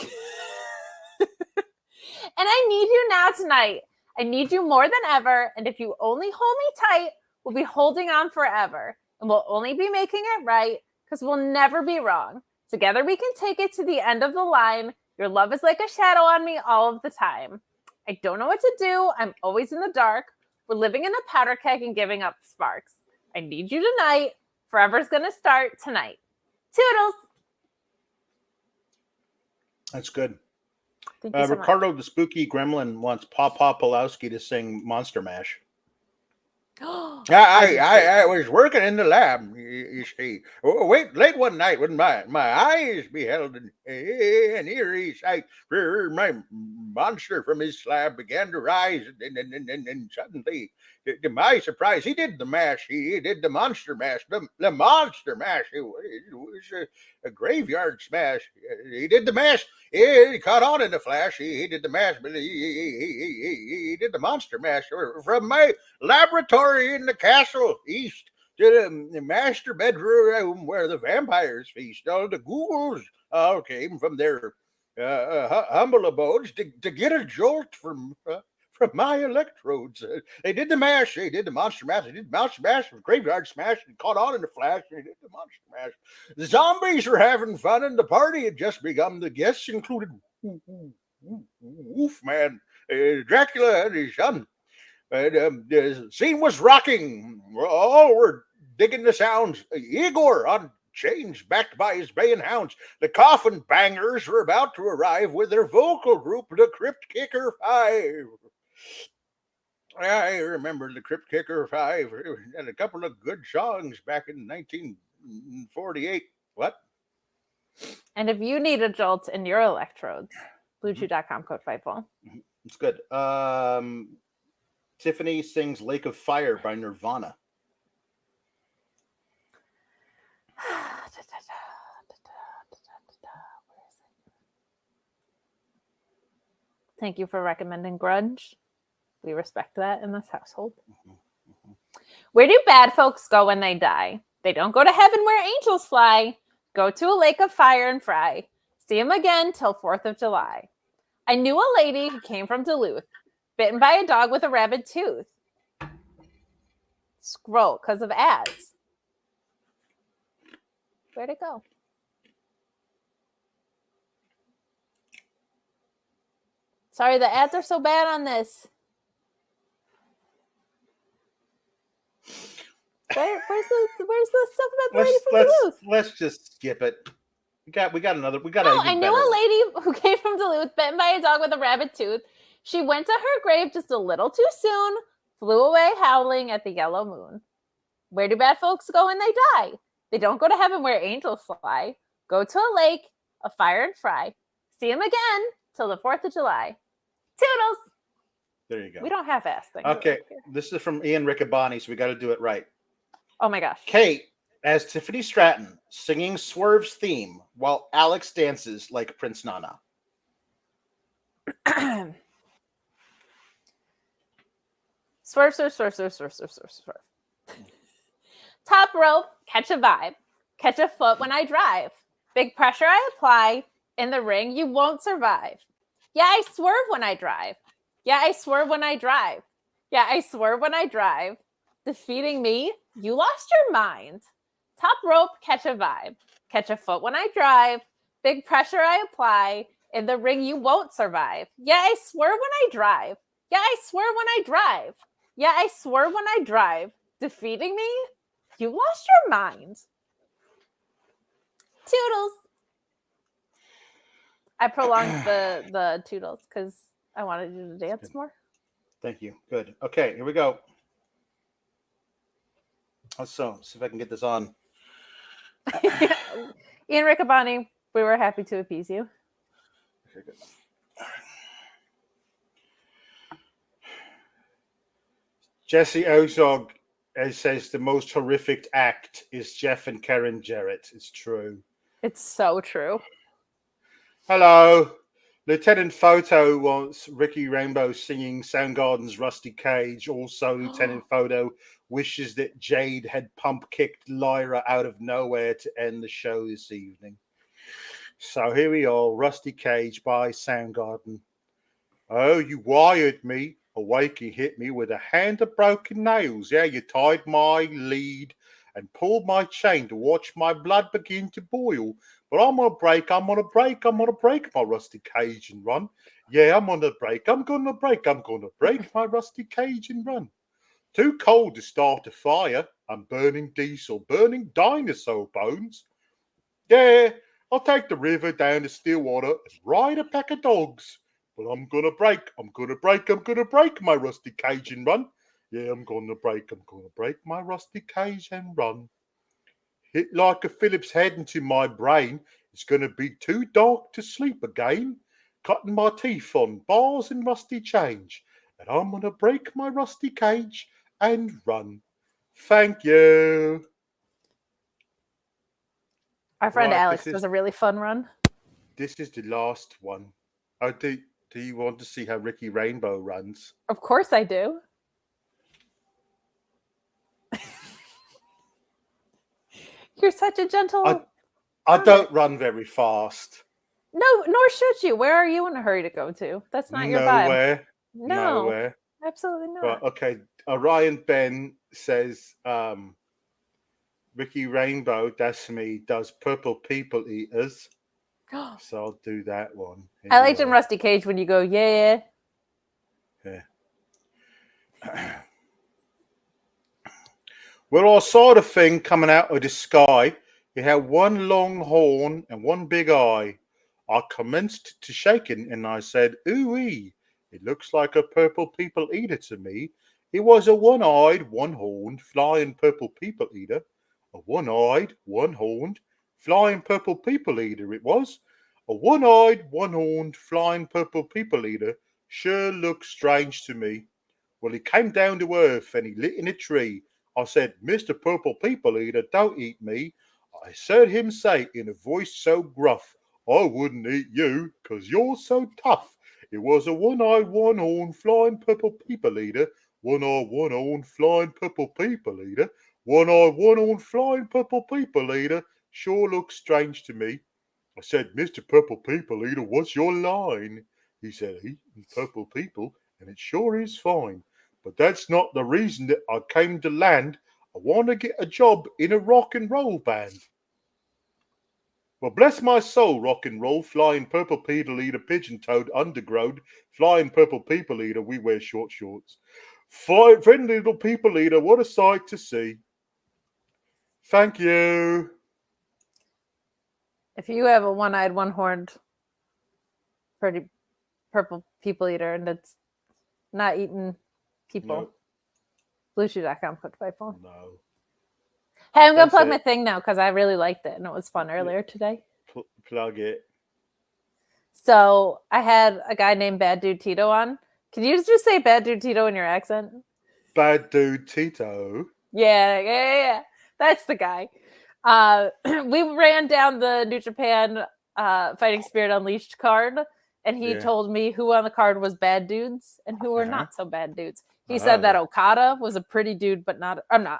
[SPEAKER 2] And I need you now tonight. I need you more than ever, and if you only hold me tight, we'll be holding on forever, and we'll only be making it right, because we'll never be wrong. Together we can take it to the end of the line. Your love is like a shadow on me all of the time. I don't know what to do. I'm always in the dark. We're living in a powder keg and giving up sparks. I need you tonight. Forever's going to start tonight. Toodles.
[SPEAKER 1] That's good.
[SPEAKER 2] Thank you so
[SPEAKER 1] Ricardo,
[SPEAKER 2] much.
[SPEAKER 1] the spooky gremlin, wants Papa Pulowski to sing Monster Mash. I was working in the lab, you see. Oh, wait, late one night when my eyes beheld an eerie sight. My monster from his slab began to rise, and suddenly, to my surprise, he did the mash. He did the monster mash. The monster mash. It was a graveyard smash. He did the mash. He caught on in a flash. He did the mash, but he did the monster mash from my laboratory in the castle east to the master bedroom where the vampires feast. All the ghouls all came from their humble abodes to get a jolt from my electrodes. They did the mash. They did the monster mash. They did the monster mash, the graveyard smash, and caught on in a flash. They did the monster mash. The zombies were having fun, and the party had just begun. The guests included Wolfman, Dracula, and his son. The scene was rocking. All were digging the sounds. Igor on chains, backed by his baying hounds. The coffin bangers were about to arrive with their vocal group, the Crypt Kicker 5. I remember the Crypt Kicker 5 and a couple of good songs back in 1948. What?
[SPEAKER 2] And if you need a jolt in your electrodes, Bluechew.com, code Fightful.
[SPEAKER 1] It's good. Tiffany sings Lake of Fire by Nirvana.
[SPEAKER 2] Thank you for recommending Grudge. We respect that in this household. Where do bad folks go when they die? They don't go to heaven where angels fly. Go to a lake of fire and fry. See them again till 4th of July. I knew a lady who came from Duluth, bitten by a dog with a rabid tooth. Scroll because of ads. Where'd it go? Sorry, the ads are so bad on this. Where's the stuff about the lady from Duluth?
[SPEAKER 1] Let's just skip it. We got another.
[SPEAKER 2] I knew a lady who came from Duluth, bitten by a dog with a rabid tooth. She went to her grave just a little too soon, flew away howling at the yellow moon. Where do bad folks go when they die? They don't go to heaven where angels fly. Go to a lake of fire and fry. See them again till the 4th of July. Toodles!
[SPEAKER 1] There you go.
[SPEAKER 2] We don't half-ass things.
[SPEAKER 1] Okay, this is from Ian Riccaboni, so we got to do it right.
[SPEAKER 2] Oh my gosh.
[SPEAKER 1] Kate as Tiffany Stratton singing Swerve's theme while Alex dances like Prince Nana.
[SPEAKER 2] Swerve, swerve, swerve, swerve, swerve, swerve, swerve, swerve. Top rope, catch a vibe. Catch a foot when I drive. Big pressure I apply. In the ring, you won't survive. Yeah, I swerve when I drive. Yeah, I swerve when I drive. Yeah, I swerve when I drive. Defeating me, you lost your mind. Top rope, catch a vibe. Catch a foot when I drive. Big pressure I apply. In the ring, you won't survive. Yeah, I swerve when I drive. Yeah, I swerve when I drive. Yeah, I swerve when I drive. Defeating me, you lost your mind. Toodles. I prolonged the toodles because I wanted you to dance more.
[SPEAKER 1] Thank you. Good. Okay, here we go. So, see if I can get this on.
[SPEAKER 2] Ian Riccaboni, we were happy to appease you.
[SPEAKER 1] Okay, good. Jesse Ozog says the most horrific act is Jeff and Karen Jarrett. It's true.
[SPEAKER 2] It's so true.
[SPEAKER 1] Hello. Lieutenant Photo wants Ricky Rainbow singing Soundgarden's Rusty Cage. Also, Lieutenant Photo wishes that Jade had pump kicked Lyra out of nowhere to end the show this evening. So here we are, Rusty Cage by Soundgarden. Oh, you wired me. Awake, he hit me with a hand of broken nails. Yeah, you tied my lead and pulled my chain to watch my blood begin to boil. But I'm on a break my rusty cage and run. Yeah, I'm on a break, I'm gonna break my rusty cage and run. Too cold to start a fire. I'm burning diesel, burning dinosaur bones. Yeah, I'll take the river down to Stillwater and ride a pack of dogs. But I'm gonna break my rusty cage and run. Yeah, I'm gonna break my rusty cage and run. Hit like a Phillips head into my brain. It's gonna be too dark to sleep again. Cutting my teeth on bars and rusty change. And I'm gonna break my rusty cage and run. Thank you.
[SPEAKER 2] Our friend
[SPEAKER 1] Right,
[SPEAKER 2] Alex
[SPEAKER 1] this is-
[SPEAKER 2] does a really fun run.
[SPEAKER 1] This is the last one. Oh, do you want to see how Ricky Rainbow runs?
[SPEAKER 2] Of course I do. You're such a gentle.
[SPEAKER 1] I don't run very fast.
[SPEAKER 2] No, nor should you. Where are you in a hurry to go to? That's not your vibe.
[SPEAKER 1] Nowhere.
[SPEAKER 2] No,
[SPEAKER 1] Nowhere.
[SPEAKER 2] absolutely not.
[SPEAKER 1] Right, okay. Orion Ben says Ricky Rainbow, that's me, does Purple People Eaters. So I'll do that one.
[SPEAKER 2] I liked in Rusty Cage when you go, yeah.
[SPEAKER 1] Yeah. Well, I saw the thing coming out of the sky. It had one long horn and one big eye. I commenced to shaking and I said, ooh-wee. It looks like a purple people eater to me. It was a one-eyed, one-horned, flying purple people eater. A one-eyed, one-horned, flying purple people eater it was. A one-eyed, one-horned, flying purple people eater sure looks strange to me. Well, he came down to earth and he lit in a tree. I said, Mr. Purple People Eater, don't eat me. I heard him say in a voice so gruff, I wouldn't eat you, 'cause you're so tough. It was a one-eyed, one-horned, flying purple people eater. One-eyed, one-horned, flying purple people eater. One-eyed, one-horned, flying purple people eater. Sure looks strange to me. I said, Mr. Purple People Eater, what's your line? He said, eating purple people, and it sure is fine. But that's not the reason that I came to land. I want to get a job in a rock and roll band. Well, bless my soul, rock and roll, flying purple people eater, pigeon-toed, undergrowth, flying purple people eater, we wear short shorts. Friendly little people eater, what a sight to see. Thank you.
[SPEAKER 2] If you have a one-eyed, one-horned, pretty purple people eater and it's not eating people, Bluechew.com, code Fightful.
[SPEAKER 1] No.
[SPEAKER 2] Hey, I'm going to plug my thing now because I really liked it and it was fun earlier today.
[SPEAKER 1] Plug it.
[SPEAKER 2] So I had a guy named Bad Dude Tito on. Can you just say Bad Dude Tito in your accent?
[SPEAKER 1] Bad Dude Tito.
[SPEAKER 2] Yeah. That's the guy. We ran down the New Japan Fighting Spirit Unleashed card, and he told me who on the card was bad dudes and who were not so bad dudes. He said that Okada was a pretty dude, but not Okada.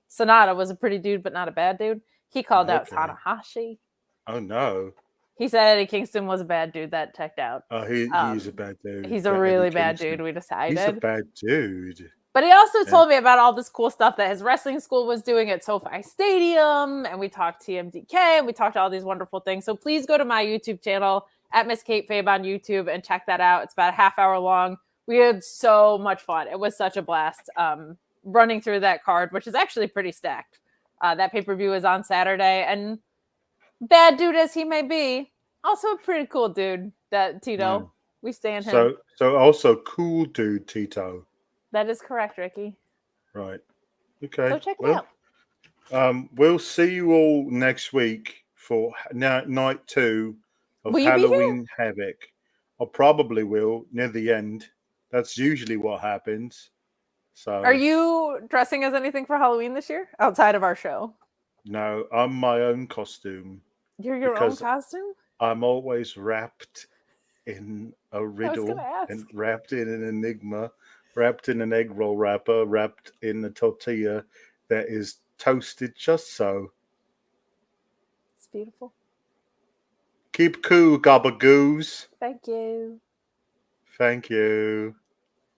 [SPEAKER 2] Sonata was a pretty dude, but not a bad dude. He called out Tanahashi.
[SPEAKER 1] Oh, no.
[SPEAKER 2] He said Eddie Kingston was a bad dude. That checked out.
[SPEAKER 1] Oh, he's a bad dude.
[SPEAKER 2] He's a really bad dude, we decided.
[SPEAKER 1] He's a bad dude.
[SPEAKER 2] But he also told me about all this cool stuff that his wrestling school was doing at SoFi Stadium. And we talked TMDK and we talked all these wonderful things. So please go to my YouTube channel at Miss Kate Fabe on YouTube and check that out. It's about a half hour long. We had so much fun. It was such a blast running through that card, which is actually pretty stacked. That pay-per-view is on Saturday. And bad dude as he may be, also a pretty cool dude, that Tito.
[SPEAKER 1] Yeah.
[SPEAKER 2] We stand him.
[SPEAKER 1] So also cool dude Tito.
[SPEAKER 2] That is correct, Ricky.
[SPEAKER 1] Right. Okay.
[SPEAKER 2] So check it out.
[SPEAKER 1] We'll see you all next week for night 2 of Halloween Havoc. I probably will near the end. That's usually what happens. So
[SPEAKER 2] are you dressing as anything for Halloween this year outside of our show?
[SPEAKER 1] No, I'm my own costume.
[SPEAKER 2] You're your own costume?
[SPEAKER 1] I'm always wrapped in a riddle and wrapped in an enigma, wrapped in an egg roll wrapper, wrapped in a tortilla that is toasted just so.
[SPEAKER 2] It's beautiful.
[SPEAKER 1] Keep cool, gabagoos.
[SPEAKER 2] Thank you.
[SPEAKER 1] Thank you.